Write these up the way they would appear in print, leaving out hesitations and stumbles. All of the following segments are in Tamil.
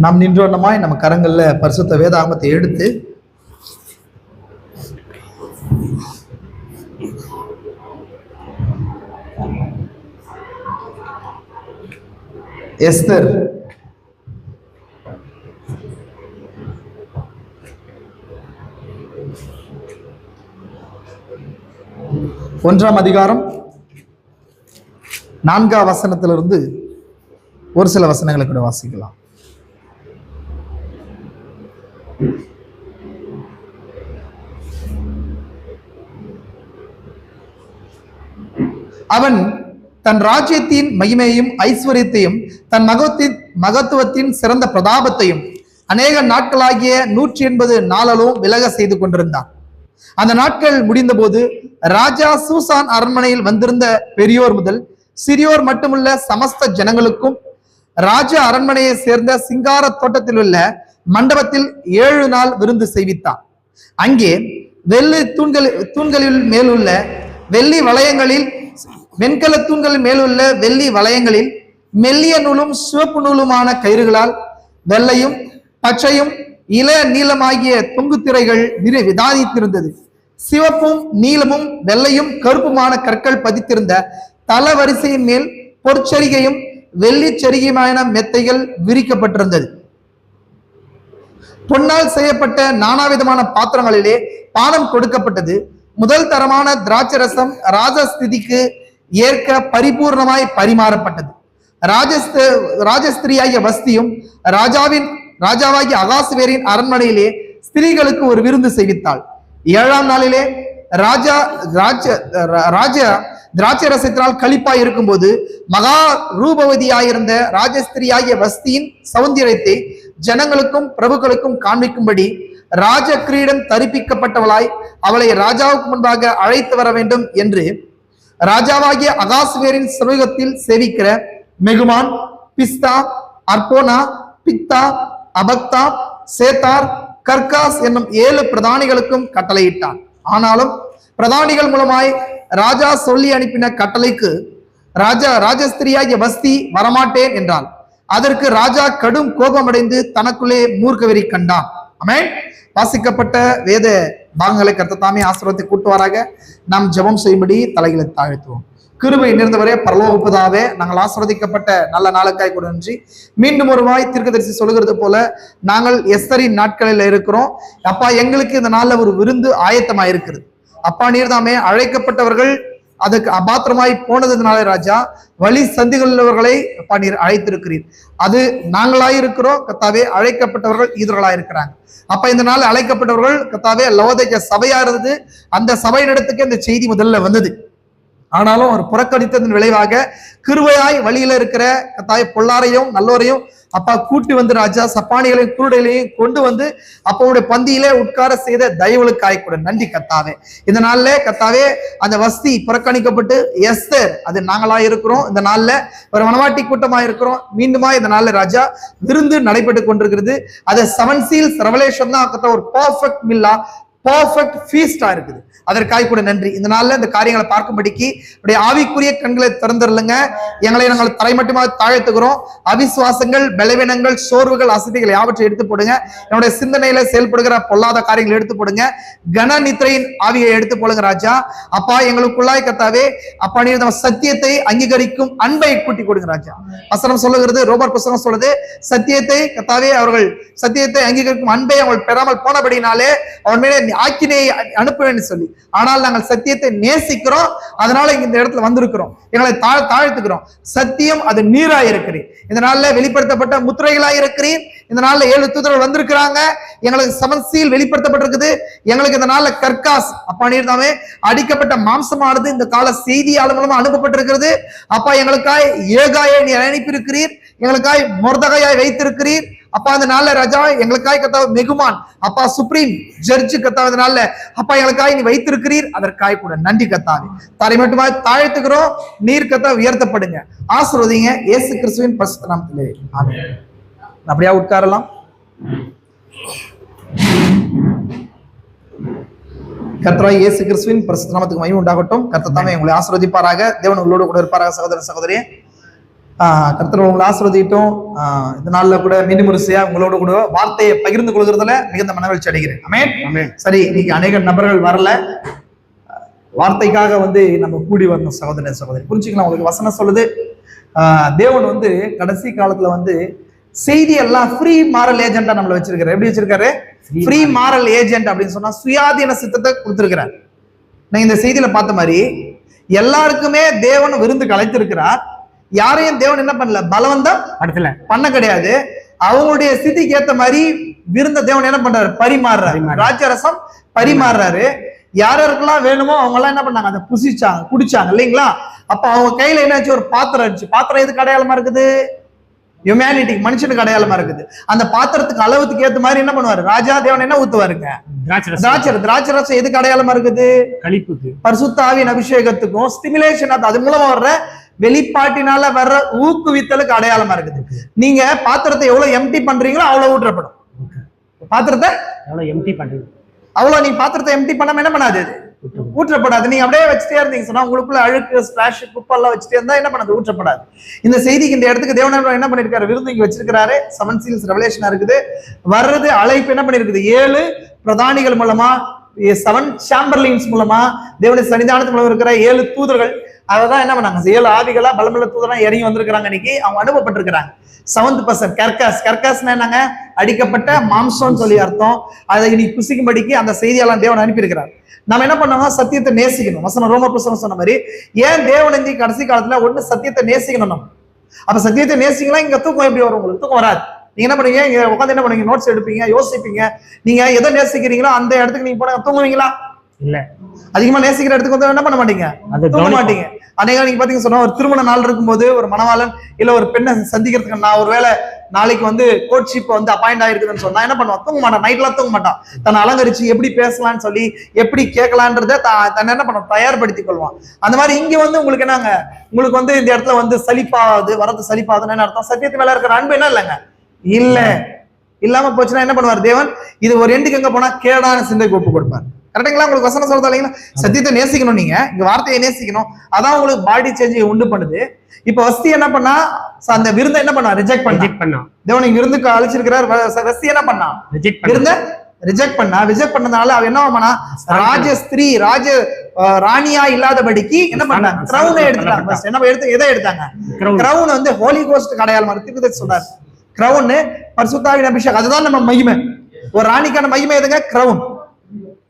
நாம் நின்றோன்னமாய் நம்ம கரங்கள்ல பரிசுத்த வேதாகமத்தை எடுத்து எஸ்தர் ஒன்றாம் அதிகாரம் 4ஆம் வசனத்திலிருந்து ஒரு சில வசனங்களை கூட வாசிக்கலாம். அவன் தன் ராஜ்யத்தின் மகிமையையும் ஐஸ்வர்யத்தையும் தன் மகத்துவத்தின் சிறந்த பிரதாபத்தையும் அநேக நாட்களாகிய 180 நாளும் விலக செய்து கொண்டிருந்தான். அந்த நாட்கள் முடிந்த போது ராஜா சூசான் அரண்மனையில் வந்திருந்த பெரியோர் முதல் சிறியோர் மட்டுமல்ல சமஸ்த ஜனங்களுக்கும் ராஜ அரண்மனையை சேர்ந்த சிங்கார தோட்டத்தில் உள்ள மண்டபத்தில் 7 நாள் விருந்து செய்வித்தான். அங்கே வெள்ளி தூண்களில் மேலுள்ள வெள்ளி வளையங்களில் வெண்கல தூண்களில் மேலுள்ள வெள்ளி வளையங்களில் மெல்லிய நூலும் சிவப்பு நூலுமான கயிறுகளால் வெள்ளையும் பச்சையும் இள நீளமாகிய தொங்கு திரைகள் விதானித்திருந்தது. சிவப்பும் நீளமும் வெள்ளையும் கருப்புமான கற்கள் பதித்திருந்த தல வரிசையின் மேல் பொற்சரிகையும் வெள்ளி சரிகையுமான மெத்தைகள் விரிக்கப்பட்டிருந்தது. பொன்னால் செய்யப்பட்ட நானாவிதமான பாத்திரங்களிலே பானம் கொடுக்கப்பட்டது. முதல் தரமான திராட்சரசம் ராஜஸ்திதிக்கு ஏற்க பரிபூர்ணமாய் பரிமாறப்பட்டது. ராஜஸ்திரியாகிய வஸ்தியும் ராஜாவாகிய அகாசுவேரின் அரண்மனையிலே ஸ்திரீகளுக்கு ஒரு விருந்து செய்வித்தாள். 7ஆம் நாளிலே ராஜா திராட்சரசத்தினால் களிப்பாய் இருக்கும்போது மகா ரூபவதியாயிருந்த ராஜஸ்திரியாகிய வஸ்தியின் சௌந்தரியத்தை ஜனங்களுக்கும் பிரபுக்களுக்கும் காண்பிக்கும்படி ராஜ கிரீடம் தரிப்பிக்கப்பட்டவளாய் அவளை ராஜாவுக்கு முன்பாக அழைத்து வர வேண்டும் என்று ராஜாவாகிய அகாசுவேரின் சமூகத்தில் சேவிக்கிற மெகுமான், பிஸ்தா, அர்போனா, பித்தா, அபக்தா, சேத்தார், கர்காஸ் என்னும் 7 பிரதானிகளுக்கும் கட்டளையிட்டான். ஆனாலும் பிரதானிகள் மூலமாய் ராஜா சொல்லி அனுப்பின கட்டளைக்கு ராஜஸ்திரியாகிய வஸ்தி வரமாட்டேன் என்றாள். அதற்கு ராஜா கடும் கோபமடைந்து தனக்குள்ளே மூர்க்கவெறி கண்டான். ஆமென். வாசிக்கப்பட்ட வேத பாகங்களை கர்த்தர் ஆசீர்வாதத்தை கூட்டுவாராக. நாம் ஜெபம் செய்யும்படி தலைகளை தாழ்த்துவோம். கிருபை நிறைந்தவரே, பரலோக பிதாவே, நாங்கள் ஆசீர்வதிக்கப்பட்ட நல்ல நாளுக்காய் கூட நன்றி. மீண்டும் ஒரு வாய் தீர்க்கதரிசி சொல்லுகிறது போல நாங்கள் எஸ்தரின் நாட்களில் இருக்கிறோம். அப்பா, எங்களுக்கு இந்த நாள்ல ஒரு விருந்து ஆயத்தமாக இருக்கிறது. அப்பா, நீர்தாமே அழைக்கப்பட்டவர்கள் அதுக்கு அபாத்திரமாய் போனதுனால ராஜா வழி சந்திகளவர்களை அப்பா நீர் அழைத்திருக்கிறீர். அது நாங்களாயிருக்கிறோம் கத்தாவே, அழைக்கப்பட்டவர்கள் ஈதர்களாயிருக்கிறாங்க. அப்ப இந்த நாள் அழைக்கப்பட்டவர்கள் கத்தாவே லவோதிக்கேய சபையா இருந்தது. அந்த சபையினிடத்துக்கு இந்த செய்தி முதல்ல வந்தது. ஆனாலும் அவர் புறக்கணித்ததன் விளைவாக கிருபையாய் வழியில இருக்கிற கத்தாவே பொல்லாரையும் நல்லோரையும் அப்பா கூட்டி வந்து ராஜா சப்பானிகளையும் குருடைகளையும் கொண்டு வந்து அப்போடைய பந்தியிலே உட்கார செய்த தயவுகளுக்காய் கூட நன்றி கத்தாவே. இந்த நாள்ல கத்தாவே அந்த வஸ்தி புறக்கணிக்கப்பட்டு எஸ்தர் அது நாங்களா இருக்கிறோம். இந்த நாள்ல ஒரு மனவாட்டி கூட்டமா இருக்கிறோம். மீண்டுமா இந்த நாள்ல ராஜா விருந்து நடைபெற்று கொண்டிருக்கிறது. அது 7 சீல்ஸ் ரெவலேஷன் தான் ஒரு பர்ஃபெக்ட் மில்லா பர்ஃபெக்ட் ஃபீஸ்டா இருக்குது. அதற்காக கூட நன்றி. இந்த நாள்ல இந்த காரியங்களை பார்க்கும்படிக்கு ஆவிக்குரிய கண்களை திறந்துருங்க. எங்களை நாங்கள் தரைமட்டமாக தாழ்த்துகிறோம். அவிசுவாசங்கள், பலவீனங்கள், சோர்வுகள், அசதிகள் யாவற்றை எடுத்து போடுங்க. என்னுடைய சிந்தனையில செயல்படுகிற பொல்லாத காரியங்களை எடுத்து போடுங்க. கன நித்திரையின் ஆவியை எடுத்து போடுங்க ராஜா. அப்பா, எங்களுக்குள்ளாய் கத்தாவே அப்பா நீர் நம்ம சத்தியத்தை அங்கீகரிக்கும் அன்பை கூட்டி கொடுங்க ராஜா. வசனம் சொல்லுகிறது, ரோபர்ட் புத்தகம் சொல்லுது, சத்தியத்தை கத்தாவே அவர்கள் சத்தியத்தை அங்கீகரிக்கும் அன்பை அவர்கள் பெறாமல் போனபடினாலே அவன் மேலே ஆக்கினையை அனுப்புவேன்னு சொல்லி. ஆனால் நாங்கள் சத்தியத்தை நேசிக்கிறோம். அதனால இந்த இடத்துல வந்திருக்கிறோம். எங்களை தாழ்த்துக்கிறோம். சத்தியம் அது நீராய் இருக்கிறேன். இந்த நாள்ல வெளிப்படுத்தப்பட்ட முத்திரைகளாய் இருக்கிறேன். இந்த நாள்ல 7 தூதர்கள் வந்திருக்கிறாங்க. எங்களுக்கு 7 சீல் வெளிப்படுத்தப்பட்டிருக்குது. எங்களுக்கு இந்த நாள்ல கர்காஸ் அப்பா நீர் தாமே அடிக்கப்பட்ட மாம்சமானது இந்த கால செய்தியாளர் மூலமா அனுப்பப்பட்டிருக்கிறது. அப்பா, எங்களுக்காய் ஏகாயை நீர் அனுப்பியிருக்கிறீர். எங்களுக்காய் மொர்தகாயாய் வைத்திருக்கிறீர். அப்பா, இந்த நாள்ல ராஜா எங்களுக்காய் கத்தாவை மெகுமான் அப்பா சுப்ரீம் ஜட்ஜு கத்தாவை இந்த நாள்ல அப்பா எங்களுக்காய் நீ வைத்திருக்கிறீர். அதற்காய் கூட நன்றி கத்தாவே. தரை மட்டுமா தாழ்த்துக்கிறோம். நீர் கத்தா உயர்த்தப்படுங்க. ஆசீர்வதிங்க இயேசு கிறிஸ்துவின் பரிசுத்த நாமத்திலே ஆமென். அப்படியே உட்காரலாம். கர்த்தராகிய இயேசு கிறிஸ்துவின் பரிசுத்த நாமத்துக்கு மகிமை உண்டாகட்டும். கர்த்தர் தாமே உங்களை ஆசீர்வதிப்பாராக. தேவன் உங்களோடு கூட இருப்பாராக. சகோதர சகோதரியே, கர்த்தர் உங்களை ஆசீர்வதிக்கட்டும். இந்த நாள்ல கூட மீண்டும் உங்களோட கூட வார்த்தையை பகிர்ந்து கொள்கிறதுல மிகுந்த மனவெழுச்சி அடைகிறேன். ஆமென். சரி, இன்னைக்கு அநேக நபர்கள் வரல. வார்த்தைக்காக நம்ம கூடி வரணும் சகோதரி. புரிஞ்சுக்கலாம். உங்களுக்கு வசனம் சொல்லுது, தேவன் கடைசி காலத்துல செய்தி எல்லாம் ஃப்ரீ மாரல் ஏஜென்டா நம்மள வச்சிருக்காரு. எப்படி வச்சிருக்காரு? ஃப்ரீ மாரல் ஏஜென்ட் அப்படின்னு சொன்னா சுயாதீன சித்தத்தை கொடுத்திருக்கிறார். நீங்க இந்த செய்தியில பார்த்த மாதிரி எல்லாருக்குமே தேவன் விருந்துக்கு அழைத்திருக்கிறார். யாரையும் தேவன் என்ன பண்ணல, பலவந்தம் பண்ண கிடையாது. அவங்களுடைய ஸ்திதிக்கு ஏத்த மாதிரி விருந்த தேவன் என்ன பண்றாரு, பரிமாறுறாரு. ராஜரசம் பரிமாறுறாரு. யாருக்கெல்லாம் வேணுமோ அவங்க எல்லாம் என்ன பண்ணாங்க, அதை புசிச்சாங்க, குடிச்சாங்க இல்லைங்களா? அப்ப அவங்க கையில என்னாச்சு, ஒரு பாத்திரம் இருந்துச்சு. பாத்திரம் எதுக்கு அடையாளமா இருக்குது? ஹியூமனிட்டிக்கு, மனுஷனுக்கு அடையாளமா இருக்குது. அந்த பாத்திரத்துக்கு அளவுக்கு ஏத்த மாதிரி என்ன பண்ணுவாரு ராஜா தேவன், என்ன ஊத்துவாருங்க, திராட்சை ரசம். எதுக்கு அடையாளமா இருக்குது? களிப்புக்கு, பரிசுத்த ஆவியின் அபிஷேகத்துக்கும் ஸ்டிமுலேஷன், அது மூலமா வர்ற வெளிப்பாட்டினால வர்ற ஊக்குவித்தலுக்கு அடையாளமா இருக்குது. நீங்க பாத்திரத்தை எவ்வளவு எம்டி பண்றீங்களோ அவ்வளவு ஊற்றப்படும். பாத்திரத்தை எவ்வளவு எம்டி பண்றீங்க அவ்வளவு, நீங்க பாத்திரத்தை எம்டி பண்ணாம என்ன பண்ணாது, ஊற்றப்படாது. நீங்க அப்படியே வச்சுட்டே இருந்தீங்க சொன்னா உங்களுக்குள்ள அழுக்கு, ஸ்பிளாஷ், குப்பெல்லாம் வச்சுட்டே இருந்தா என்ன பண்ணாது, ஊற்றப்படாது. இந்த செய்திக்கு இந்த இடத்துக்கு தேவன் என்ன பண்ணிருக்காரு, விருந்து இங்க வச்சிருக்கிறாரு. 7 seals ரெவலேஷன் இருக்குது. வர்றது அழைப்பு என்ன பண்ணிருக்குது, 7 பிரதானிகள் மூலமா, 7 சாம்பர்லின்ஸ் மூலமா, தேவனுடைய சன்னிதானத்து மூலம் இருக்கிற 7 தூதர்கள். அததான் என்ன பண்ணாங்க, 7 ஆவிகளா பலமுள்ள தூதரா இறங்கி வந்திருக்கிறாங்க. இன்னைக்கு அவங்க அனுப்பப்பட்டிருக்கிறாங்க. 7th person கர்காஸ்னா என்னங்க, அடிக்கப்பட்ட மாம்சம்னு சொல்லி அர்த்தம். அதை இன்னைக்கு புசிக்கும்படிக்கு அந்த செய்தியெல்லாம் தேவன் அனுப்பியிருக்கிறார். நம்ம என்ன பண்ணோம்னா சத்தியத்தை நேசிக்கணும். வசனம் ரோமர் புத்தகம் சொன்ன மாதிரி, ஏன் தேவன் இந்த கடைசி காலத்துல ஒண்ணு சத்தியத்தை நேசிக்கணும். நம்ம அப்ப சத்தியத்தை நேசிக்கலாம். இங்க தூக்கம் எப்படி வரும், உங்களுக்கு தூக்கம் வராது. நீங்க என்ன பண்ணுவீங்க, இங்க உட்காந்து என்ன பண்ணுவீங்க, நோட்ஸ் எடுப்பீங்க, யோசிப்பீங்க. நீங்க எதை நேசிக்கிறீங்களோ அந்த இடத்துக்கு நீங்க போன தூங்குவீங்களா? இல்ல. அதிகமா நேசிக்கிற இடத்துக்கு என்ன பண்ண மாட்டீங்க, தூங்க மாட்டீங்க. அநேக நீங்க பாத்தீங்க சொன்னா, ஒரு திருமண நாள் இருக்கும்போது ஒரு மணவாளன் இல்ல ஒரு பெண்ணை சந்திக்கிறதுக்கு நான் ஒருவேளை நாளைக்கு கோட்ஷிப் அப்பாயிண்ட் ஆயிருக்குதுன்னு சொன்னா என்ன பண்ணுவான், தூங்க மாட்டான். நைட்லாம் தூங்க மாட்டான். தன்னை அலங்கரிச்சு எப்படி பேசலாம்னு சொல்லி, எப்படி கேட்கலான்றத தன்னை என்ன பண்ணுவான், தயார்படுத்திக் கொள்வான். அந்த மாதிரி இங்க உங்களுக்கு என்னங்க, உங்களுக்கு இந்த இடத்துல சலிப்பாவது, வரது சலிப்பாதுன்னு என்ன அர்த்தம், சத்தியத்து மேல இருக்கிற அன்பு என்ன இல்லைங்க, இல்ல இல்லாம போச்சுன்னா என்ன பண்ணுவார் தேவன், இது ஒரு எண்டுக்கு எங்க போனா கேடான சிந்தைக்கு ஒப்பு கொடுப்பார். கரெக்டுங்களா? உங்களுக்கு வசனம் சொல்றதா இல்லைங்களா? சத்தியத்தை நேசிக்கணும், நீங்க இங்க வார்த்தையை நேசிக்கணும். அதான் உங்களுக்கு பாடி சேஞ்ச் உண்டு பண்ணுது. இப்ப வஸ்தி என்ன பண்ணா, அந்த விருந்தை என்ன பண்ணா, ரிஜெக்ட் பண்ணா. தேவன் இங்க விருந்துக்கு அழைச்சிருக்கிறார். வஸ்தி என்ன பண்ணா, விருந்த ரிஜெக்ட் பண்ணதுனால அவ என்ன பண்ணா, ராஜஸ்திரீ ராணியா இல்லாதபடிக்கு என்ன பண்ணாங்க, கிரவுனை எடுத்துட்டாங்க. என்ன எதை எடுத்தாங்க, கிரவுன் ஹோலி கோஸ்ட் அடையாளமா இருக்கு சொல்றாரு. கிரவுன் பரிசுத்தாவின் அபிஷேகம், அதுதான் நம்ம மகிமை. ஒரு ராணிக்கான மகிமை எதுங்க, கிரவுன்.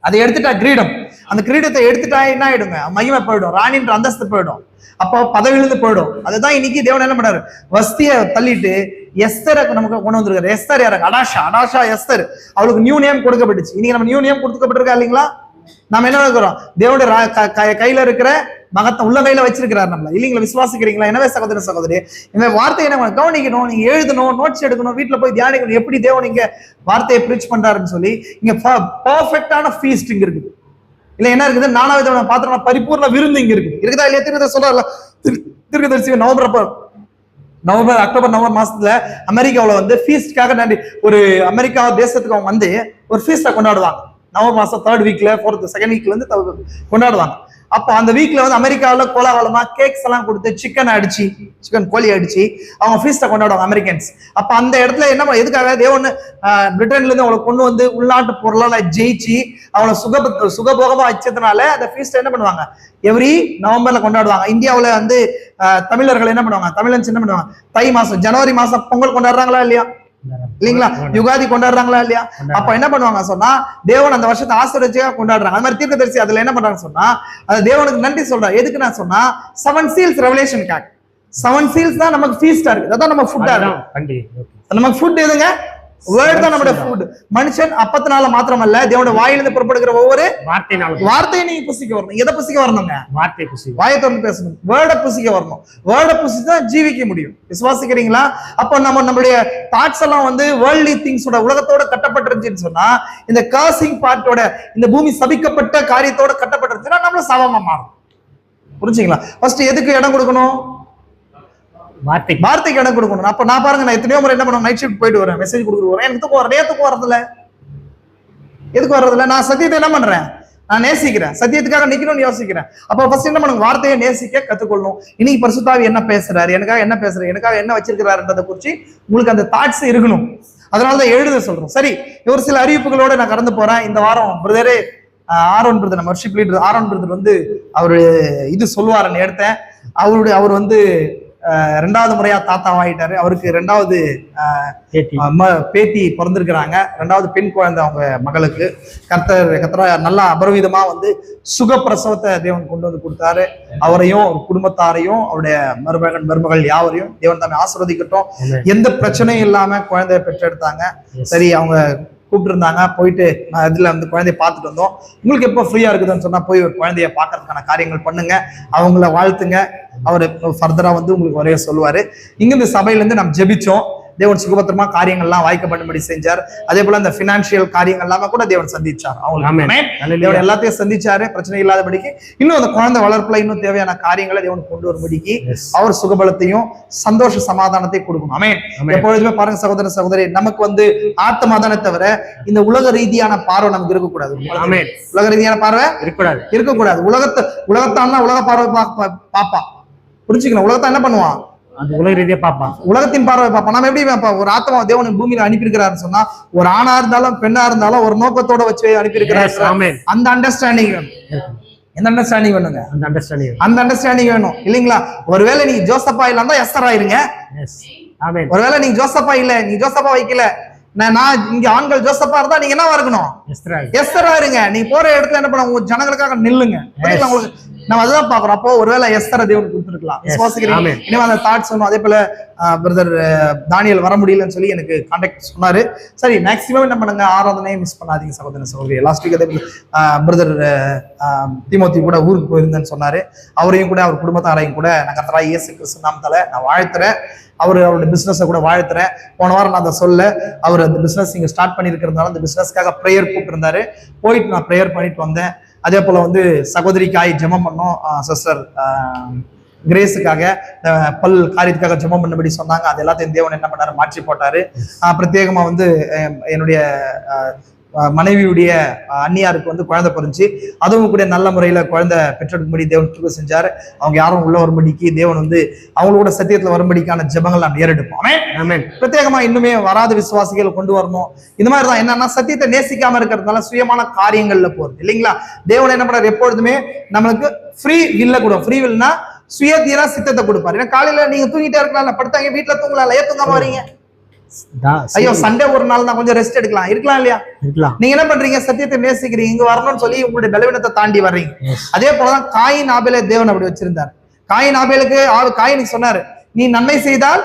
அதை எடுத்துட்டா கிரீடம். அந்த கிரீடத்தை எடுத்துட்டா என்ன ஆயிடுங்க, மகிமை போயிடும், ராணின்ற அந்தஸ்து போயிடும், அப்போ பதவியிலிருந்து போயிடும். அதுதான் இன்னைக்கு தேவன் என்ன பண்ணாரு, வஸ்திய தள்ளிட்டு எஸ்தரை நமக்கு கொண்டு வந்திருக்காரு. எஸ்தர் யாருக்கு, அடாஷா எஸ்தர். அவளுக்கு நியூ நேம் கொடுக்கப்பட்டுச்சு. இன்னைக்கு நம்ம நியூ நேம் கொடுக்கப்பட்டிருக்கா இல்லைங்களா? நம்ம என்ன இருக்கிறோம், தேவனுடைய கையில இருக்கிற மகத்தை உள்ள கையில வச்சிருக்கிறார் நம்மள, இல்லைங்களா? விசுவாசிக்கிறீங்களா? எனவே சகோதரி இந்த வார்த்தையை நம்ம கவனிக்கணும். நீங்க எழுதணும், நோட்ஸ் எடுக்கணும், வீட்டுல போய் தியானிக்கணும், எப்படி தேவன் இங்க வார்த்தையை பிரீச் பண்றாருன்னு சொல்லி. இங்க பர்ஃபெக்டான ஃபீஸ்ட் இங்க இருக்குது. இல்ல என்ன இருக்குது, 4வது பாத்திரம் பரிபூர்ண விருந்து இங்க இருக்குது. இருக்குதா இல்லையா? திருத்த சொல்றாருல, திருக்கதரிசி நவம்பர் அக்டோபர் நவம்பர் மாசத்துல அமெரிக்காவில் ஃபீஸ்டுக்காக ஒரு அமெரிக்கா தேசத்துக்கு அவங்க ஒரு ஃபீஸ்டை கொண்டாடுவாங்க. நவம்பர் மாசம் 3rd வீக்ல 4th செகண்ட் வீக்ல கொண்டாடுவாங்க. அப்போ அந்த வீக்ல அமெரிக்காவில் கோலாகலமா கேக்ஸ் எல்லாம் கொடுத்து சிக்கன் கோழி அடிச்சு அவங்க ஃபீஸ்டை கொண்டாடுவாங்க அமெரிக்கன்ஸ். அப்ப அந்த இடத்துல என்ன எதுக்காக தேவன் பிரிட்டன்ல இருந்து அவங்களை கொண்டு உள்நாட்டு பொருளால ஜெயிச்சு அவளை சுகபோகமா வச்சதுனால அந்த ஃபீஸ்ட் என்ன பண்ணுவாங்க, எவ்ரி நவம்பர்ல கொண்டாடுவாங்க. இந்தியாவில் தமிழர்கள் என்ன பண்ணுவாங்க, தமிழன்ஸ் என்ன பண்ணுவாங்க, தை மாசம் ஜனவரி மாசம் பொங்கல் கொண்டாடுறாங்களா இல்லையா, இல்லீங்களா? யுகாதி கொண்டாடுறாங்களா இல்லையா? அப்ப என்ன பண்ணுவாங்க சொன்னா, தேவன் அந்த வருஷத்தை ஆசீர்வதிச்சா கொண்டாடுறாங்க. அது மாதிரி தீர்க்கதரிசி அதுல என்ன பண்றாங்க சொன்னா, அது தேவனுக்கு நன்றி சொல்றாரு. எதுக்கு நான் சொன்னா, 7 seals ரெவலேஷன் காக். 7 seals தான் நமக்கு ஃபீஸ்டா இருக்கு. அதான் நம்ம ஃபுட்டா இருக்கு. நமக்கு ஃபுட் எதுங்க, வேர்ட் தான் நம்முடைய ஃபுட். மனுஷன் அப்பத்தினால மாத்திரமல்ல, தேவனுடைய வாயிலிருந்து புறப்படுகிற ஒவ்வொரு வார்த்தையை நீங்க புசிக்க வரணும். எதை புசிக்க வரணுங்க, வாயை திறந்து பேசணும், வேர்டை புசிக்க வரணும். வேர்டை புசிச்சு தான் ஜீவிக்க முடியும். விசுவாசிக்கிறீங்களா? அப்போ நம்மளுடைய தாட்ஸ் எல்லாம் வேர்ல்ட்லி திங்ஸோட, உலகத்தோட கட்டப்பட்டிருந்துச்சுன்னு சொன்னா, இந்த காசிங் பார்ட்டோட, இந்த பூமி சபிக்கப்பட்ட காரியத்தோட கட்டப்பட்டிருச்சுன்னா நம்மள சாபமா மாறும். புரிஞ்சுங்களா? ஃபர்ஸ்ட் எதுக்கு இடம் கொடுக்கணும், வார்த்தைக்கு இடம் கொடுக்கணும். அப்ப நான் பாருங்க, நான் எத்தனையோ முறை என்ன பண்ணுவேன், நைட் ஷிஃப்ட் போயிட்டு வரேன், மெசேஜ் கொடுத்துட்டு வரேன், எனக்கு தூக்கம் வரதுல எதுக்கு வர்றதில்ல, நான் சத்தியத்தை என்ன பண்றேன், நான் நேசிக்கிறேன், சத்தியத்துக்காக நிக்கணும்னு யோசிக்கிறேன். அப்போ ஃபர்ஸ்ட் என்ன பண்ணுங்க, வார்த்தையை நேசிக்க கத்துக்கொள்ளணும். இன்னைக்கு பரிசுத்தாவி என்ன பேசுறாரு, எனக்காக என்ன பேசுறாரு, எனக்காக என்ன வச்சிருக்கிறாருன்றதை குறிச்சு உங்களுக்கு அந்த தாட்ஸ் இருக்கணும். அதனாலதான் எழுத சொல்றோம். சரி, ஒரு சில அறிவிப்புகளோட நான் கடந்து போறேன். இந்த வாரம் பிரதரே ஆரோன் பிரதர், நம்ம வர்ஷிப் லீடர் ஆரோன் பிரதர் வந்து அவரு இது சொல்லுவாருன்னு எடுத்தேன். அவர் வந்து 2வது முறையா தாத்தாவாயிட்டாரு. அவருக்கு 2வது பேத்தி பிறந்திருக்கிறாங்க. 2வது பெண் குழந்தை அவங்க மகளுக்கு. கர்த்தர் நல்லா அபரிவிதமா வந்து சுகப்பிரசவத்தை தேவன் கொண்டு வந்து கொடுத்தாரு. அவரையும் ஒரு குடும்பத்தாரையும் அவருடைய மருமகள் யாவரையும் தேவன் தாமே ஆசீர்வதிக்கட்டும். எந்த பிரச்சனையும் இல்லாம குழந்தைய பெற்றெடுத்தாங்க. சரி, அவங்க கூப்பிட்டு இருந்தாங்க, போயிட்டு இதுல வந்து குழந்தைய பார்த்துட்டு வந்தோம். உங்களுக்கு எப்போ ஃப்ரீயா இருக்குதுன்னு சொன்னா போய் ஒரு குழந்தைய பார்க்கறதுக்கான காரியங்கள் பண்ணுங்க, அவங்கள வாழ்த்துங்க. அவர் ஃபர்தரா வந்து உங்களுக்கு வரைய சொல்லுவாரு. இங்கிருந்து சபையில இருந்து நம்ம ஜெபிச்சோம். தேவன் சுகபத்திரமா காரியங்கள்லாம் வாய்க்கப்படும்படி செஞ்சார். அதே போல இந்த பினான்சியல் காரியங்கள் எல்லாமே கூட தேவன் சந்திச்சார். அவங்களுக்கு எல்லாத்தையும் சந்திச்சாரு, பிரச்சனை இல்லாதபடிக்கு. இன்னும் அந்த குழந்தை வளர்ப்புல இன்னும் தேவையான காரியங்களை தேவன் கொண்டு வரும்படிக்கு அவர் சுகபலத்தையும் சந்தோஷ சமாதானத்தையும் கொடுக்கணும். ஆமென். எப்பொழுதுமே பாருங்க சகோதர சகோதரி, நமக்கு வந்து ஆத்மாதானே தவிர இந்த உலக ரீதியான பார்வை நமக்கு இருக்கக்கூடாது. உலக ரீதியான பார்வை இருக்கக்கூடாது. உலகத்தான்னா உலக பார்வை பாப்பா, புரிஞ்சுக்கணும். உலகத்தான் என்ன பண்ணுவான், உலக ரீதியா பாப்பான், உலகத்தின் பார்வை பார்ப்பான். நம்ம எப்படி பார்ப்போம், ஒரு ஆத்மா தேவன் பூமியில அனுப்பியிருக்கிறாருன்னு சொன்னா ஒரு ஆணா இருந்தாலும் பெண்ணா இருந்தாலும் ஒரு நோக்கத்தோட வச்சு அனுப்பியிருக்கிறாரு. அந்த அண்டர்ஸ்டாண்டிங் வேணும். எந்த அண்டர்ஸ்டாண்டிங் வேணுங்க, அந்த அண்டர்ஸ்டாண்டிங் வேணும் இல்லைங்களா? ஒருவேளை நீ ஜோசப்பா இல்லாம எஸ்தரா இருங்க. ஒருவேளை நீங்க ஜோசப்பா இல்ல, நீ ஜோசப்பா வைக்கல, நான் இங்க ஆண்கள் ஜோசப்பா இருந்தா நீங்க என்ன இருக்கணும், எஸ்தரா இருங்க. நீ போற இடத்துல என்ன பண்ண, உங்க ஜனங்களுக்காக நில்லுங்க. உங்களுக்கு நம்ம அதுதான் பாக்குறோம். அப்போ ஒருவேளை எஸ்தரை தேவன் கொடுத்துருக்கலாம். இனிமே அந்த தாட் சொன்னோம். அதே போல பிரதர் தானியல் வர முடியலன்னு சொல்லி எனக்கு கான்டாக்ட் சொன்னாரு. சரி, மேக்சிமம் என்ன பண்ணுங்க, ஆராதனையை மிஸ் பண்ணாதீங்க சகோதர சகோதரி. லாஸ்ட் வீக் அதே பிரதர் தீமோத்தி கூட ஊருக்கு போயிருந்தேன்னு சொன்னாரு. அவரையும் கூட அவர் குடும்பத்தாரையும் கூட நான் கர்த்தராகிய இயேசு கிறிஸ்து நாமத்தால நான் வாழ்த்துறேன். அவருடைய பிசினஸை கூட வாழ்த்துறேன். போன வாரம் நான் அதை சொல்ல, அவர் அந்த பிசினஸ் இங்க ஸ்டார்ட் பண்ணிருக்கிறதுனால அந்த பிசினஸ்க்காக ப்ரேயர் கூப்பிட்டு இருந்தாரு. போயிட்டு நான் ப்ரேயர் பண்ணிட்டு வந்தேன். அதே போல வந்து சகோதரிக்காய் ஜெபம் பண்ணோம். சிஸ்டர் கிரேஸுக்காக பல் காரியத்துக்காக ஜெபம் பண்ணபடி சொன்னாங்க. அது எல்லாத்தையும் தேவன் என்ன பண்ணாரு, மாற்றி போட்டாரு. பிரத்யேகமா வந்து என்னுடைய மனைவியுடைய அண்ணியாருக்கு வந்து குழந்தை பிறந்துச்சு. அதுவும் கூட நல்ல முறையில குழந்தை பெற்றெடுக்கும்படி தேவன் கிருபை செஞ்சாரு. அவங்க யாரும் உள்ள வரும்படிக்கு தேவன் வந்து அவங்களோட சத்தியத்துல வரும்படிக்கான ஜெபங்கள் நாம் ஏறெடுப்போம். பிரத்யேகமா இன்னுமே வராத விசுவாசிகள் கொண்டு வரணும். இந்த மாதிரிதான் என்னன்னா, சத்தியத்தை நேசிக்காம இருக்கிறதுனால சுயமான காரியங்கள்ல போறது இல்லைங்களா? தேவன் என்ன பண்றாரு, எப்பொழுதுமே நம்மளுக்கு ஃப்ரீ வில்ல கூட, ஃப்ரீ வில்னா சுயதீன சித்தத்தை கொடுப்பாரு. ஏன்னா காலையில நீங்க தூங்கிட்டே இருக்கலாம், படுத்தாங்க வீட்டுல தூங்கலாம், ஏன் தூங்காம வரீங்க? ஐயோ சண்டே ஒரு நாள் நான் கொஞ்சம் ரெஸ்ட் எடுக்கலாம் இல்லையா? நீங்க என்ன பண்றீங்க, சத்தியத்தை நேசிக்கிறீங்க, இங்க வரணும்னு சொல்லி உங்களுடைய பலவீனத்தை தாண்டி வர்றீங்க. அதே போலதான் காயின் ஆபேலை தேவன் அப்படி வச்சிருந்தார். காயின் ஆபேலுக்கு காயின் சொன்னாரு, நீ நன்மை செய்தால்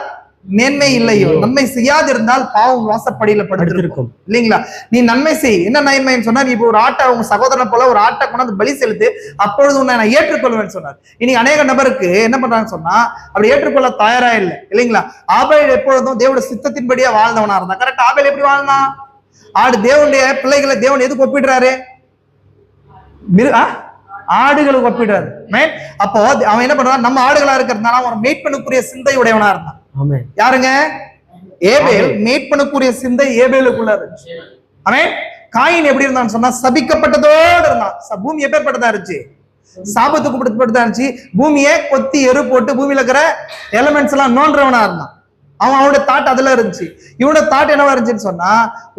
மேன்மை இல்லையோ, நன்மை செய்யாது இருந்தால் பாவம் வாசப்படியில படுத்திருக்கும் இல்லைங்களா? நீ நன்மை செய். என்ன நன்மைன்னு சொன்னா, நீ இப்போ ஒரு ஆட்டை உங்க சகோதரனை போல ஒரு ஆட்டை கொண்டாந்து பலி செலுத்து, அப்பொழுது உன்னை நான் ஏற்றுக்கொள்வேன்னு சொன்னார். இனி அநேக நபருக்கு என்ன பண்றாங்கன்னு சொன்னா, அப்படி ஏற்றுக்கொள்ள தயாரா இல்லை இல்லைங்களா? ஆபேல் எப்பொழுதும் தேவனுடைய சித்தத்தின்படியே வாழ்ந்தவனா இருந்தான். கரெக்ட். ஆபேல் எப்படி வாழ்ந்தான்? தேவனுடைய பிள்ளைகளை தேவன் எதுக்கு ஒப்பிடுறாரு, ஆடுகளுக்கு ஒப்பிடுறாரு. அப்போ அவன் என்ன பண்றான், நம்ம ஆடுகளா இருக்கிறதுனால அவன் மேய்ப்பனுக்குரிய சிந்தை உடையவனா இருந்தான். யாருங்க? ஏபேல். மேய்ப்பனுக்குரிய சிந்தை ஏபேலுக்குள்ள இருந்துச்சு. அவன் காயின் எப்படி இருந்தான்னு சொன்னா, சபிக்கப்பட்டதோடு இருந்தான். பூமி எப்பேற்பட்டதா இருந்துச்சு, சாபத்துக்கு படுத்தப்பட்டதா இருந்துச்சு. பூமியை கொத்தி எரு போட்டு பூமியில இருக்கிற எலிமெண்ட்ஸ் எல்லாம் நோன்றவனா இருந்தான். அவனுடைய தாட் அதுல இருந்துச்சு. இவனோட தாட் என்னவா இருந்துச்சுன்னு சொன்னா,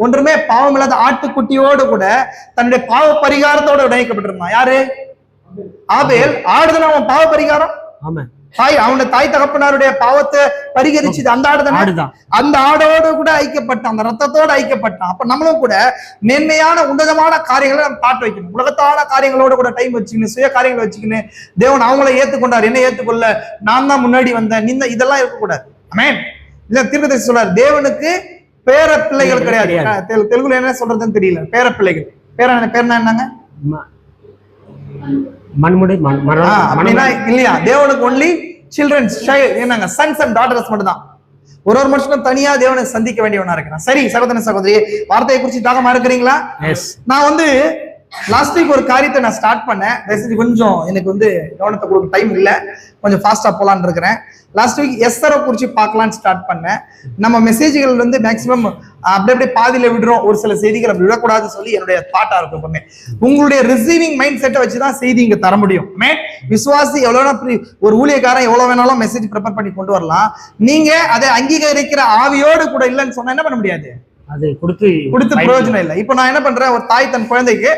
ஒன்றுமே பாவம் இல்லாத ஆட்டுக்குட்டியோடு கூட தன்னுடைய பாவ பரிகாரத்தோட இணைக்கப்பட்டிருந்தான். யாரு? ஆபேல். ஆடுதான் அவன் பாவ பரிகாரம். அவனுடைய தாய் தகப்பனாருடைய பாவத்தை பரிகரிச்சு அந்த ஆடுதான். அந்த ஆடோடு கூட ஐக்கியப்பட்டான், அந்த ரத்தத்தோடு ஐக்கியப்பட்டான். அப்ப நம்மளும் கூட மேன்மையான உன்னதமான காரியங்களை நம்ம பாட்டு வைக்கணும். உலகத்தான காரியங்களோட கூட டைம் வச்சுக்கணும், சுய காரியங்களை வச்சுக்கணும். தேவன் அவங்கள ஏத்துக்கொண்டார், என்ன ஏத்துக்கொள்ள நான் தான் முன்னாடி வந்தேன், நீங்க இதெல்லாம் இருக்கக்கூடாது. ஆமென். இல்ல தீர்க்கதரிசி சொல்றாரு, தேவனுக்கு பேர பிள்ளைகள் கிடையாது. தெலுங்குல என்ன சொல்றதுன்னு தெரியல. பேர பிள்ளைகள் பேர்னா என்னங்க? இல்லையா? தேவனுக்கு ஒன்லி சில்ட்ரன்ஸ், என்னங்க, சன்ஸ் அண்ட் டாட்டர்ஸ் மட்டும் தான். ஒரு மனுஷனும் தனியா தேவனை சந்திக்க வேண்டியவனா இருக்கிறான். சரி சகோதர சகோதரி, வார்த்தையை குறிச்சு தாகமா இருக்கிறீங்களா? நான் வந்து லாஸ்ட் வீக் ஒரு காரியத்தை நான் ஸ்டார்ட் பண்ணேன். கொஞ்சம் எனக்கு வந்து கவனத்தை கொடுக்க டைம் இல்லை, கொஞ்சம் ஃபாஸ்டா போலான்னு இருக்கிறேன். லாஸ்ட் வீக் எஸ்தரை குறிச்சு பார்க்கலான்னு ஸ்டார்ட் பண்ணேன். நம்ம மெசேஜ்கள் வந்து மேக்சிமம் அப்படியே பாதியில விடுறோம், ஒரு சில செய்திகள் அப்படி விடக்கூடாதுன்னு சொல்லி என்னுடைய தாட்டா இருக்கும். எப்பவுமே உங்களுடைய ரிசீவிங் மைண்ட் செட்டை வச்சுதான் செய்தி இங்க தர முடியும். விசுவாசி எவ்வளவு ஒரு ஊழியக்காரன் எவ்வளவு வேணாலும் மெசேஜ் ப்ரிப்பேர் பண்ணி கொண்டு வரலாம். நீங்க அதை அங்கீகரிக்கிற ஆவியோடு கூட இல்லைன்னு சொன்னா என்ன பண்ண முடியாது, அது கொடுத்து பிரயோஜனம் இல்லை. இப்போ நான் என்ன பண்றேன், ஒரு தாய் தன் குழந்தைக்கு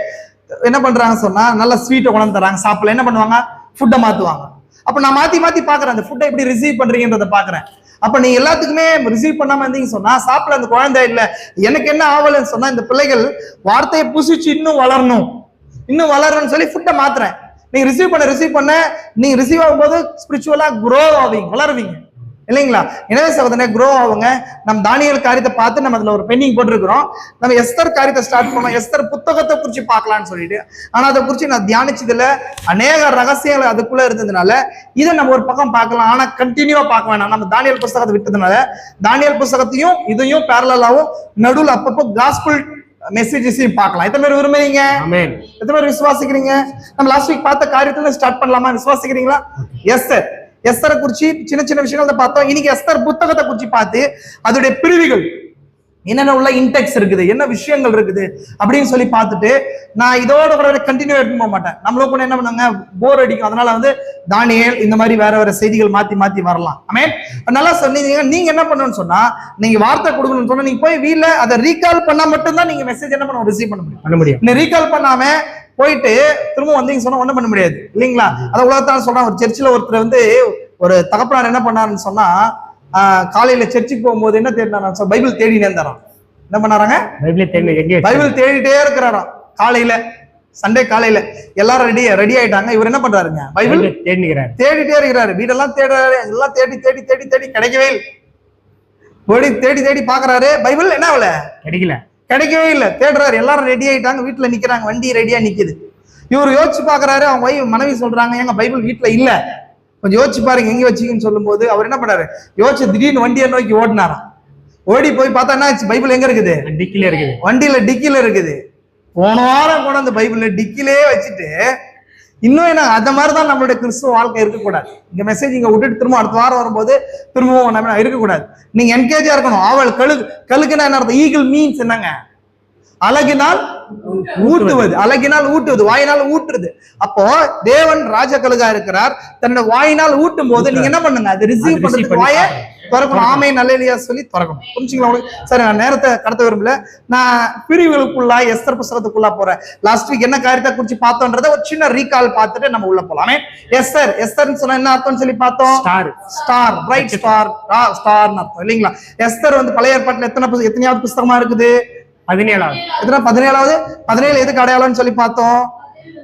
என்ன பண்றாங்க சொன்னா நல்ல ஸ்வீட்டை கொண்டு தராங்க, சாப்பிடல என்ன பண்ணுவாங்க, ஃபுட்டை மாத்துவாங்க. அப்ப நான் மாத்தி மாத்தி பாக்குறேன், அந்த ஃபுட்டை எப்படி ரிசீவ் பண்றீங்கன்றத பாக்குறேன். அப்ப நீ எல்லாத்துக்குமே ரிசீவ் பண்ணாம இருந்தீங்க சொன்னா சாப்பிட அந்த குழந்தை இல்ல. எனக்கு என்ன ஆவலன்னு சொன்னா இந்த பிள்ளைகள் வார்த்தையை புசிச்சு இன்னும் வளரணும்னு சொல்லி ஃபுட்டை மாத்துறேன். நீங்க ரிசீவ் பண்ண நீங்க ரிசீவ் ஆகும்போது ஸ்பிரிச்சுவலா குரோ ஆவீங்க, வளருவீங்க இல்லைங்களா? எனவே சகோதரனே குரோ ஆகுங்க. நம்ம தானியேல் காரியத்தை பார்த்து நம்ம அதுல ஒரு பெண்டிங் போட்டிருக்கிறோம். நம்ம எஸ்தர் காரியத்தை ஸ்டார்ட் பண்ணோம், எஸ்தர் புத்தகத்தை குறிச்சு பார்க்கலாம்னு சொல்லிட்டு. ஆனா அதை குறிச்சு நான் தியானிச்சதுல அநேக ரகசியங்கள் அதுக்குள்ள இருந்ததுனால இதை நம்ம ஒரு பக்கம் பார்க்கலாம், ஆனா கண்டினியூவா பார்க்க வேணாம். நம்ம தானியேல் புஸ்தகத்தை விட்டதுனால தானியேல் புஸ்தகத்தையும் இதையும் பேரலாவும் நடுவில் அப்பப்போ காஸ்பிள் மெசேஜஸையும் பார்க்கலாம். எத்தனை பேர் விரும்புறீங்க? எத்தனை பேர் விசுவாசிக்கிறீங்க? நம்ம லாஸ்ட் வீக் பார்த்த காரியத்துல ஸ்டார்ட் பண்ணலாமா? விசுவாசிக்கிறீங்களா? எஸ்தரை குறிச்சு சின்ன சின்ன விஷயங்கள் பார்த்தோம். இன்னைக்கு எஸ்தர் புத்தகத்தை குறிச்சு பார்த்து அதோடைய பிரிவுகள் என்னென்ன உள்ள இன்டெக்ஸ் இருக்குது, என்ன விஷயங்கள் இருக்குது அப்படின்னு சொல்லி பார்த்துட்டு நான் இதோட கூட கண்டினியூ எடுத்து போக மாட்டேன். நம்மளும் கூட என்ன பண்ணாங்க, போர் அடிக்கும். அதனால வந்து தானியேல் இந்த மாதிரி வேற செய்திகள் மாத்தி வரலாம். ஆமென். நல்லா சொன்னீங்க. நீங்க என்ன பண்ணணும்னு சொன்னா, நீங்க வார்த்தை கொடுக்கணும்னு சொன்னா நீங்க போய் வீட்ல அதை ரீகால் பண்ணா மட்டும்தான் நீங்க மெசேஜ் என்ன பண்ண ரிசீவ் பண்ண முடியும். நீங்க ரீகால் பண்ணாம போயிட்டு திரும்ப வந்தீங்க சொன்னா ஒண்ணும் பண்ண முடியாது இல்லைங்களா? அதை உலகத்தான் சொல்றான். ஒரு சர்ச்சில் ஒருத்தர் வந்து ஒரு தகப்பனார் என்ன பண்ணாருன்னு சொன்னா, காலையில சர்ச்சுக்கு போகும்போது என்ன தேடினாராம், பைபிள் தேடினே இருந்தாராம். என்ன பண்ணாராங்க, பைபிள் தேடிட்டே இருக்கிறாராம். காலையில சண்டே காலையில எல்லாரும் ரெடி ஆயிட்டாங்க. இவர் என்ன பண்றாருங்க, பைபிள் தேடிட்டே இருக்கிறாரு. வீடெல்லாம் தேடுறாரு, எல்லாம் தேடி தேடி தேடி தேடி கிடைக்கவே இல்லை. தேடி பாக்குறாரு, பைபிள் என்ன ஆகல, கிடைக்கவே இல்லை. தேடுறாரு, எல்லாரும் ரெடி ஆயிட்டாங்க, வீட்டுல நிக்கிறாங்க, வண்டி ரெடியா நிக்குது. இவர் யோசிச்சு பாக்குறாரு, அவங்க மனைவி சொல்றாங்க, எங்க பைபிள் வீட்டுல இல்ல, கொஞ்சம் யோசிச்சு பாருங்க எங்க வச்சுக்கன்னு சொல்லும் போது அவர் என்ன பண்ணாரு, யோசிச்சு திடீர்னு வண்டியை நோக்கி ஓடினாராம். ஓடி போய் பார்த்தா என்ன ஆச்சு, பைபிள் எங்க இருக்குது, டிக்கில இருக்குது. வண்டியில டிக்கில இருக்குது. போன வாரம் கூட அந்த பைபிள் டிக்கிலே வச்சுட்டு இன்னும் என்ன, அந்த மாதிரிதான் நம்மளுடைய கிறிஸ்துவ வாழ்க்கை இருக்கக்கூடாது. இங்க மெசேஜ் இங்க விட்டுட்டு திரும்ப அடுத்த வாரம் வரும்போது திரும்பவும் நம்ம இருக்கக்கூடாது. நீங்க என்கேஜா இருக்கணும். ஆவல் கழுகுன்னா என்ன அர்த்தம், ஈகிள் மீன்ஸ் என்னங்க, அழகினால் ஊட்டுவது, வாயினால் ஊட்டுறது. அப்போ தேவன் ராஜ கழுகா இருக்கிறார், தன்னோட வாயினால் ஊட்டும் போது நீங்க என்ன பண்ணுங்க, அது ரிசீவ் பண்றதுக்கு வாயை திறக்கணும். ஆமை நல்லையா சொல்லி திறக்கணும். புரிஞ்சுங்களா உங்களுக்கு? சரி, நான் நேரத்தை கடத்த விரும்பல. நான் பிரிவுகளுக்குள்ளா எஸ்தர் புஸ்தகத்துக்குள்ளா போறேன். லாஸ்ட் வீக் என்ன காரியத்தை குறிச்சு பார்த்தோன்றத ஒரு சின்ன ரீகால் பார்த்துட்டு நம்ம உள்ள போலாமே. எஸ்தர் சொன்னா என்ன அர்த்தம் சொல்லி பார்த்தோம், ஸ்டார், பிரைட் ஸ்டார், ஸ்டார்னு அர்த்தம் இல்லைங்களா? எஸ்தர் வந்து பழைய ஏற்பாட்டுல எத்தனையாவது புஸ்தகமா இருக்குது, 17வது. 17 எதுக்கு அடையாளம்னு சொல்லி பார்த்தோம்,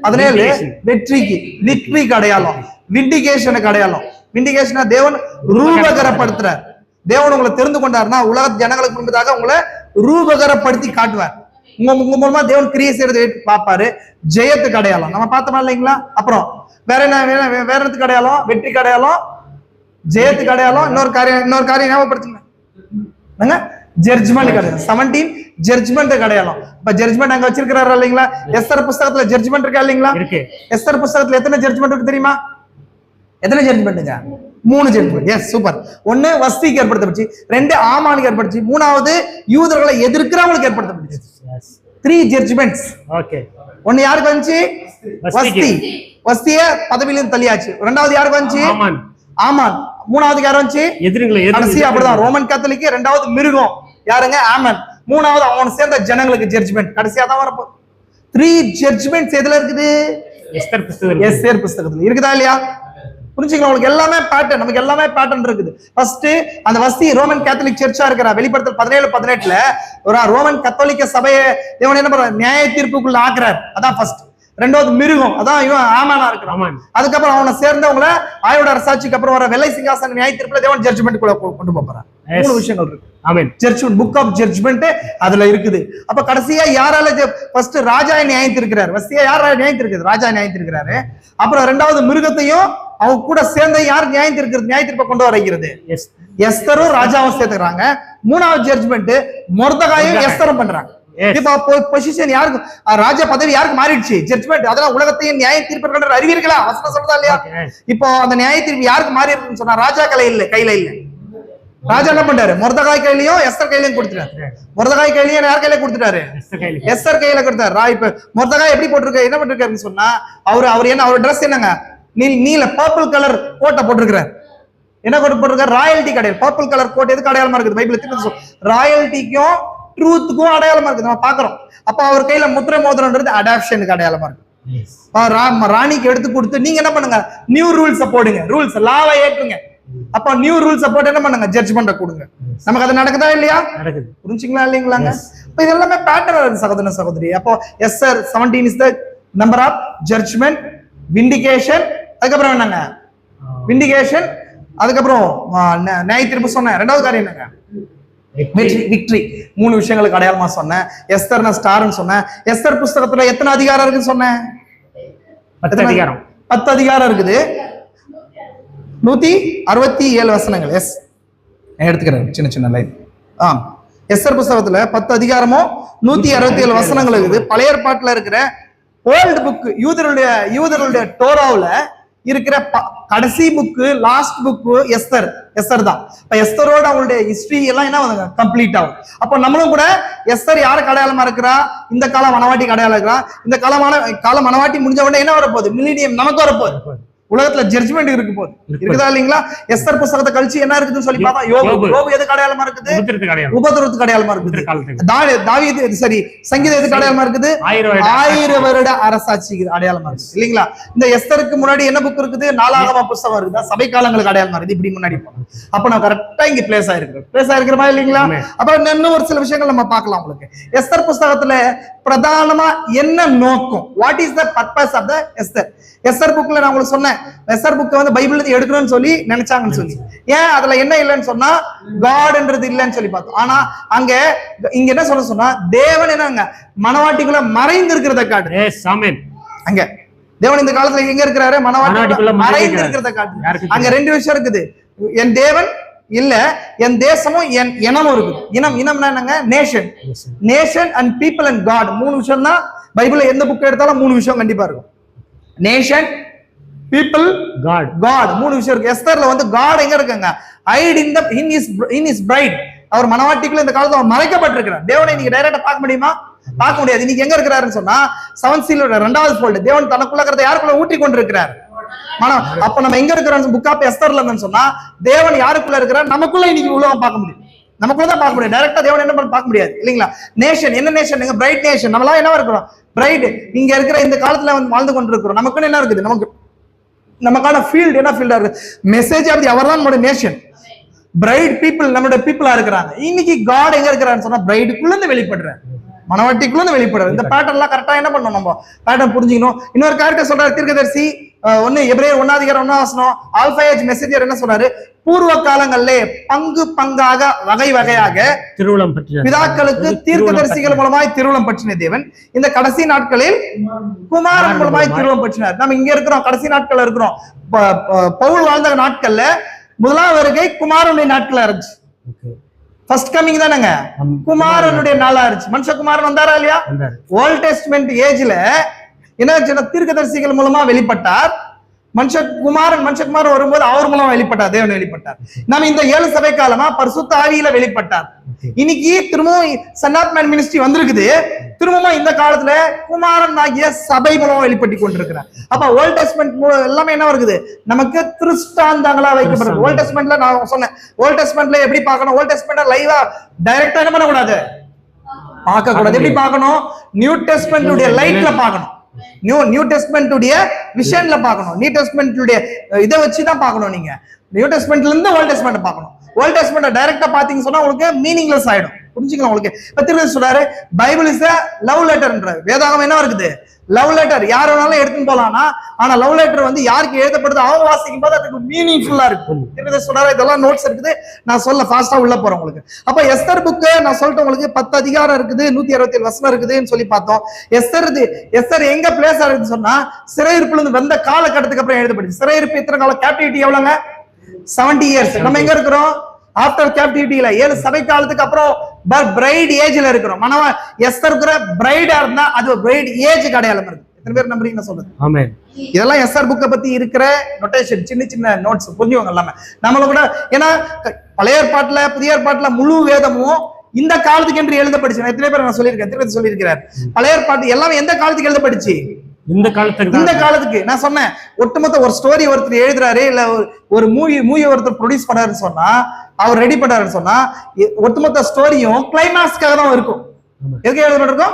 17 வெற்றிக்கு அடையாளம், விண்டிகேஷனுக்கு அடையாளம். விண்டிகேஷனா தேவன் ரூபகரப்படுத்துறார். தேவன் உங்களை தெரிந்து கொண்டாருன்னா உலக ஜனங்களுக்கு முன்பதாக உங்களை ரூபகரப்படுத்தி காட்டுவார். உங்க மூலமா தேவன் கிரியை செய்யறது பார்ப்பாரு. ஜெயத்துக்கு அடையாளம் நம்ம பார்த்தோமா இல்லைங்களா? அப்புறம் வேற என்னத்துக்கு அடையாளம், வெற்றிக்கு அடையாளம், ஜெயத்துக்கு அடையாளம். இன்னொரு காரியம் ஞாபகப்படுத்துங்க, ஜட்ஜ்மெண்ட் அடையாளம். 17 ஜட்ஜ்மெண்ட் அடையாளம். இப்ப ஜட்ஜ்மெண்ட் அங்க வச்சிருக்கிறாரு இல்லைங்களா? எஸ்தர் புஸ்தகத்துல ஜட்ஜ்மெண்ட் இருக்கா இல்லைங்களா? எஸ்தர் புஸ்தகத்துல எத்தனை ஜட்ஜ்மெண்ட் இருக்கு தெரியுமா? எத்தனை ஜட்ஜ்மெண்ட்டுங்க? 3 ஜட்ஜ்மெண்ட். Yes, super. 1 வஸ்திக்கு ஏற்படுத்தப்பட்டுச்சு, 2 ஆமானுக்கு ஏற்பட்டுச்சு, 3வது யூதர்களை எதிர்க்கிறவங்களுக்கு ஏற்படுத்தப்பட்டுச்சு. 3 ஜட்ஜ்மெண்ட்ஸ். ஓகே. 1 யாருக்கு வந்துச்சு, வஸ்திய பதவியிலிருந்து தள்ளியாச்சு. 2வது யாருக்கு வந்துச்சு, ஆமான். 3வது யாரு வந்துச்சு, கடைசி அப்படிதான் ரோமன் கத்தோலிக்க. 2வது மிருகம் யாருங்க, ஆமன். 3வது அவன் சேர்ந்த ஜனங்களுக்கு ஜட்ஜ்மெண்ட். கடைசியா தான் வரப்போ 3 ஜட்ஜ்மெண்ட்ஸ் எதுல இருக்குது, எஸ்தர் புஸ்தகத்துல இருக்குதா இல்லையா? புரிஞ்சுக்கலாம் உங்களுக்கு? எல்லாமே பேட்டர்ன், நமக்கு எல்லாமே பேட்டர்ன் இருக்குது. ஃபர்ஸ்ட் அந்த வஸ்தி ரோமன் கேத்தலிக் சர்ச்சா இருக்கிற வெளிப்படுத்தல் 17:18 ஒரு ரோமன் கத்தோலிக்க சபையை தேவன் என்ன பண்றாரு, நியாய தீர்ப்புக்குள்ள ஆக்குறார். அதான் ஃபர்ஸ்ட். 2வது மிருகம், அதான் இவன் ஆமானா இருக்கிறான். அதுக்கப்புறம் அவனை சேர்ந்தவங்கள ஆயோட அரசாட்சிக்கு அப்புறம் வர வெள்ளை சிங்காசன நியாய தீர்ப்புல தேவன் ஜட்ஜ்மெண்ட் குள்ள கொண்டு போறான். 3 விஷயங்கள் இருக்கு. ஆமென். ஜட்ஜ்மெண்ட், புக் ஆஃப் ஜட்ஜ்மெண்ட் அதுல இருக்குது. அப்ப கடைசியா யாரால ஃபர்ஸ்ட் ராஜா நியாயத்திருக்கிறார், வஸ்தியா யார் நியாயத்திருக்கிறது, ராஜா நியாயத்திருக்கிறாரு. அப்புறம் 2வது மிருகத்தையும் அவங்க கூட சேர்ந்த யார் நியாயத்திருப்பை கொண்டு வரைக்கிறது, எஸ்தரும் ராஜாவும் சேர்த்துக்கிறாங்க. 3வது ஜட்ஜ்மெண்ட் மொர்தகாயும் எஸ்தரும் பண்றாங்க. இப்ப பொசிஷன் யாருக்கு, ராஜா பதவி யாருக்கு மாறிடுச்சு? ஜட்ஜ்மெண்ட். அதெல்லாம் உலகத்தையும் நியாய தீர்ப்பு அறிவீர்களா? வசனம் சொல்றதா இல்லையா? இப்போ அந்த நியாய தீர்ப்பு யாருக்கு மாறி இருக்குன்னு சொன்னா ராஜா கையில இல்ல. ராஜா என்ன பண்றாரு? மொர்தகாய் கையிலயும் எஸ்தர் கையிலயும் கொடுத்துட்டாரு. மொர்தகாய் கையிலயும் யார் கையில கொடுத்துட்டாரு? எஸ்தர் கையில கொடுத்தாரு. இப்ப மொர்தகாய் எப்படி போட்டிருக்காரு, என்ன பண்ணிருக்காருன்னு சொன்னா அவர் என்ன, அவர் ட்ரெஸ் என்னங்க, நீல பர்பிள் கலர் கோட்டை போட்டிருக்கிறார். என்ன கோட் போட்டிருக்காரு? ராயல்டி கிடையாது. பர்பிள் கலர் கோட் எதுக்கு அடையாளமா இருக்குது? பைபிள் ராயல்டிக்கும் ட்ரூத்துக்கும் அடையாளமா இருக்குது, நம்ம பாக்குறோம். அப்ப அவர் கையில முத்திரை மோதிரம்ன்றது அடாப்ஷனுக்கு அடையாளமா இருக்கு. ராணிக்கு எடுத்து கொடுத்து நீங்க என்ன பண்ணுங்க, நியூ ரூல்ஸ் போடுங்க, ரூல்ஸ் லாவை ஏற்றுங்க. அப்ப நியூ ரூல்ஸ் போட்டு என்ன பண்ணுங்க, ஜட்ஜ்மெண்ட் கொடுங்க. நமக்கு அது நடக்குதா இல்லையா? புரிஞ்சுங்களா இல்லைங்களாங்க? இப்ப இது எல்லாமே பேட்டர்ன் இருக்கு சகோதரன் சகோதரி. அப்போ Esther 17 is the number of judgement, vindication, அதுக்கப்புறம் என்னங்க விண்டிகேஷன், அதுக்கப்புறம் நியாய தீர்ப்பு சொன்னேன். ரெண்டாவது காரியம் என்னங்க, விக்டரி. 3 விஷயங்களுக்கு அடையாளமா சொன்னேன். எஸ்தர்னா ஸ்டார்னு சொன்னேன். எஸ்தர் புஸ்தகத்துல எத்தனை அதிகாரம் இருக்குன்னு சொன்னேன்? 10 அதிகாரம் இருக்குது, 167 வசனங்கள். எஸ் எடுத்துக்கிறேன், சின்ன லைன். எஸ்தர் புஸ்தகத்துல 10 அதிகாரமும் 167 வசனங்கள் இருக்குது. பழைய ஏற்பாட்டுல இருக்கிற ஓல்டு புக், யூதருடைய டோராவுல இருக்கிற கடைசி புக்கு, லாஸ்ட் புக்கு எஸ்தர் தான். இப்ப எஸ்தரோட அவங்களுடைய ஹிஸ்டரி எல்லாம் என்ன கம்ப்ளீட் ஆகும். அப்ப நம்மளும் கூட எஸ்தர் யாருக்கு அடையாளமா இருக்கிறா? இந்த காலம் மனவாட்டி அடையாளம் இருக்கிறா. இந்த காலம் மனவாட்டி முடிஞ்ச உடனே என்ன வரப்போகுது? மில்லினியம் நமக்கு வரப்போகுது. உலகத்துல ஜட்ஜ்மெண்ட் இருக்கு போது இருக்குதா இல்லீங்களா? எஸ்தர் புஸ்தகத்தை கழிச்சு என்ன இருக்குதுன்னு சொல்லி பார்த்தா யோபு எதுக்கு அடையாளமா இருக்குது? உபத்திரவத்துக்கு அடையாளமா இருக்குது. தாவீது சரி சங்கீதம் எதுக்கு அடையாளமா இருக்குது? 1000 வருட அரசாட்சிக்கு அடையாளமா இருக்கு இல்லீங்களா? இந்த எஸ்தருக்கு முன்னாடி என்ன புக் இருக்குது? நாலாகம புஸ்தகம் இருக்குதா, சபை காலங்களுக்கு அடையாளமா இருக்குது. இப்படி முன்னாடி போனோம். அப்ப நான் கரெக்டா இங்க பிளேஸ் ஆயிருக்கிறோமா இல்லீங்களா? அப்ப இன்னும் ஒரு சில விஷயங்கள் நம்ம பார்க்கலாம். உங்களுக்கு எஸ்தர் புஸ்தகத்துல பிரதானமா என்ன நோக்கம்? What is the purpose of the Esther? Esther புக்ல நான் உங்களுக்கு சொன்னேன், எஸ்தர் புக் வந்து பைபிள் எடுக்கணும்னு சொல்லி நினைச்சாங்கன்னு சொல்லி. ஏன் அதுல என்ன இல்லைன்னு சொன்னா காட்ன்றது இல்லைன்னு சொல்லி பார்த்தோம். ஆனா இங்க என்ன சொன்னா தேவன் என்னங்க மனவாட்டிக்குள்ள மறைந்து இருக்கிறத காட்டு. அங்க தேவன் இந்த காலத்துல எங்க இருக்கிறாரு? மனவாட்டிக்குள்ள மறைந்து இருக்கிறத காட்டு. அங்க 2 விஷயம் இருக்குது. என் தேவன் இல்ல, என் தேசமும் என் இனமும் இருக்குது. இனம் என்னங்க? Nation and people and God. 3 விஷயம் தான் பைபிள்ல எந்த புக் எடுத்தாலும் 3 விஷயம் கண்டிப்பா இருக்கும். Nation, people, God. 3 விஷயம் இருக்கு. எஸ்தர்ல வந்து காட் எங்க இருக்குங்க? Hide in his bride. அவர் மனவாட்டிக்குள்ள இந்த காலத்துல மறைக்கப்பட்டிருக்கிறார். தேவனை நீங்க டைரக்டா பார்க்க முடியுமா? பார்க்க முடியாது. இன்னைக்கு எங்க இருக்கிறாருன்னு சொன்னா 7th சீலோட 2வது ஃபோல்ட். தேவன் தனக்குள்ள இருக்கிறத யாருக்குள்ள ஊற்றி கொண்டிருக்கிறார்? அப்ப நம்ம எங்க இருக்கிறோம்? புக் ஆஃப் எஸ்தர்ல சொன்னா தேவன் யாருக்குள்ள இருக்கிறார்? நமக்குள்ள இன்னைக்கு உலகம் பார்க்க முடியும். நமக்குள்ளதான் பார்க்க முடியும். டைரக்டா தேவன் என்ன பண்ண பார்க்க முடியாது இல்லீங்களா? நேஷன் என்ன நேஷன்? Bright nation. நம்மளாம் என்ன இருக்கிறோம்? பிரைட். இங்க இருக்கிற இந்த காலத்துல வந்து வாழ்ந்து கொண்டிருக்கிறோம். நமக்குன்னு என்ன இருக்குது? நமக்கான ஃபீல்ட் என்ன ஃபீல்டா இருக்கு? மெசேஜ் ஆஃப் தி அவர் தான் நம்மளுடைய நேஷன். பிரைட் பீப்புள் நம்மளுடைய பீப்புளா இருக்கிறாங்க. இன்னைக்கு காட் எங்க இருக்கிறான்னு சொன்னா பிரைடுக்குள்ள இருந்து வெளிப்படுற, மனவாட்டிக்குள்ள இருந்து வெளிப்படுற. இந்த பேட்டர்ன் எல்லாம் கரெக்டா என்ன பண்ணணும்? நம்ம பேட்டர்ன் புரிஞ்சுக்கணும். இன்னொரு காரியத்தை சொல்றாரு தீர்க்கதரிசி, எபிரேயர் 1:1 ஆல்பா ஏஜ் மெசேஜர் என்ன சொல்றாரு? பூர்வ காலங்களிலே பங்காக வகை வகையாக திருவுளம் பிதாக்களுக்கு தீர்க்கதரிசிகள் மூலமாய் திருவுளம் பற்றின தேவன் இந்த கடைசி நாட்களில் குமாரன் மூலமாய் திருவுளம் பற்றினார். நம்ம இங்க இருக்கிறோம், கடைசி நாட்கள் இருக்கிறோம். பவுல் வாழ்ந்த நாட்கள்ல முதலாம் வருகை குமாரனுடைய நாட்களா இருந்துச்சு. ஃபர்ஸ்ட் கமிங் தானங்க குமாரனுடைய நாளா இருந்துச்சு. மனுஷகுமாரன் வந்தாரா இல்லையா? ஓல்ட் டெஸ்ட்மென்ட் ஏஜ்ல என்ன தீர்க்கதரிசிகள் மூலமா வெளிப்பட்டார். மனுஷகுமாரன் வரும்போது அவர் மூலமா வெளிப்பட்டார், தேவன் வெளிப்பட்டார். நம்ம இந்த 7 சபை காலமா பரிசுத்த ஆவியில வெளிப்பட்டார். இன்னைக்கு திரும்பவும் சன் ஆஃப் மேன் மினிஸ்ட்ரி வந்திருக்குது. திரும்பவும் இந்த காலத்துல குமாரன் ஆகிய சபை மூலமா வெளிப்பட்டு கொண்டிருக்கிறார். அப்ப ஓல்ட் டெஸ்ட்மென்ட் எல்லாமே என்ன இருக்குது? நமக்கு திருஷ்டாந்தங்களா வைக்கப்படுறது. ஓல்ட் டெஸ்ட்மென்ட்ல நான் சொன்னேன், ஓல்ட் டெஸ்ட்மென்ட்ல எப்படி பார்க்கணும்? ஓல்ட் டெஸ்ட்மென்ட் லைவா டைரக்டா என்ன பண்ணக்கூடாது? பார்க்க கூடாது. எப்படி பார்க்கணும்? நியூ டெஸ்ட்மென்ட் உடைய லைட்ல பார்க்கணும். நியூ டெஸ்ட்மென்ட் உடைய விஷன்ல பார்க்கணும். நியூ டெஸ்ட்மென்ட் உடைய இதை வச்சுதான் பார்க்கணும். நீங்க நியூ டெஸ்ட்மென்ட்ல இருந்து ஓல்ட் டெஸ்ட்மென்ட் பார்க்கணும். ஓல்ட் டெஸ்ட்மென்ட் டைரக்டா பாத்தீங்க சொன்னா உங்களுக்கு மீனிங்லெஸ் ஆயிடும். புரிஞ்சுக்கலாம் உங்களுக்கு. பத்திரிகை சொல்றாரு பைபிள் இஸ் a லவ் லெட்டர்ன்ற. வேதாகம் என்ன இருக்குது? Love letter. யார் வேணாலும் எடுத்துன்னு போலாம்னா, ஆனா லவ் லெட்டர் வந்து யாருக்கு எழுதப்படுது அவங்க வாசிக்கும் போது அதுக்கு மீனிங்ஃபுல்லா இருக்கும். சொல்றாரு இதெல்லாம் நோட்ஸ் இருக்குது, நான் சொல்ல ஃபாஸ்டா உள்ள போறேன் உங்களுக்கு. அப்ப எஸ்தர் புக்கு நான் சொல்லிட்டு உங்களுக்கு 10 அதிகாரம் இருக்குது, 167 வசனம் இருக்குதுன்னு சொல்லி பார்த்தோம். எஸ்தர் எங்க பிளேஸ் ஆகுதுன்னு சொன்னா சிறையிருப்புல இருந்து வந்த காலகட்டத்துக்கு அப்புறம் எழுதப்படுது. சிறையிருப்பு எத்தனை காலம்? கேப்டிவிட்டி எவ்வளவுங்க? 70 இயர்ஸ். நம்ம எங்க இருக்கிறோம்? ஆஃப்டர் கேப்டிவிட்டியில 7 சபை காலத்துக்கு அப்புறம் பிரைட் ஏஜ்ல இருக்கிறோம். மனவ எஸ்தர் இருக்கிற பிரைடா இருந்தா அது பிரைட் ஏஜ் அடையாளம் இருக்கு. எத்தனை பேர் நம்புறீங்க நான் சொல்றது? ஆமென். இதெல்லாம் எஸ்தர் புக்கை பத்தி இருக்கிற நோட்டேஷன், சின்ன சின்ன நோட்ஸ், புரிஞ்சுவங்க எல்லாமே. நம்மள கூட ஏன்னா பழைய ஏற்பாட்டுல புதிய ஏற்பாட்டுல முழு வேதமும் இந்த காலத்துக்கு என்று எழுதப்பட்டுச்சு. எத்தனை பேர் நான் சொல்லியிருக்கேன், திருப்பதி சொல்லியிருக்கிறார். பழைய ஏற்பாட்டு எல்லாமே எந்த காலத்துக்கு எழுதப்பட்டுச்சு? இந்த காலத்துக்கு. நான் சொன்னேன், ஒட்டுமொத்த ஒரு ஸ்டோரி ஒருத்தர் எழுதுறாரு, இல்ல ஒரு மூவி ஒருத்தர் ப்ரொடியூஸ் பண்ணாருன்னு சொன்னா, அவர் ரெடி பண்ணாருன்னு சொன்னா, ஒட்டுமொத்த ஸ்டோரியும் கிளைமாக்ஸ்க்காக தான் இருக்கும். எதுக்கு எழுதப்பட்டிருக்கோம்?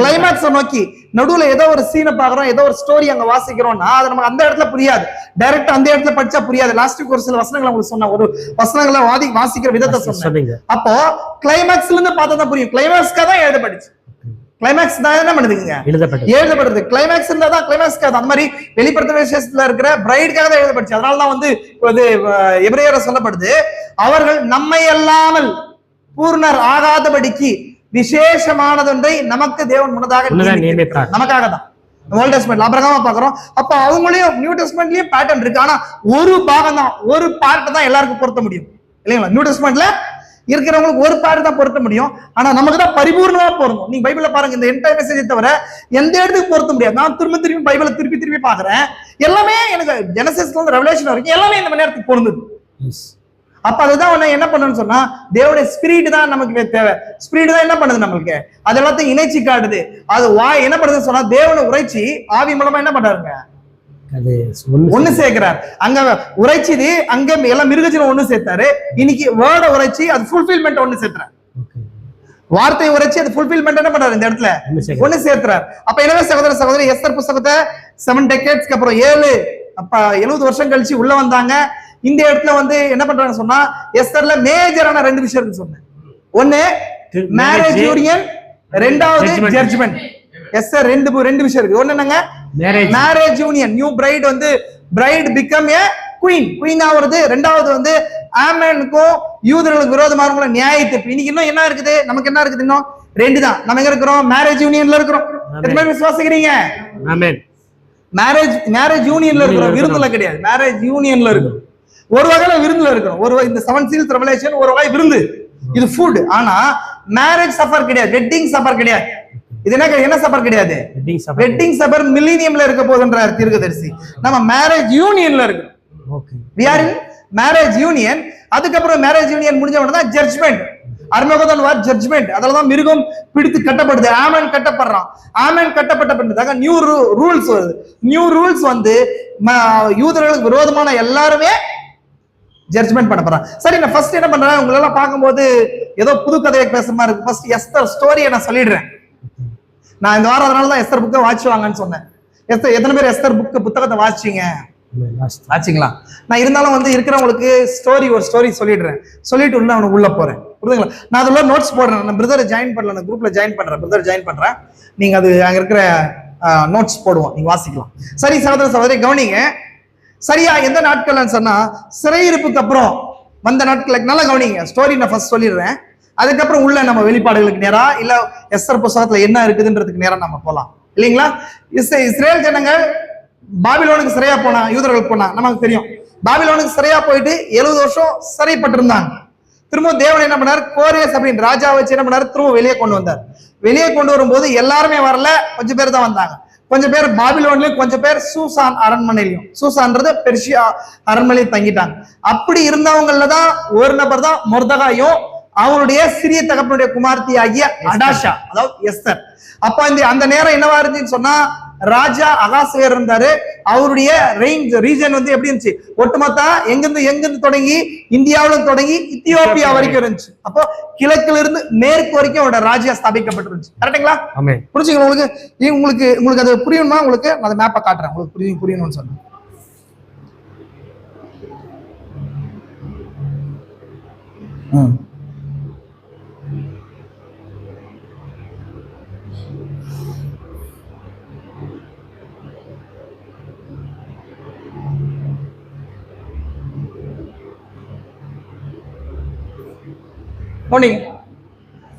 கிளைமாக்ஸ் நோக்கி. நடுவுல ஏதோ ஒரு சீனை பாக்குறோம், ஏதோ ஒரு ஸ்டோரி அங்க வாசிக்கிறோம்னா அது நமக்கு அந்த இடத்துல புரியாது. டைரக்டா அந்த இடத்துல படிச்சா புரியாது. லாஸ்ட் வீக் ஒரு சில வசனங்களை உங்களுக்கு சொன்ன, ஒரு வசனங்களை வாசிக்கிற விதத்தை சொன்னீங்க. அப்போ கிளைமாக்ஸ்ல இருந்து பார்த்தா தான் புரியும். கிளைமாக்ஸ்க்காக தான் எழுதப்பட்டுச்சு. கிளைமாக்ஸ் தான் என்ன பண்ணுதுங்க? எழுதப்படுது. கிளைமாக்ஸ் இருந்தா தான் கிளைமாக்ஸ்க்காக. அந்த மாதிரி வெளிப்படுத்த விசேஷத்துல இருக்கிற பிரைடுக்காக தான் எழுதப்பட்டுச்சு. அதனாலதான் வந்து எபிரேயரை சொல்லப்படுது, அவர்கள் நம்மை அல்லாமல் பூர்ணர் ஆகாதபடிக்கு விசேஷமானதொன்றை நமக்கு தேவன் முன்னதாக நியமித்தார். நமக்காக தான். ஓல்ட் டெஸ்ட்மென்ட்ல அபிரகாமா பாக்குறோம். அப்ப அவங்களையும் நியூ டெஸ்ட்மென்ட்லயும் பேட்டர்ன் இருக்கு. ஆனா ஒரு பாகம் தான், ஒரு பார்ட் தான் எல்லாருக்கும் பொருத்த முடியும் இல்லைங்களா? நியூ டெஸ்ட்மென்ட்ல இருக்கிறவங்களுக்கு ஒரு பார்ட் தான் பொருத்த முடியும். ஆனா நமக்கு தான் பரிபூர்ணமா பொருந்தும். நீங்க பைபிள்ல பாருங்க, இந்த என்டையர் மெசேஜை தவிர எந்த இடத்துக்கு பொருத்த முடியாது. நான் திரும்பி பைபிளை திருப்பி பாக்குறேன். எல்லாமே எனக்கு ஜெனசிஸ்ல இருந்து ரெவலேஷன் வரைக்கும் எல்லாமே இந்த நேரத்துக்கு பொருந்தது. அப்ப அதுதான் என்ன பண்ணணும்னு சொன்னா, தேவனுடைய ஸ்பிரிட் தான் நமக்கு தேவை. ஸ்பிரிட் தான் என்ன பண்ணுது நம்மளுக்கு? அது எல்லாத்தையும் இணைச்சி காட்டுது. அது என்ன பண்ணுதுன்னு சொன்னா, தேவனை உரைச்சி ஆவி மூலமா என்ன பண்றாருங்க? ஒண்ணு சேர்க்கிறார். அங்க உரைச்சிது, அங்க எல்லாம் மிருகஜீவன் ஒண்ணு சேர்த்தாரு. இன்னைக்கு வேர்ட உரைச்சி அது ஃபுல்ஃபில்மெண்ட் ஒண்ணு சேர்த்தார். வார்த்தை உரைச்சி அது ஃபுல்ஃபில்மெண்ட் என்ன பண்றாரு? இந்த இடத்துல ஒண்ணு சேர்க்கிறார். அப்ப எனவே சகோதரி, எஸ்தர் புத்தகத்தை 7 டெக்கேட்ஸ்க்கு அப்புறம் 70 வருஷம் கழிச்சு உள்ள வந்தாங்க. இந்த இடத்துல என்ன பண்றாங்க சொன்னா, எஸ்தர்ல மேஜரான 2 விஷயம் இருக்கு சொன்னேன். ஒண்ணு மேரேஜ் யூனியன், ரெண்டாவது ஜட்ஜ்மென்ட். எஸ்தர் ரெண்டு விஷயம் இருக்கு. ஒண்ணு என்னங்க? Marriage union. New bride bride become a queen ஆகுறது. ரெண்டாவது ஆமேனுக்கும் யூதர்களுக்கு விரோதமான நியாய தீர்ப்பு. இன்னைக்கு இன்னும் என்ன இருக்குது? நமக்கு என்ன இருக்குது? இன்னும் 2 தான். நம்ம எங்க இருக்கிறோம்? மேரேஜ் யூனியன்ல இருக்கிறோம். எத்தனை பேர் விசுவாசிக்கிறீங்க? ஆமென். மேரேஜ் யூனியன்ல இருக்கிறோம், விருந்துல கிடையாது. மேரேஜ் யூனியன்ல இருக்கிறோம். ஒரு வகையில விருந்துல இருக்கிறோம். ஒரு இந்த 7 சீல்ஸ் ரெவலேஷன் ஒரு வகை விருந்து, இது ஃபுட். ஆனா மேரேஜ் சஃபர் கிடையாது, வெட்டிங் சஃபர் கிடையாது. இது என்ன சஃபர் கிடையாது? வெட்டிங் சஃபர் மில்லேனியம்ல இருக்க போதுன்றார் தீர்க்கதரிசி. நம்ம மேரேஜ் யூனியன்ல இருக்கோம். we are in marriage union. அதுக்கப்புறம் மேரேஜ் யூனியன் முடிஞ்ச உடனே தான் ஜட்ஜ்மென்ட். அர்மகதோன் வார் ஜட்ஜ்மென்ட். அதனாலதான் மிருகம் பிடித்து கட்டப்படுது. ஆமன் கட்டப்படுறான். ஆமன் கட்டப்பட்ட பிறகு நியூ ரூல்ஸ் வருது. நியூ ரூல்ஸ் யூதர்களுக்கு விரோதமான எல்லாருமே ஜட்ஜ்மென்ட் பண்ண போறான். சரி, நான் ஃபர்ஸ்ட் என்ன பண்றேன், உங்களை எல்லாம் பார்க்கும்போது ஏதோ புது கதையை பேசுற மாதிரி இருக்கு. ஃபர்ஸ்ட் எஸ்தர் ஸ்டோரியை நான் சொல்லிடுறேன். நான் இந்த வாரம் அதனாலதான் எஸ்தர் புக்கை வாசிச்சுவாங்கன்னு சொன்னேன். எத்தனை பேர் எஸ்தர் புத்தகத்தை வாசிச்சீங்க? ஆச்சுங்களா? நான் இருந்தாலும் இருக்கிறவங்களுக்கு ஒரு ஸ்டோரி சொல்லிடுறேன். சொல்லிட்டு உள்ள போறேன். புரியுதுங்களா? நான் அதுல நோட்ஸ் போடுறேன். நான் பிரதரை ஜாயின் பண்ணல, குரூப்ல ஜாயின் பண்றேன். பிரதர் ஜாயின் பண்றேன். நீங்க அது அங்க இருக்கிற நோட்ஸ் போடுவோம், நீங்க வாசிக்கலாம். சரி சகோதரி கவனிங்க. சரியா எந்த நாட்கள் சொன்னா, சிறையிருப்புக்கு அப்புறம் வந்த நாட்களுக்கு நல்லா கவனிங்க. ஸ்டோரி நான் ஃபர்ஸ்ட் சொல்லிடுறேன். அதுக்கப்புறம் உள்ள நம்ம வெளிப்பாடுகளுக்கு நேரா, இல்ல எஸ்தர் புத்தகத்துல என்ன இருக்குதுன்றதுக்கு நேரம் நம்ம போலாம் இல்லைங்களா? இஸ்ரேல் ஜனங்கள் பாபிலோனுக்கு சிறையா போனா, யூதர்களுக்கு போனா நமக்கு தெரியும். பாபிலோனுக்கு சிறையா போயிட்டு 70 வருஷம் சிறைப்பட்டு இருந்தாங்க. திரும்ப தேவன் என்ன பண்ணார்? கோரேஸ் அப்படின்னு ராஜா வச்சு என்ன பண்ணாரு? திரும்ப வெளியே கொண்டு வந்தார். வெளியே கொண்டு வரும்போது எல்லாருமே வரல, கொஞ்சம் பேர் தான் வந்தாங்க. கொஞ்சம் பேர் பாபிலோன்லயும், கொஞ்சம் பேர் சூசான் அரண்மனையிலையும். சூசான்றது பெர்ஷியா அரண்மனையில் தங்கிட்டாங்க. அப்படி இருந்தவங்கல தான் ஒரு நபர் தான் மொர்தகாயும் அவருடைய சிறிய தகப்பனுடைய குமார்த்தி ஆகிய அடாஷா, அதாவது எஸ்தர். அப்ப அந்த நேரம் என்னவா இருந்துச்சுன்னு சொன்னா, ராஜா அகாஸ்வேர் இருந்தாரு. அவருடைய ரீஜன் எப்படி இருந்துச்சு? ஒட்டுமொத்தா எங்கிருந்து தொடங்கி இந்தியாவிலும் தொடங்கி இத்தியோப்பியா வரைக்கும் இருந்துச்சு. அப்போ கிழக்குல இருந்து மேற்கு வரைக்கும் அவரோட ராஜ்யம் ஸ்தாபிக்கப்பட்டிருந்துச்சு. கரெக்டுங்களா? புரிஞ்சுக்கணும். உங்களுக்கு அது புரியணுமா? உங்களுக்கு நான் அந்த மேப்பை காட்டுறேன், உங்களுக்கு புரியணும்னு சொன்னேன்.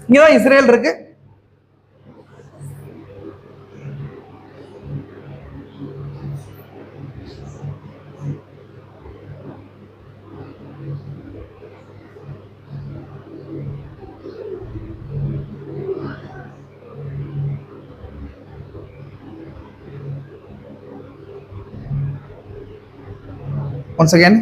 இங்கதான் இஸ்ரேல் இருக்கு. Once again.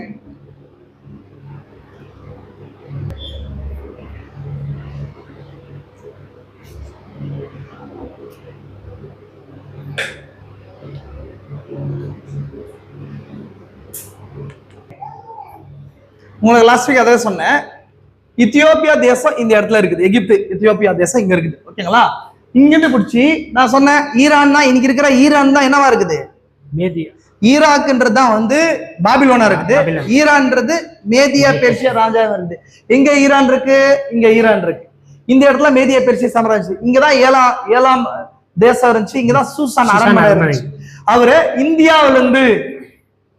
உங்களுக்கு லாஸ்ட் வீக் அதான் சொன்னேன், இத்தியோப்பியா தேசம் இந்த இடத்துல இருக்குது, எகிப்து இத்தியோப்பியா தேசம் இங்க இருக்குது. ஓகேங்களா? இங்கிட்டு பிடிச்சி நான் சொன்னேன் ஈரான் தான், இன்னைக்கு இருக்கிற ஈரான் தான் என்னவா இருக்குது, மேதியா. ஈராக்ன்றது தான் வந்து பாபிலோனா இருக்குது, ஈரான்ன்றது மேதியா பெர்சியா ராஜா வருது. எங்க ஈரான் இருக்கு, இங்க ஈரான் இருக்கு. இந்த இடத்துல மேதியா பெர்சியா சாம்ராஜ்யம், இங்கதான் ஏழாம் தேசம் இருந்துச்சு, இங்கதான் சூசான் அரண்மனை இருந்துச்சு. அவரு இந்தியாவில இருந்து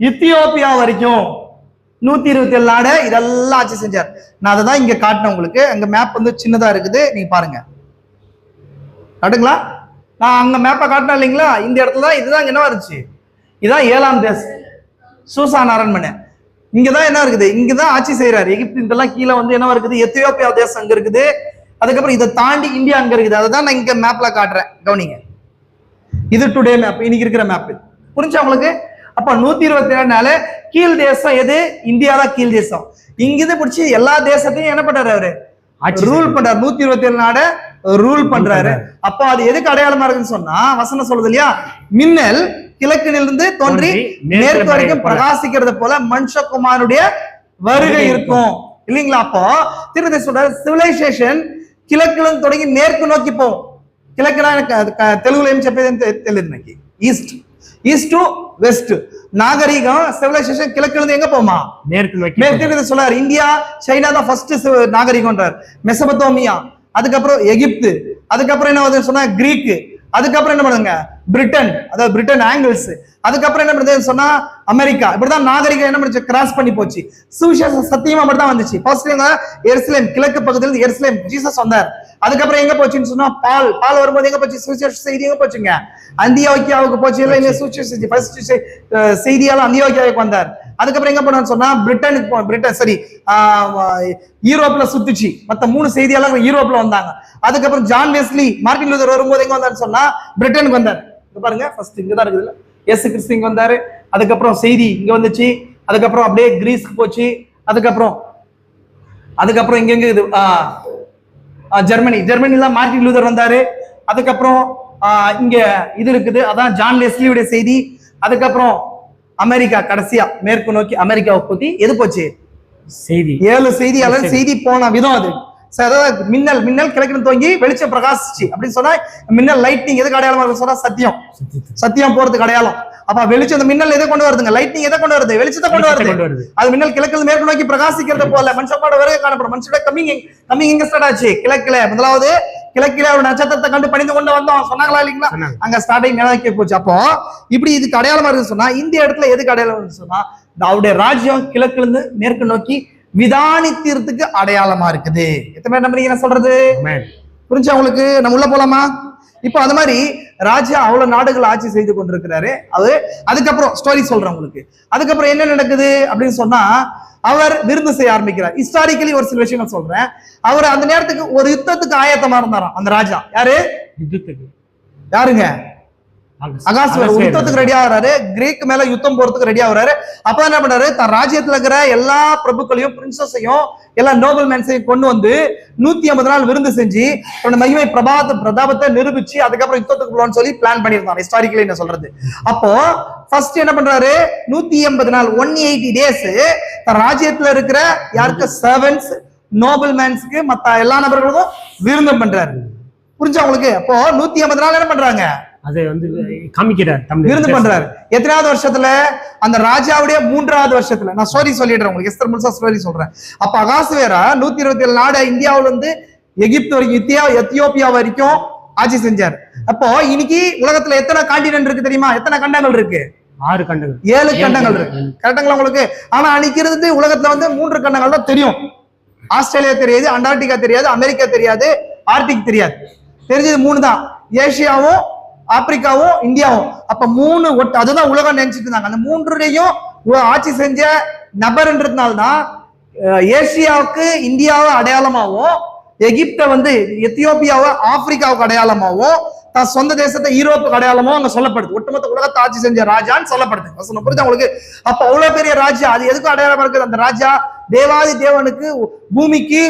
இத்தியோப்பியா வரைக்கும் 127 நாடு இதெல்லாம் ஆட்சி செஞ்சார். நான் அதை தான் இங்க காட்டினேன் உங்களுக்கு. அங்க மேப் வந்து சின்னதா இருக்குது, நீங்க பாருங்க. காட்டுங்களா? நான் அங்க மேப்பை காட்டினேன் இல்லைங்களா? இந்த இடத்துல தான் இதுதான் என்ன இருந்துச்சு, இதுதான் 7ஆம் தேசம் சூசான் அரண்மனை. இங்கதான் என்ன இருக்குது, இங்கதான் ஆட்சி செய்யறாரு. எகிப்து இதெல்லாம் கீழே வந்து என்ன இருக்குது, எத்தியோப்பியா தேசம் அங்க இருக்குது. அதுக்கப்புறம் இதை தாண்டி இந்தியா அங்க இருக்குது. அதை தான் நான் இங்க மேப்ல காட்டுறேன், கவனிங்க. இது டுடே மேப், இன்னைக்கு இருக்கிற மேப். புரிஞ்சா உங்களுக்கு? அப்ப 127 கீழ் தேசம் எது, இந்தியா தான் கீழ் தேசம். இங்கிருந்து பிடிச்சி எல்லா தேசத்தையும் என்ன பண்றாரு, அவரு ரூல் பண்றாரு. 127 நாட ரூல் பண்றாரு. அப்ப அது எதுக்கு அடையாளமா இருக்குன்னு சொன்னா, வசனம் சொல்றது இல்லையா, மின்னல் கிழக்கிலிருந்து தோன்றி மேற்கு வரைக்கும் பிரகாசிக்கிறது போல மனுஷகுமாரனுடைய வருகை இருக்கும் இல்லைங்களா? அப்போ திரும்ப சொல்ற சிவிலைசேஷன் கிழக்குல தொடங்கி மேற்கு நோக்கி போகும். கிழக்குனா தெலுங்குல ஏம் చెప్పేది ஈஸ்ட், ஈஸ்ட் டு வெஸ்ட். நாகரிகம் சிவிலைசேஷன் கிழக்குல இருந்து எங்க போமா, மேற்கு நோக்கி. மேற்கு சொல்றாரு இந்தியா சைனா தான் ஃபர்ஸ்ட் நாகரிகம்ன்றார். மெசபத்தோமியா, அதுக்கப்புறம் எகிப்து, அதுக்கப்புறம் என்ன சொன்னா கிரீக், அதுக்கப்புறம் என்ன பண்ணுங்க பிரிட்டன், அதாவது பிரிட்டன் ஆங்கிள்ஸ், அதுக்கப்புறம் என்ன பண்ணுது சொன்னா அமெரிக்கா. இப்படிதான் நாகரிகம் என்ன பண்ணுச்சு, கிராஸ் பண்ணி போச்சு. சுவிசேஷம் சத்தியமா மட்டும் வந்துச்சு. ஃபர்ஸ்ட் எருசலேம், கிழக்கு பக்கத்துல எருசலேம் ஜீசஸ் வந்தார். அதுக்கப்புறம் எங்க போச்சுன்னு சொன்னா பால் வரும்போது எங்க போச்சு, சுவிசேஷ செய்தி எங்க போச்சுங்க, அந்தியோக்கியாவுக்கு போச்சு. இல்ல சுவிசேஷ செய்தியால அந்தியோக்கியாவுக்கு வந்தார். அதுக்கப்புறம் எங்க போனான்னு சொன்னா பிரிட்டனுக்கு பிரிட்டன் சரி யூரோப்ல சுத்துச்சு. மத்த 3 செய்தியாளர்கள் யூரோப்ல வந்தாங்க. அதுக்கப்புறம் ஜான் வெஸ்லி, மார்ட்டின் லூதர் வரும்போது எங்க வந்தாருன்னு சொன்னா பிரிட்டனுக்கு வந்தார். பாருங்க ஃபர்ஸ்ட் இங்கதான் இருக்குதுல்ல, இயேசு கிறிஸ்து இங்க வந்தாரு. அதுக்கப்புறம் செய்தி இங்க வந்துச்சு. அதுக்கப்புறம் அப்படியே கிரீஸ்க்கு போச்சு. அதுக்கப்புறம் இங்க எங்க இது ஜெர்மனில மார்ட்டின் லூதர் வந்தாரு. அதுக்கப்புறம் இங்க இது இருக்குது, அதான் ஜான் வெஸ்லியுடைய செய்தி. அதுக்கப்புறம் அமெரிக்கா, கடைசியா மேற்கு நோக்கி அமெரிக்காவை பத்தி எது போச்சு, செய்தி. 7 செய்தியாளர் செய்தி போன விதம் அது. மின்னல் கிழக்கு தோங்கி வெளிச்சம் பிரகாசிச்சு அப்படின்னு சொன்னா, மின்னல் லைட்னிங் எதுக்கு அடையாளமா சொன்னா சத்தியம் போறதுக்கு அடையாளம். அப்ப வெளிச்சம், அந்த மின்னல் எதை கொண்டு வருதுங்க, லைட்னிங் எதை கொண்டு வருது, வெளிச்சத்தை கொண்டு வருது. அது மின்னல் கிழக்கு மேற்கு நோக்கி பிரகாசிக்கிறது போல மனுஷனோட வருகை காணப்படும். மனுஷனோட கம்மிங் எங்க ஸ்டார்ட் ஆச்சு, கிழக்குல. முதலாவது கிழக்கில ஒரு நட்சத்திரத்தை கண்டு பணிந்து கொண்டு வந்தோம் சொன்னாங்களா இல்லைங்களா? அங்க ஸ்டார்டிங் நிலைக்கு போச்சு. அப்போ இப்படி இதுக்கு அடையாளமா இருக்கு சொன்னா, இந்த இடத்துல எதுக்கு அடையாளம் சொன்னா, அவருடைய ராஜ்யம் கிழக்குல இருந்து மேற்கு நோக்கி விதானித்தீர்த்துக்கு அடையாளமா இருக்குது. எத்தனை பேர் நம்புறீங்க நான் சொல்றது? புரிஞ்சா உங்களுக்கு? நம்ம உள்ள போலாமா? இப்போ அது மாதிரி ராஜா அவ்வளவு நாடுகள் ஆட்சி செய்து கொண்டிருக்கிறாரு. அதுக்கப்புறம் ஸ்டோரி சொல்றேன் உங்களுக்கு. அதுக்கப்புறம் என்ன நடக்குது அப்படின்னு சொன்னா, அவர் விருந்து செய்ய ஆரம்பிக்கிறார். ஹிஸ்டாரிக்கலி ஒரு சில விஷயங்கள் சொல்றேன். அவர் அந்த நேரத்துக்கு ஒரு யுத்தத்துக்கு ஆயத்தமா இருந்தாராம் அந்த ராஜா. யாருங்க? அகாஸ்வேர் யுத்தத்துக்கு ரெடி ஆகுறாரு. கிரீக் மேல யுத்தம் போறதுக்கு ரெடி ஆகுறாரு. அப்ப என்ன பண்றாரு, தன் ராஜ்யத்துல இருக்கிற எல்லா பிரபுக்களையும் பிரின்சஸையும் எல்லா நோபல் மேன்ஸையும் கொண்டு வந்து 150 நாள் விருந்து செஞ்சு தன்னோட மகிமை பிரதாபத்தை நிரூபிச்சு அதுக்கப்புறம் யுத்தத்துக்கு போலான்னு சொல்லி பிளான் பண்ணியிருந்தாங்க. ஹிஸ்டாரிக்கலி என்ன சொல்றது. அப்போ ஃபர்ஸ்ட் என்ன பண்றாரு, 180 நாள் 180 டேஸ் தன் ராஜ்யத்துல இருக்கிற யாருக்கு, சர்வன்ட்ஸ், நோபல் மேன்ஸ்க்கு, மத்த எல்லா நபர்களுக்கும் விருந்தம் பண்றாரு. புரிஞ்சா உங்களுக்கு? அப்போ 180 நாள் என்ன பண்றாங்க, அதை வந்து காமிக்கிறார், விருந்து பண்றாரு. எத்தனாவது வருஷத்துல, அந்த ராஜாவுடைய 3வது வருஷத்துல. நான் ஸ்டோரி சொல்லிடுறேன் உங்களுக்கு, எஸ்தர் முழுசா ஸ்டோரி சொல்றேன். அப்ப அகாஸ்வேரா 127 நாடு இந்தியாவுல இருந்து எகிப்து வரைக்கும் எத்தியோப்பியா வரைக்கும் ஆட்சி செஞ்சார். அப்போ இன்னைக்கு உலகத்துல எத்தனை காண்டினென்ட் இருக்கு தெரியுமா? எத்தனை கண்டங்கள் இருக்கு? 6 கண்டங்கள், 7 கண்டங்கள் இருக்கு. கரெக்டுங்களா உங்களுக்கு? ஆனா அன்னைக்கு இருந்து உலகத்துல வந்து 3 கண்டங்கள் தான் தெரியும். ஆஸ்திரேலியா தெரியாது, அண்டார்டிகா தெரியாது, அமெரிக்கா தெரியாது, ஆர்டிக் தெரியாது. தெரிஞ்சது 3 தான், ஏசியாவும் ஆப்பிரிக்காவும் இந்தியாவும். அப்ப 3 அதுதான் உலகம் நினைச்சிட்டு இருந்தாங்க. அந்த 3லையும் ஆட்சி செஞ்ச நபர்ன்றதுனால்தான் ஏசியாவுக்கு இந்தியாவை அடையாளமாவும், எகிப்தை வந்து எத்தியோப்பியாவை ஆப்பிரிக்காவுக்கு அடையாளமாவும், தான் சொந்த தேசத்தை யூரோப்புக்கு அடையாளமோ அங்க சொல்லப்படுது. ஒட்டுமொத்த உலகத்தை ஆட்சி செஞ்ச ராஜான்னு சொல்லப்படுது. வசனம் புரியுதா உங்களுக்கு? அப்ப அவ்வளவு பெரிய ராஜா, அது எதுக்கும் அடையாளமா இருக்குது? அந்த ராஜா தேவாதி தேவனுக்கு, பூமிக்கு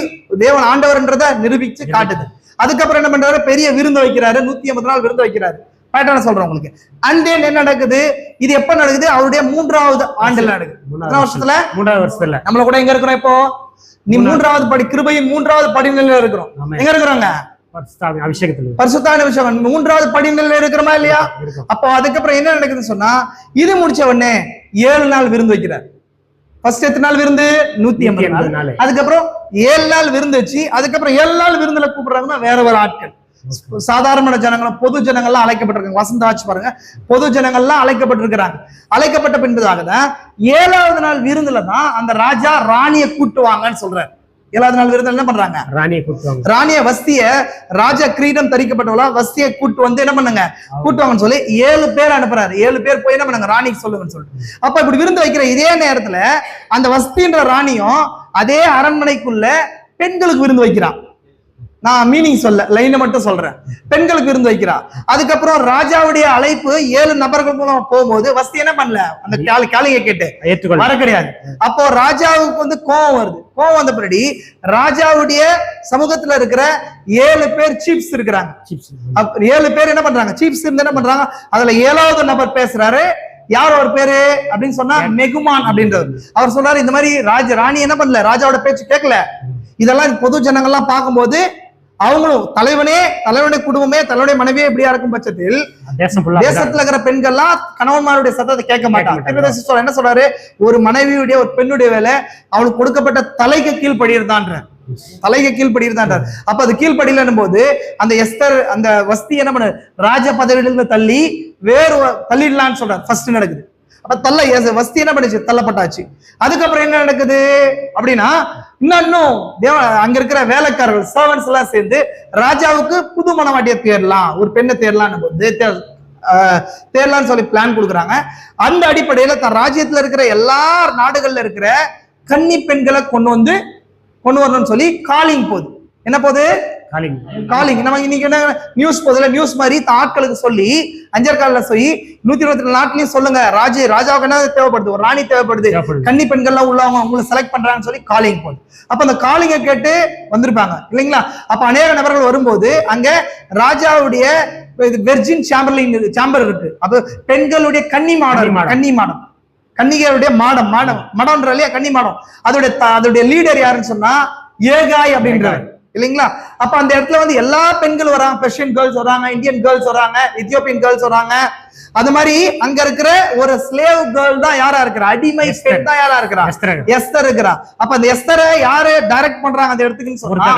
தேவன் ஆண்டவர்ன்றதை நிரூபிச்சு காட்டுது. அதுக்கப்புறம் என்ன பண்றாரு? பெரிய விருந்து வைக்கிறாரு, 180 நாள் விருந்து வைக்கிறாரு. கரெக்டான சொல்றேன் உங்களுக்கு. அண்ட் தென் என்ன நடக்குது? இது எப்ப நடக்குது? அவருடைய 3வது ஆண்டுல நடக்குது. வருஷத்துல 3வது வருஷத்துல நம்மள கூட எங்க இருக்கிறோம் இப்போ? நீ 3வது படி, கிருபையின் 3வது படிநிலையில இருக்கிறோம். எங்க இருக்கிறோங்க? அபிஷேகத்துல, பரிசுத்தான அபிஷேகம் 3வது படிநிலையில இருக்கிறோமா இல்லையா? அப்போ அதுக்கப்புறம் என்ன நடக்குதுன்னு சொன்னா, இது முடிச்ச உடனே 7 நாள் விருந்து வைக்கிறார். ஃபர்ஸ்ட் எத்தனை நாள் விருந்து? 180 நாள். அதுக்கப்புறம் 7 நாள் விருந்து வச்சு, அதுக்கப்புறம் 7 நாள் விருந்துல கூப்பிடுறாங்கன்னா வேற ஒரு ஆட்கள், சாதாரண ஜனங்களும் பொது ஜனங்கள்லாம் அழைக்கப்பட்டிருக்காங்க. வசந்த ஆட்சி பாருங்க, பொது ஜனங்கள்லாம் அழைக்கப்பட்டிருக்கிறாங்க. அழைக்கப்பட்ட பின்பதாக தான் 7வது நாள் விருந்துல தான் அந்த ராஜா ராணியை கூட்டுவாங்கன்னு சொல்றாரு. 7வது நாள் விருதுல என்ன பண்றாங்க? ராணியை கூட்டுவாங்க. ராணிய வஸ்திய, ராஜ கிரீடம் தரிக்கப்பட்டவளா வஸ்தியை கூட்டு வந்து என்ன பண்ணுங்க? கூட்டுவாங்கன்னு சொல்லி 7 பேர் அனுப்புறாரு. 7 பேர் போய் என்ன பண்ணுங்க? ராணிக்கு சொல்லுங்கன்னு சொல்லிட்டு. அப்ப இப்படி விருந்து வைக்கிற இதே நேரத்துல அந்த வஸ்தின்ற ராணியும் அதே அரண்மனைக்குள்ள பெண்களுக்கு விருந்து வைக்கிறான். நான் மீனிங் சொல்ல, லைனை மட்டும் சொல்றேன். பெண்களுக்கு விருந்து வைக்கிறா. அதுக்கப்புறம் ராஜாவுடைய அழைப்பு 7 நபர்கள் மூலம் போகும்போது வஸ்தி என்ன பண்ணல? அந்த காலியை கேட்டு வர கிடையாது. அப்போ ராஜாவுக்கு வந்து கோபம் வருது. கோபம் வந்த பின்னாடி ராஜாவுடைய சமூகத்துல இருக்கிற 7 பேர் சீப்ஸ் இருக்கிறாங்க. 7 பேர் என்ன பண்றாங்க? சீப்ஸ் இருந்து என்ன பண்றாங்க? அதுல 7வது நபர் பேசுறாரு. யார் ஒரு பேரு அப்படின்னு சொன்னா மெகுமான் அப்படின்றவர். அவர் சொல்றாரு, இந்த மாதிரி ராணி என்ன பண்ணல? ராஜாவோட பேச்சு கேட்கல. இதெல்லாம் பொது ஜனங்கள்லாம் பார்க்கும்போது அவங்களும் தலைவனுடைய குடும்பமே, தலைவனுடைய மனைவியே இப்படியா இருக்கும் பட்சத்தில் தேசத்துல இருக்கிற பெண்கள்லாம் கணவன்மாருடைய சத்தத்தை கேட்க மாட்டாங்க. என்ன சொல்றாரு? ஒரு மனைவியுடைய, ஒரு பெண்ணுடைய வேலை அவளுக்கு கொடுக்கப்பட்ட தலைக்கு கீழ்படியிருந்தான்ற, தலைக்கு கீழ்படியிருந்தான்றார். அப்ப அது கீழ்படியிலும் போது அந்த எஸ்தர், அந்த வஸ்தி என்ன பண்ண? ராஜ பதவியிலிருந்து தள்ளி வேறு தள்ளிடலான்னு சொல்றாரு. ஃபர்ஸ்ட் நடக்குது. அப்ப வஸ்தி என்ன பண்ணுச்சு? தள்ளப்பட்டாச்சு. அதுக்கப்புறம் என்ன நடக்குது அப்படின்னா, இன்னும் அங்க இருக்கிற வேலைக்காரர்கள், சர்வன்ஸ் எல்லாம் சேர்ந்து ராஜாவுக்கு புது மனவாட்டியை தேடலாம், ஒரு பெண்ணை தேடலான்னு போது தேடலான்னு சொல்லி பிளான் கொடுக்குறாங்க. அந்த அடிப்படையில தன் ராஜ்யத்துல இருக்கிற எல்லா நாடுகள்ல இருக்கிற கன்னி பெண்களை கொண்டு வரணும்னு சொல்லி காலிங் போகுது. என்ன போகுது? காலிங். நம்ம இன்னைக்கு என்ன நியூஸ் போதுல, நியூஸ் மாதிரி ஆட்களுக்கு சொல்லி அஞ்சற்கால சொல்லி 124 நாட்டிலையும் சொல்லுங்க, ராஜாவுக்கு என்ன தேவைப்படுது? ஒரு ராணி தேவைப்படுது, கன்னி பெண்கள்லாம் உள்ளவங்க உங்களை செலக்ட் பண்றாங்கன்னு சொல்லி காலிங் போகுது. அப்ப அந்த காலிங்கை கேட்டு வந்திருப்பாங்க இல்லைங்களா? அப்ப அநேக நபர்கள் வரும்போது அங்க ராஜாவுடைய வெர்ஜின் சாம்பர் இருக்கு. அப்ப பெண்களுடைய கன்னி மாடம், கன்னிகையுடைய மடம்ன்ற இல்லையா? கன்னி மாடம். அதோடைய லீடர் யாருன்னு சொன்னா ஏகாய் அப்படின்றாரு இல்லைங்களா? அப்ப அந்த இடத்துல வந்து எல்லா பெண்களும் வராங்க. பெர்ஷியன் கேர்ள்ஸ் வராங்க, இந்தியன் கேர்ள்ஸ் வராங்க, எத்தியோப்பியன் கேர்ள்ஸ் வராங்க. அது மாதிரி அங்க இருக்கிற ஒரு ஸ்லேவ் கேர்ள் தான் யாரா இருக்கிறா? அடிமை பெண் தான் யாரா இருக்கிறா? எஸ்தர் இருக்கிறா. அப்ப அந்த எஸ்தரை யாரு டைரக்ட் பண்றாங்க அந்த இடத்துக்குன்னு சொன்னா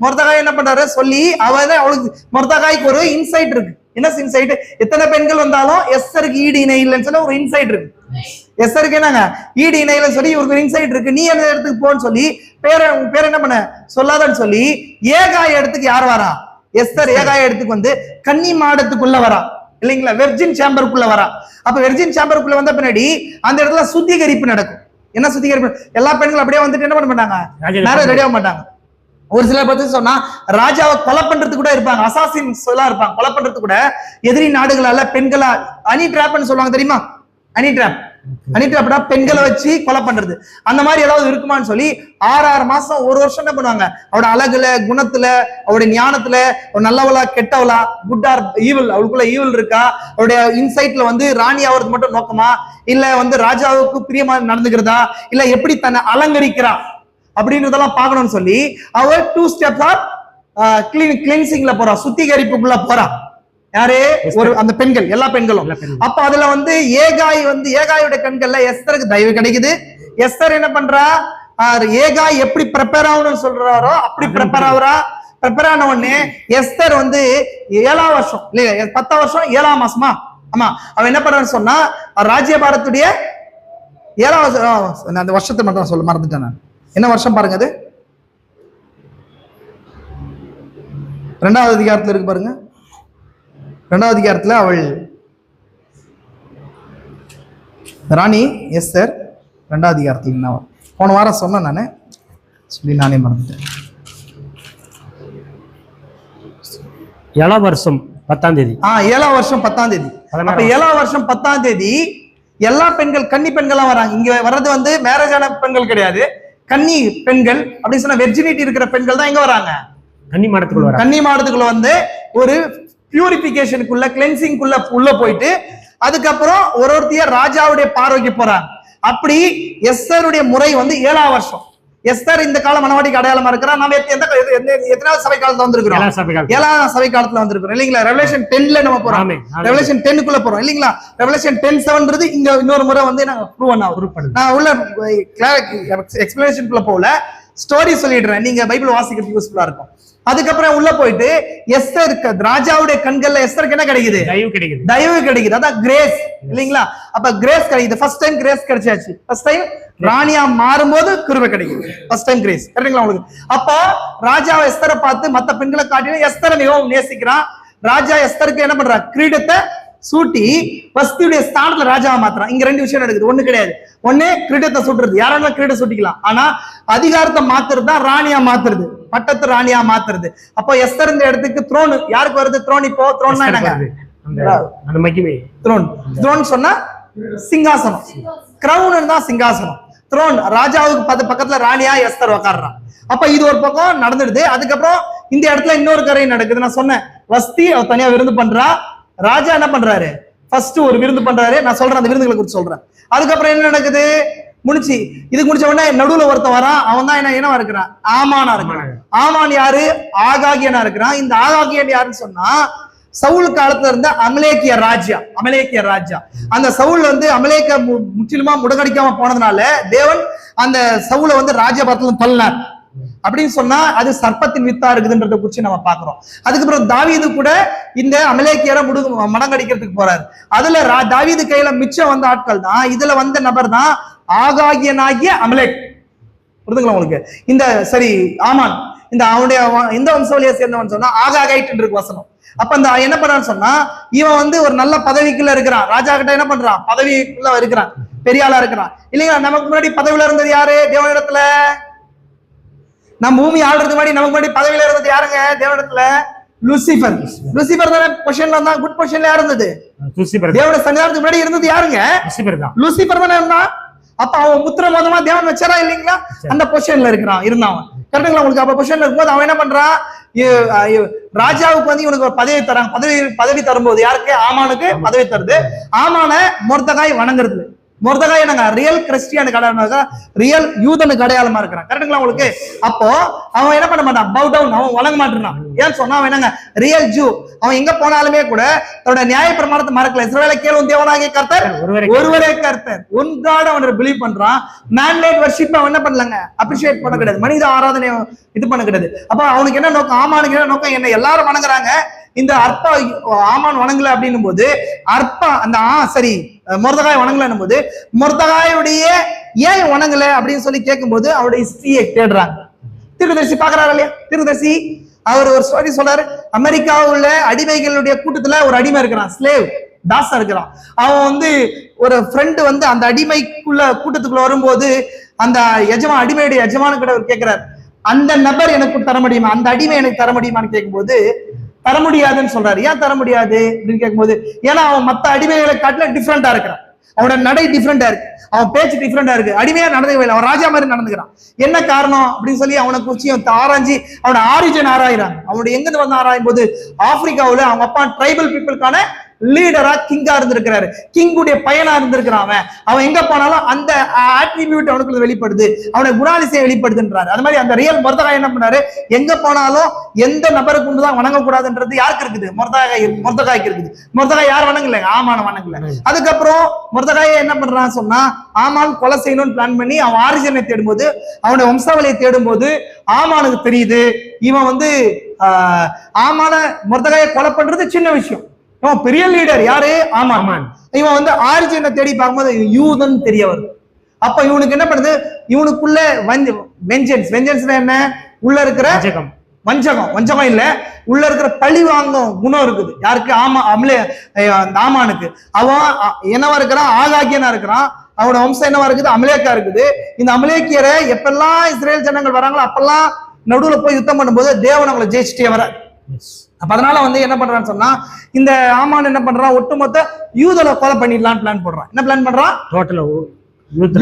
மொர்தகாய் என்ன பண்றாரு சொல்லி, அவளுக்கு மொர்தகாய்க்கு ஒரு இன்சைட் இருக்கு. என்ன இன்சைட்? எத்தனை பெண்கள் வந்தாலும் எஸ்தருக்கு ஈடு இணை இல்லைன்னு சொல்லி ஒரு இன்சைட் இருக்கு. எஸ்தருக்கு என்னங்க ஈடு இணையில சொல்லி இவருக்கு ஒரு இன்சைட் இருக்கு. நீ என்ன இடத்துக்கு போன்னு சொல்லி பேர் என்ன பண்ண சொல்லாதன்னு சொல்லி ஏகாய இடத்துக்கு யார் வரா? எஸ்தர் ஏகாய இடத்துக்கு வந்து கன்னி மாடத்துக்குள்ள வரா இல்லைங்களா? வெர்ஜின் சேம்பருக்குள்ள வரா. அப்ப வெர்ஜின் சேம்பருக்குள்ள வந்த பின்னாடி அந்த இடத்துல சுத்திகரிப்பு நடக்கும். என்ன சுத்திகரிப்பு? எல்லா பெண்களும் அப்படியே வந்துட்டு என்ன பண்ண மாட்டாங்க? நேரம் ரெடி ஆக மாட்டாங்க. ஒரு சில பத்தி சொன்னா ராஜாவை கொலை பண்றது கூட இருப்பாங்க, அசாசின்ஸ் எல்லாம் இருப்பாங்க. கொலை பண்றது கூட எதிரி நாடுகளால பெண்களா அனி டிராப்னு சொல்லுவாங்க தெரியுமா? அனி டிராப்டா பெண்களை வச்சு கொலை பண்றது. அந்த மாதிரி ஏதாவது இருக்குமான்னு சொல்லி 6 மாசம், 1 வருஷம் என்ன பண்ணுவாங்க? அவட அழகுல, குணத்துல, அவருடைய ஞானத்துல, நல்லவளா கெட்டவளா, குட் ஆர் ஈவில், அவளுக்குள்ள ஈவில் இருக்கா, அவருடைய இன்சைட்ல வந்து ராணி ஆவறது மட்டும் நோக்கமா, இல்ல வந்து ராஜாவுக்கு பிரியமா நடந்துக்கிறதா, இல்ல எப்படி தன்னை அலங்கரிக்கிறா அப்படின்றதெல்லாம் பார்க்கணும்னு சொல்லி அவ 2 ஸ்டெப்ஸ் ஆஃப் கிளீன்சிங்ல போறா, சுத்திகரிப்புக்குள்ள போறா. யாரு? ஒரு அந்த பெண்கள், எல்லா பெண்களும். அப்ப அதுல வந்து ஏகாயோட கண்கள்ல எஸ்தருக்கு தயவு கிடைக்குது. எஸ்தர் என்ன பண்றா? ஏகாய் எப்படி ப்ரிப்பேர் ஆகணும்னு சொல்றாரோ அப்படி ப்ரிப்பேர் ஆகுறா. ப்ரிப்பேர் ஆன உடனே எஸ்தர் வந்து 7ஆம் வருஷம் இல்லையா, 10ஆம் வருஷம் 7ஆம் மாசமா, ஆமா, அவன் என்ன பண்றான்னு சொன்னா ராஜ்யபாரத்துடைய 7ஆம் அந்த வருஷத்தை மட்டும் சொல்ல மறந்துட்டேன் நான். என்ன வருஷம் பாருங்க, அது 2வது அதிகாரத்துல இருக்கு பாருங்க. 2வது அதிகாரத்துல அவள் ராணி எஸ்தர் 2வது அதிகாரத்துல என்ன போன வாரம் சொன்னேன் நானு, சொல்லி நானே மறந்துட்டேன். 7ஆம் வருஷம் 10ஆம் தேதி. 7ஆம் வருஷம் 10ஆம் தேதி. அப்ப 7ஆம் வருஷம் 10ஆம் தேதி எல்லா பெண்கள், கன்னி பெண்கள்லாம் வராங்க. இங்க வர்றது வந்து மேரேஜ் ஆன பெண்கள் கிடையாது, கன்னி பெண்கள் அப்படின்னு சொன்னா வெர்ஜினிட்டி இருக்கிற பெண்கள் தான் எங்க வராங்க? கன்னி மாடத்துக்குள்ள வராங்க. கன்னி மாடத்துக்குள்ள வந்து ஒரு பியூரிபிகேஷனுக்குள்ள, கிளென்சிங்குள்ள உள்ள போயிட்டு அதுக்கப்புறம் ஒருத்திய ராஜாவுடைய பார்வைக்கு போறாங்க. அப்படி எஸ்தருடைய முறை வந்து 7ஆம் வருஷம். எஸ்தர் இந்த கால மனவாட்டிக்கு அடையாளமா இருக்கிறா. நம்ம எத்தனாவது சபை காலத்துல வந்திருக்கிறோம்? 7ஆம் சபை காலத்துல வந்திருக்கிறோம் இல்லீங்களா? ரெவலேஷன் 10ல நம்ம போறோம். ரெவலேஷன் 10க்குள்ள போறோம் இல்லீங்களா? ரெவலேஷன் 10:7 இங்க இன்னொரு முறை வந்து நாங்க ப்ரூவ் பண்ண நான் உள்ள எக்ஸ்பிளனேஷனுக்குள்ள போல ஸ்டோரி சொல்லிடுறேன், நீங்க பைபிள் வாசிக்கிறதுக்கு யூஸ்ஃபுல்லா இருக்கும். அதுக்கப்புறம் உள்ள போயிட்டு எஸ்தர் ராஜாவுடைய கண்கள்ல எஸ்தருக்கு என்ன கிடைக்குது? தயவு கிடைக்குது. அதான் கிரேஸ் இல்லீங்களா? அப்ப கிரேஸ் கிடைக்குது. ஃபர்ஸ்ட் டைம் கிரேஸ் கிடைச்சாச்சு. ஃபர்ஸ்ட் டைம் ராணியா மாறும்போது கிருபை கிடைக்குது. First time grace. கரெக்ட்டுங்களா உங்களுக்கு? அப்போ ராஜா எஸ்தரை பார்த்து மத்த பெண்களை காட்டிலும் எஸ்தரை மிகவும் நேசிக்கிறான். ராஜா எஸ்தருக்கு என்ன பண்றா? கிரீடத்தை சூட்டி வஸ்தியுடைய ஸ்தானத்துல ராஜாவை மாத்துறான். இங்க 2 விஷயம் நடக்குது. ஒண்ணு கிடையாது. ஒண்ணு கிரீடத்தை சூட்டுறது, யாராலும் கிரீடம் சூட்டிக்கலாம். ஆனா அதிகாரத்தை மாத்துறது தான் ராணியா மாத்துறது, பட்டத்து ராணியா மாத்துறது. அப்போ எஸ்தர் இந்த இடத்துக்கு த்ரோன் யாருக்கு வருது? த்ரோன். இப்போ த்ரோன்னா என்னங்க? த்ரோன். த்ரோன் சொன்னா சிங்காசனம். கிரவுன் தான் சிங்காசனம். த்ரோன் ராஜாவுக்கு பக்கத்துல ராணியா எஸ்தர் உட்கார்றான். அப்ப இது ஒரு பக்கம் நடந்துடுது. அதுக்கப்புறம் இந்த இடத்துல இன்னொரு கரை நடக்குது. நான் சொன்னேன், வஸ்தி அவ தனியா விருந்து பண்றா. ராஜா என்ன பண்றாரு? ஃபர்ஸ்ட் ஒரு விருந்து பண்றாரு. நான் சொல்றேன், அந்த விருந்துகளை குறித்து சொல்றேன். அதுக்கப்புறம் என்ன நடக்குது? முடிச்சு இதுக்கு முடிச்ச உடனே நடுவுல ஒருத்தன் வரான். அவன் தான் என்ன இருக்கிறான்? ஆமானா இருக்கிறான். ஆமான் யாரு? ஆகாகியனா இருக்கிறான். இந்த ஆகாகியன் யாருன்னு சொன்னா சவுல் காலத்துல இருந்த அமலேக்கிய ராஜா. அந்த சவுல் வந்து அமலேக்க முற்றிலுமா முடங்கடிக்காம போனதுனால தேவன் அந்த சவுலை வந்து ராஜபாரத்துல தள்ளினார். அப்படின்னு சொன்னா அது சர்ப்பத்தின் வித்தா இருக்குதுன்றத குறிச்சு நம்ம பாக்குறோம். அதுக்கப்புறம் தாவீது கூட இந்த அமலேக்கியரை மடங்கடிக்கிறதுக்கு போறாரு. அதுல தாவீது கையில மிச்சம் வந்த ஆட்கள் தான், இதுல வந்த நபர் தான் ஆகாகியனாகிய அமலேக். புரிதுங்களா உங்களுக்கு? இந்த சரி ஆமான் இந்த அவனுடைய எந்த வம்சவழியை சேர்ந்தவன் சொன்னா ஆகாகைட் இருக்கு வசனம். அப்ப இந்த என்ன பண்றான்னு சொன்னா இவன் வந்து ஒரு நல்ல பதவிக்குள்ள இருக்கிறான். ராஜா கிட்ட என்ன பண்றான்? பதவிக்குள்ள இருக்கிறான், பெரிய ஆளா இருக்கிறான் இல்லைங்களா? நமக்கு முன்னாடி பதவியில இருந்தது யாரு? தேவனிடத்துல. நம்ம பூமி ஆள்றதுக்கு முன்னாடி நமக்கு முன்னாடி பதவியில இருந்தது யாருங்க? தேவனிடத்துல லூசிபர். லூசிபர் தானே பொசிஷன்ல இருந்தா, குட் பொசிஷன்ல இருந்தது. தேவனுடைய சன்னிதானத்துக்கு முன்னாடி இருந்தது யாருங்க? லூசிபர் தானே இருந்தான். அப்ப அவன் முத்திர மோதமா தேவன் வச்சாரா இல்லைங்களா? அந்த பொசிஷன்ல இருக்கிறான் இருந்தான். கரெக்டுங்களா உங்களுக்கு? அப்ப பொசிஷன்ல இருக்கும்போது அவன் என்ன பண்றான்? ராஜாவுக்கு வந்து இவனுக்கு ஒரு பதவி தராங்க. பதவி தரும்போது யாருக்கு? ஆமானுக்கு பதவி தருது. ஆமான மொர்தகாய் வணங்குறது. மொர்தகாய் என்னங்க? ரியல் கிறிஸ்டியனுக்கு அடையாளமா, ரியல் யூதனுக்கு அடையாளமா இருக்கிறான். கரெக்டுங்களா உங்களுக்கு? அப்போ அவன் என்ன பண்ண மாட்டான்? பவ் டவுன், அவன் வணங்க மாட்டான். ஏன்னு சொன்னா அவன் என்னங்க? Real Jew. அவன் எங்க போனாலுமே கூட தன்னோட நியாய பிரமாணத்தை மறக்கல. இஸ்ரவேலை கேளும் தேவனாகிய கர்த்தர் ஒருவரே கர்த்தர். ஒன்றாட அவனை பிலீவ் பண்றான். மேன்மேட் வர்ஷிப் அவன் என்ன பண்ணலங்க? அப்ரிஷியேட் பண்ண கிடையாது, மனித ஆராதனை இது பண்ண கிடையாது. அப்ப அவனுக்கு என்ன நோக்கம்? ஆமானுக்கு என்ன நோக்கம்? என்ன எல்லாரும் வணங்குறாங்க, இந்த அற்ப ஆமான் வணங்கல அப்படின்னும் போது அற்ப அந்த சரி மொர்தகாய் வணங்கலன்னும் போது மொர்தகாயுடைய ஏன் வணங்கல அப்படின்னு சொல்லி கேட்கும்போது அவருடைய ஹிஸ்டரியை தேடுறாங்க. தீர்க்கதரிசி பாக்குறாரு இல்லையா? தீர்க்கதரிசி அவர் ஒரு ஸ்டோரி சொல்றாரு. அமெரிக்காவில் உள்ள அடிமைகளுடைய கூட்டத்துல ஒரு அடிமை இருக்கிறான், ஸ்லேவ் தாசா இருக்கிறான். அவன் வந்து ஒரு ஃப்ரெண்டு வந்து அந்த அடிமைக்குள்ள கூட்டத்துக்குள்ள வரும்போது அந்த அடிமையுடைய எஜமான கிட்ட அவர் கேட்கிறார், அந்த நபர் எனக்கு தர முடியுமா, அந்த அடிமை எனக்கு தர முடியுமான்னு கேட்கும்போது தர முடியாதுன்னு சொல்றாரு. ஏன் தர முடியாது அப்படின்னு கேட்கும்போது, ஏன்னா அவன் மத்த அடிமைகளை காட்டில டிஃப்ரெண்டா இருக்கிறான். அவனோட நடை டிஃப்ரெண்டா இருக்கு, அவன் பேச்சு டிஃப்ரெண்டா இருக்கு, அடிமையா நடந்துக்கவே இல்லை, அவன் ராஜா மாதிரி நடந்துக்கிறான். என்ன காரணம் அப்படின்னு சொல்லி அவனை குறிச்சு ஆராய்ச்சி அவனோட ஆரிஜின் ஆராயிறாங்க. அவனுடைய எங்கிருந்து வந்து ஆராயும் போது ஆப்பிரிக்காவுல அவங்க அப்பா ட்ரைபல் பீப்புளுக்கான லீடரா, கிங்கா இருந்திருக்கிறாரு. கிங்குடைய பையனா இருந்திருக்கிறான். அவன் எங்க போனாலும் அந்த ஆட்ரிபியூட் அவனுக்கு வெளிப்படுது, அவனுடைய குணாதிசயம் வெளிப்படுதுன்றாரு. அது மாதிரி அந்த ரியல் மொர்தகாய் என்ன பண்ணாரு? எங்க போனாலும் எந்த நபருக்கு கொண்டுதான் வணங்கக்கூடாதுன்றது யாருக்கு இருக்குது? மொர்தகாய்க்கு இருக்குது. மொர்தகாய் யார் வணங்கல? ஆமான வணங்கல. அதுக்கப்புறம் மொர்தகாயை என்ன பண்றான்னு சொன்னா ஆமான் கொலை செய்யணும்னு பிளான் பண்ணி அவன் ஆரிஜினை தேடும்போது, அவனுடைய வம்சாவளியை தேடும்போது ஆமானுக்கு தெரியுது இவன் வந்து ஆமான மொர்தகாயை கொலை பண்றது சின்ன விஷயம். பெரிய லீடர் யாரு? ஆமான். இவன் வந்து ஆரிஜினை தேடி பார்க்கும்போது யூதன் தெரிய வருது. அப்ப இவனுக்கு என்ன பண்ணுது? இவனுக்குள்ள வெஞ்சன்ஸ் என்ன? உள்ள இருக்கிற வஞ்சகம் இல்ல, உள்ள இருக்கிற பழி வாங்கும் குணம் இருக்குது. யாருக்கு? ஆமானுக்கு. அவன் என்னவா இருக்கிறான்? ஆகாகியனா இருக்கிறான். அவனோட வம்சம் என்னவா இருக்குது? அமலேக்கா இருக்குது. இந்த அமலேக்கியரை எப்பெல்லாம் இஸ்ரேல் ஜனங்கள் வராங்களோ அப்பெல்லாம் நடுவுல போய் யுத்தம் பண்ணும்போது தேவன் அவங்களை ஜெயிச்சுட்டே வர. அப்ப அதனால வந்து என்ன பண்றான்னு சொன்னா இந்த ஆமான் என்ன பண்றான், ஒட்டுமொத்த யூதரை கொலை பண்ணிடலான்னு பிளான் போடுறான். என்ன பிளான் பண்றான்? டோட்டலா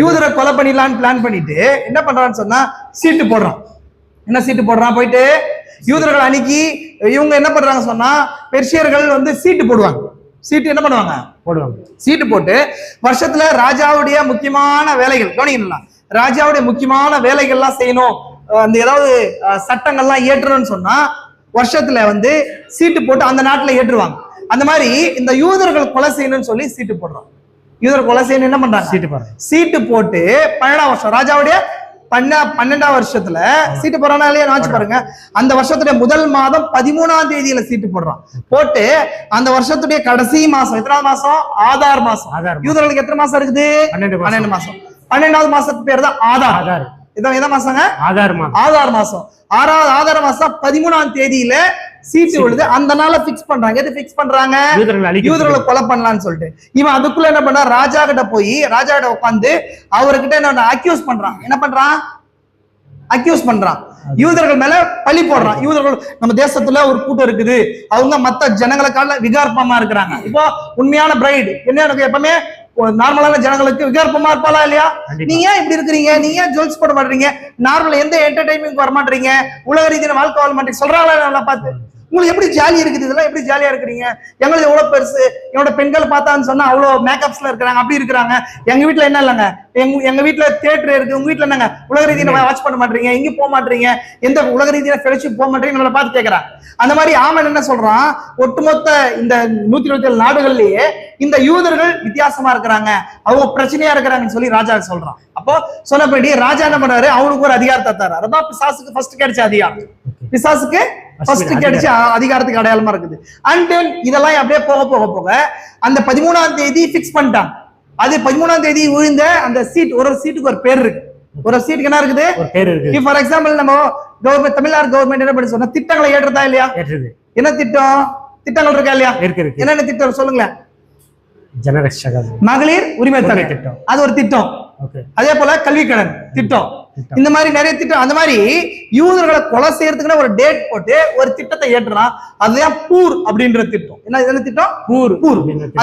யூதரை கொலை பண்ணிடலான்னு பிளான் பண்ணிட்டு என்ன பண்றான்னு சொன்னா சீட்டு போடுறான். என்ன சீட்டு போடுறான்? போயிட்டு யூதர்கள் அன்னைக்கு இவங்க என்ன பண்றாங்க சொன்னா பெர்ஷியர்கள் வந்து சீட்டு போடுவாங்க. சீட்டு என்ன பண்ணுவாங்க? போடுவாங்க. சீட்டு போட்டு வருஷத்துல ராஜாவுடைய முக்கியமான வேலைகள் கவனிக்கலாம், ராஜாவுடைய முக்கியமான வேலைகள்லாம் செய்யணும், அந்த ஏதாவது சட்டங்கள்லாம் ஏற்றணும்னு சொன்னா வருஷத்துல வந்து சீட்டு போட்டு அந்த நாட்டுல ஏற்றுவாங்க. அந்த மாதிரி இந்த யூதர்கள் கொலை செய்யணும்னு சொல்லி சீட்டு போடுறாங்க. யூதர் கொலை செய்யணும் என்ன பண்றாங்க? சீட்டு போட்டு 12ஆம் வருஷம் ராஜாவுடைய 12ஆம் வருஷத்துல சீட்டு போறானா இல்லையா நினைச்சு பாருங்க. அந்த வருஷத்துடைய முதல் மாதம் 13ஆம் தேதியில சீட்டு போடுறான். போட்டு அந்த வருஷத்துடைய கடைசி மாசம் எத்தனாவது மாசம்? ஆதார் மாசம். யூதர்களுக்கு எத்தனை மாசம் இருக்குது? 12 மாசம். 12வது மாசத்துக்கு பேர் தான் ஆதார். இதான் எந்த மாசங்க? ஆதார் மாசம். ஆதார் மாசம் 13ஆம் தேதியில சீட்டு விழுது. அந்த நாள பிக்ஸ் பண்றாங்க. எது பிக்ஸ் பண்றாங்க? யூதர்களை கொலை பண்ணலாம்னு சொல்லிட்டு. இவன் அதுக்குள்ள என்ன பண்றான்? ராஜா கிட்ட போய் ராஜா கிட்ட உட்காந்து அவர்கிட்ட என்ன அக்யூஸ் பண்றான். என்ன பண்றான்? அக்யூஸ் பண்றான். யூதர்கள் மேல பழி போடுறான். யூதர்கள் நம்ம தேசத்துல ஒரு கூட்டம் இருக்குது, அவங்க மத்த ஜனங்களுக்கான விகாரப்பமா இருக்கிறாங்க. இப்போ உண்மையான பிரைடு என்ன, எனக்கு எப்பவுமே நார்மலான ஜனங்களுக்கு விகாரப்பமா இருப்பாளா இல்லையா? நீங்க ஏன் இப்படி இருக்கிறீங்க? நீங்க ஏன் ஜுவல்ஸ் போட மாட்டீங்க? நார்மல் எந்த என்டர்டைன்மெண்ட் வர மாட்டீங்க? உலக ரீதியான வாழ்க்கை வாழ மாட்டீங்க சொல்றாங்களா? நல்லா பார்த்து உங்களுக்கு எப்படி ஜாலி இருக்குது? இதெல்லாம் எப்படி ஜாலியா இருக்கிறீங்க? எங்களுக்கு எவ்வளவு பெருசு, என்னோட பெண்கள் பார்த்தான்னு சொன்னா அவ்வளவு மேக்கப்ஸ்ல இருக்கிறாங்க, அப்படி இருக்கிறாங்க. எங்க வீட்டுல என்ன இல்லைங்க, எங்க வீட்டுல தியேட்டர் இருக்கு, உங்க வீட்டுல என்னங்க உலக ரீதியில வாட்ச் பண்ண மாட்டீங்க, எங்க போக மாட்டீங்க, எந்த உலக ரீதியில ஃபெலோஷிப் போக மாட்டீங்க, நம்மளை பார்த்து கேட்கறாங்க. அந்த மாதிரி ஆமன் என்ன சொல்றான், ஒட்டுமொத்த இந்த 127 நாடுகள்லயே இந்த யூதர்கள் வித்தியாசமா இருக்கிறாங்க, அவங்க பிரச்சனையா இருக்கிறாங்கன்னு சொல்லி ராஜா சொல்றான். அப்போ சொன்னபடி ராஜா என்ன பண்றாரு, அவனுக்கு ஒரு அதிகாரத்தை தராரு. அதான் பிசாசுக்கு ஃபர்ஸ்ட் கிடைச்ச அதிகாரம். பிசாசுக்கு ஃபர்ஸ்ட் கிடைச்ச அதிகாரத்துக்கு அடையாளமா இருக்குது. அண்ட் இதெல்லாம் அப்படியே போக போக போக அந்த 13ஆம் தேதி பிக்ஸ் பண்ணிட்டாங்க. அது 13ஆம் தேதி விழுந்த அந்த சீட், ஒரு சீட்டுக்கு ஒரு பேர் இருக்கு. ஒரு சீட்டுக்கு என்ன இருக்குது? ஃபார் எக்ஸாம்பிள் நம்ம கவர்மெண்ட், தமிழ்நாடு கவர்மெண்ட் என்ன பண்ணி சொன்னா திட்டங்களை ஏற்றதா இல்லையா? என்ன திட்டம்? திட்டங்கள் இருக்கா இல்லையா? என்னென்ன திட்டம் சொல்லுங்களேன்? மகளிர் உரிமை தொகை திட்டம், அது ஒரு திட்டம். அதே போல கல்வி கடன் திட்டம், இந்த மாதிரி நிறைய திட்டம். அந்த மாதிரி யூதர்களை கொலை செய்யறதுக்குன்னு ஒரு டேட் போட்டு ஒரு திட்டத்தை ஏற்றலாம். அதுதான் பூர் அப்படின்ற திட்டம். என்ன திட்டம்? பூர்.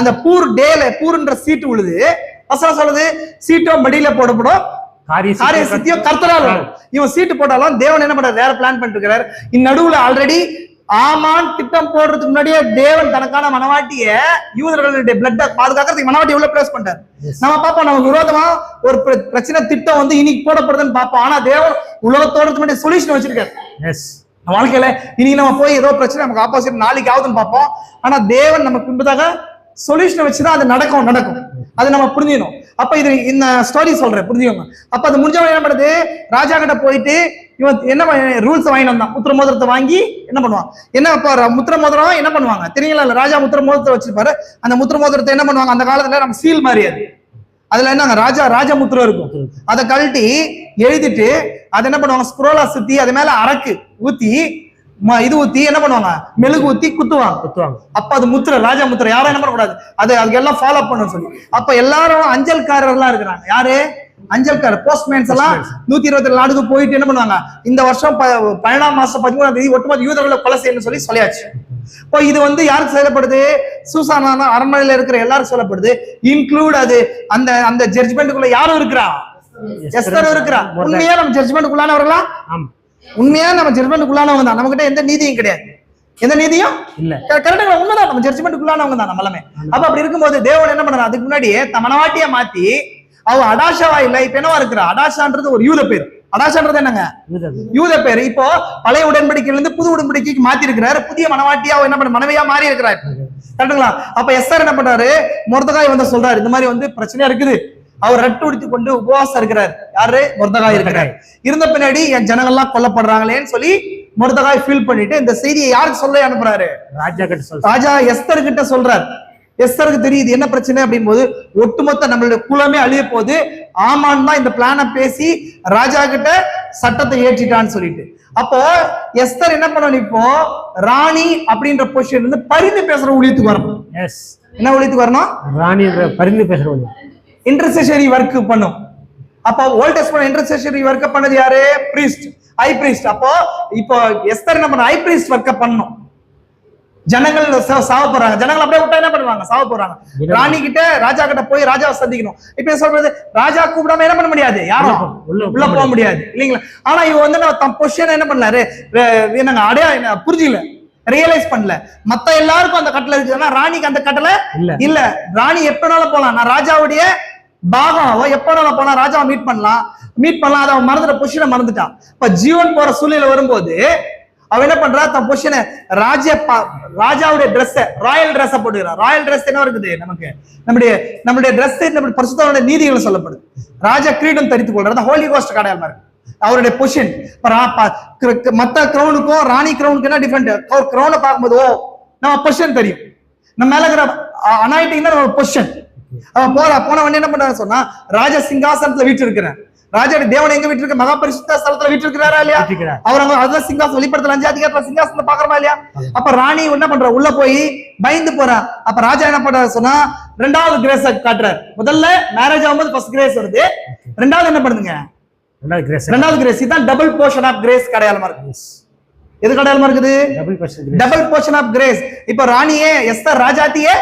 அந்த பூர் டேல பூர்ன்ற சீட்டு விழுது. வசனம் சொல்லுது, சீட்டும் மடியில போடப்படும், காரிய சித்தியோ கர்த்தரால். இவன் சீட்டு போட்டாலும் தேவன் என்ன பண்றாரு, வேற பிளான் பண்ணிட்டு இருக்கிறார். இந்நடுவுல ஆல்ரெடி ஆமான் திட்டம் போடுறதுக்கு முன்னாடியே தேவன் தனக்கான மனவாட்டிய யூதர்களுடைய பிளட் பாதுகாக்கிறதுக்கு மனவாட்டி எவ்வளவு பிளேஸ் பண்றாரு. நம்ம பார்ப்போம், நமக்கு விரோதமா ஒரு பிரச்சனை திட்டம் வந்து இன்னைக்கு போடப்படுதுன்னு பார்ப்போம். ஆனா தேவன் உலகத்தோட முன்னாடி சொல்யூஷன் வச்சிருக்காரு. வாழ்க்கையில இன்னைக்கு நம்ம போய் ஏதோ பிரச்சனை நமக்கு ஆப்போசிட் நாளைக்கு ஆகுதுன்னு பார்ப்போம். ஆனா தேவன் நமக்கு பின்பதாக சொல்யூஷன் வச்சுதான் அது நடக்கும். அது நம்ம புரிஞ்சுக்கணும். அப்ப இது இந்த ஸ்டோரி சொல்றேன், புரிஞ்சுக்கோங்க. அப்ப அது முடிஞ்சவங்க என்ன பண்ணுது, ராஜா கிட்ட போயிட்டு இவன் என்ன ரூல்ஸ் வாங்கி வந்தான். முத்திர மோதிரத்தை வாங்கி என்ன பண்ணுவான், என்ன முத்திர மோதிரம் என்ன பண்ணுவாங்க தெரியல, ராஜா முத்திர மோதிரத்தை வச்சிருப்பாரு. அந்த முத்திர மோதிரத்தை என்ன பண்ணுவாங்க, அந்த காலத்துல நம்ம சீல் மாதிரி அதுல என்னங்க ராஜா முத்திரம் இருக்கும். அதை கழட்டி எழுதிட்டு அதை என்ன பண்ணுவாங்க, ஸ்க்ரோலா சுத்தி அது மேல அரக்கு ஊத்தி இது ஊத்தி என்ன பண்ணுவாங்க, மெழுகு ஊத்தி குத்துவாங்க. அப்ப அது முத்திர, ராஜா முத்திர. யாரும் என்ன பண்ணக்கூடாது, அதுக்கு எல்லாம் ஃபாலோ பண்ணணும் சொல்லி. அப்ப எல்லாரும் அஞ்சல்காரர்கள்லாம் இருக்கிறாங்க. யாரு? அஞ்சல்காரர், போஸ்ட்மேன்ஸ் எல்லாம் 127 நாடுக்கு போயிட்டு என்ன பண்ணுவாங்க, இந்த வருஷம் 12ஆம் மாசம் 13ஆம் தேதி ஒட்டுமொத்த யூதர்களை கொலை செய்யணும்னு சொல்லியாச்சு. இப்போ இது வந்து யாருக்கு சொல்லப்படுது, சூசான அரண்மனையில இருக்கிற எல்லாரும் சொல்லப்படுது. இன்க்ளூட் அது அந்த ஜட்ஜ்மெண்ட்டுக்குள்ள யாரும் இருக்கிறா, எஸ்தர் இருக்கிறா. உண்மையா நம்ம ஜட்ஜ்மெண்ட்டுக்குள்ளானவர்களா? உண்மையா நம்ம ஜட்ஜ்மெண்ட்டுக்குள்ளானவங்க தான். நம்ம கிட்ட எந்த நீதியும் கிடையாது, எந்த நீதியும் இல்ல. கரெக்டா உண்மைதான், நம்ம ஜட்ஜ்மெண்ட்டுக்குள்ளானவங்க தான் நம்மளமே. அப்ப அப்படி இருக்கும்போது தேவன் என்ன பண்றாரு, அதுக்கு முன்னாடியே மனவாட்டிய மாத்தி அவ அடாஷாவா இல்ல, இப்ப என்னவா இருக்கிறா, அடாஷான்றது ஒரு யூத பேர். அடாஷான்றது என்னங்க, யூத பேர். இப்போ பழைய உடன்படிக்கையில இருந்து புது உடன்படிக்கைக்கு மாத்தி இருக்கிறாரு. புதிய மனவாட்டியா என்ன பண்ண, மனைவியா மாறி இருக்கிறாரு. கரெக்டுங்களா? அப்ப எஸ்தர் என்ன பண்றாரு, மொர்தெகாய் வந்து சொல்றாரு, இந்த மாதிரி வந்து பிரச்சனையா இருக்குது. அவர் ரட்டு உடுத்தி கொண்டு உபவாசம் இருக்கிறார். யாரு? மொர்தெகாய் இருக்கிறார். இருந்த பின்னாடி என் ஜனங்கள்லாம் கொல்லப்படுறாங்களேன்னு சொல்லி மொர்தெகாய் ஃபீல் பண்ணிட்டு இந்த செய்தியை யாருக்கு சொல்ல அனுப்புறாரு, ராஜா எஸ்தர் கிட்ட சொல்றாரு. எஸ்தருக்கு தெரியுது என்ன பிரச்சனை அப்படின் போது, ஒட்டுமொத்த நம்மளுடைய குலமே அழிய போது, ஆமான் தான் இந்த பிளான பேசி ராஜா கிட்ட சட்டத்தை ஏற்றிட்டான்னு சொல்லிட்டு. அப்போ எஸ்தர் என்ன பண்ணணும், இப்போ ராணி அப்படின்ற பொசிஷன் இருந்து பரிந்து பேசுற ஊழியத்துக்கு வரணும். என்ன ஊழியத்துக்கு வரணும்? ராணி பரிந்து பேசுற இன்டர்செஷரி ஒர்க் பண்ணும். அப்போ ஓல்ட் டெஸ்டமென்ட் இன்டர்செஷரி ஒர்க் பண்ணது யாரு? Priest, high priest. அப்போ இப்போ எஸ்தர் என்ன பண்ண, ஹை பிரீஸ்ட் ஒர்க் பண்ணணும். ஜனங்கள் சாவ போறாங்க. ஜனங்கள் அப்படியே விட்டா என்ன பண்ணுவாங்க? சாவ போறாங்க. ராணி கிட்ட ராஜா கிட்ட போய் ராஜாவை சந்திக்கணும். இப்ப என்ன சொல்றது, ராஜா கூப்பிடாம என்ன பண்ண முடியாது, யாரும் உள்ள போக முடியாது இல்லைங்களா? ஆனா இவ வந்து தம் பொசிஷன் என்ன பண்ணாரு, என்னங்க அடையா புரிஞ்சுக்கல, ரியலைஸ் பண்ணல. மத்த எல்லாருக்கும் அந்த கட்டளை இருக்குதுன்னா ராணிக்கு அந்த கட்டளை இல்ல. ராணி எப்பனாலும் போலாம், நான் ராஜாவுடைய பாகம், எப்பனாலும் போலாம், ராஜாவை மீட் பண்ணலாம். அதை அவன் மறந்துட்ட, பொசிஷனை மறந்துட்டான். இப்ப ஜீவன் போற சூழ்நிலை வரும்போது அவ என்ன பண்றா, தன் பொசிஷனை ராஜாவுடைய ட்ரெஸ், ராயல் ட்ரெஸ் போட்டுக்கிறான். ராயல் ட்ரெஸ் என்ன இருக்குது, நமக்கு நம்முடைய ட்ரெஸ், நம்முடைய பரிசுத்தமான நீதிகள் சொல்லப்படுது. ராஜா கிரீடம் தரித்துக் கொள்றது ஹோலி கோஸ்ட் அடையாளமா இருக்கு அவருடைய பொசிஷன். மத்த கிரௌனுக்கும் ராணி கிரௌனுக்கு என்ன டிஃபரெண்ட், அவர் கிரௌனை பார்க்கும்போது நம்ம பொசிஷன் தெரியும், நம்ம மேல இருக்கிற அனாயிட்டிங் தான் நம்ம பொசிஷன். அவன் போன உடனே என்ன பண்றாரு சொன்னா, ராஜ சிங்காசனத்துல வீட்டு இருக்கிறேன். ராஜா தேவன் எங்க வீட்டு இருக்க, மகா பரிசுத்த ஸ்தலத்துல வீட்டு இருக்கிறாரா இல்லையா? அவர் அங்க அதான் சிங்காசனம் வெளிப்படுத்தல 5 அதிகாரத்துல சிங்காசனத்தை பாக்குறமா இல்லையா? அப்ப ராணி என்ன பண்ற, உள்ள போய் பயந்து போறா. அப்ப ராஜா என்ன பண்றாரு சொன்னா, 2வது கிரேஸ் காட்டுறாரு. முதல்ல மேரேஜ் ஆகும்போது ஃபர்ஸ்ட் கிரேஸ் வருது, 2வது என்ன பண்ணுதுங்க, 2வது கிரேஸ். இதுதான் டபுள் போர்ஷன் ஆஃப் கிரேஸ் அடையாளமா இருக்கு. எது அடையாளமா இருக்குது, டபுள் போர்ஷன் ஆஃப் கிரேஸ். இப்ப ராணியே, எஸ்தர் ராஜாத்தியே,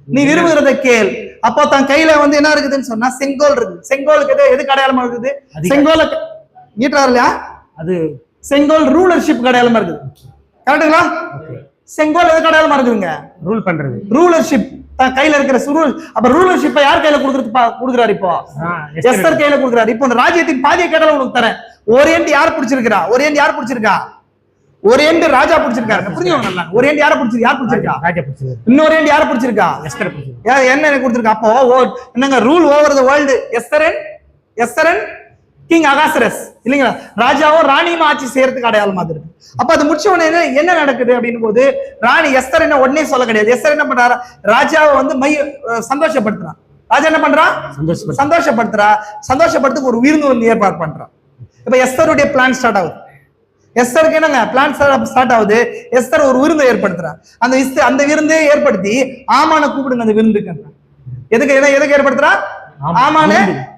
நீ விரும்புகிறத கேள். அப்போ தன் கையில வந்து என்ன இருக்குதுன்னு சொன்னா, செங்கோல் இருக்கு. செங்கோலுக்கு எதுக்கு அடையாளமா இருக்குது, செங்கோல நீட்டாரு இல்லையா, அது செங்கோல் ரூலர்ஷிப் அடையாளமா இருக்குது. கரெக்டுங்களா? செங்கோல் எதுக்கு அடையாளமா இருக்குதுங்க, ரூல் பண்றது, ரூலர்ஷிப். தன் கையில இருக்கிற ரூல். அப்ப ரூலர்ஷிப்பை யார் கையில கொடுக்குறாரு, இப்போ எஸ்தர் கையில கொடுக்குறாரு. இப்போ ராஜ்யத்தின் பாதியை கேட்டாலும் உங்களுக்கு தரேன். ஓரியன்ட் யார் பிடிச்சிருக்கா, ஓரியன்ட் யார் பிடிச்சிருக்கா, ஒரு எண்ட் ராஜா பிடிச்சிருக்காரு. புரிஞ்சுக்கோங்க, ஒரு எண்ட் யார பிடிச்சிருக்கா, ராஜா பிடிச்சிருக்கா. இன்னொரு எண்ட் யார பிடிச்சிருக்கா, எஸ்தர் பிடிச்சிருக்கா. என்ன கொடுத்திருக்கா, அப்போ என்னங்க rule over the world Esther king Ahasuerus இல்லைங்களா, ராஜாவும் ராணியும் ஆட்சி செய்யறதுக்கு அடையாளமா இருக்கு. அப்ப அது முடிச்ச உடனே என்ன நடக்குது அப்படின்னு போது, ராணி எஸ்தர் என்ன உடனே சொல்ல கிடையாது. எஸ்தர் என்ன பண்றாரு, ராஜாவை வந்து சந்தோஷப்படுத்துறான். ராஜா என்ன பண்றா, சந்தோஷப்படுத்துக்கு ஒரு விருந்து வந்து ஏற்பாடு பண்றான். இப்ப எஸ்தருடைய பிளான் ஸ்டார்ட் ஆகுது. எஸ்தருக்கு என்னங்க பிளான் ஸ்டார்ட் ஆகுது. எஸ்தர் ஒரு விருந்தை ஏற்படுத்துறா. அந்த விருந்தை ஏற்படுத்தி ஆமான கூப்பிடுங்க அந்த விருந்துக்கு. எதுக்கு ஏற்படுத்துறா, ஆமான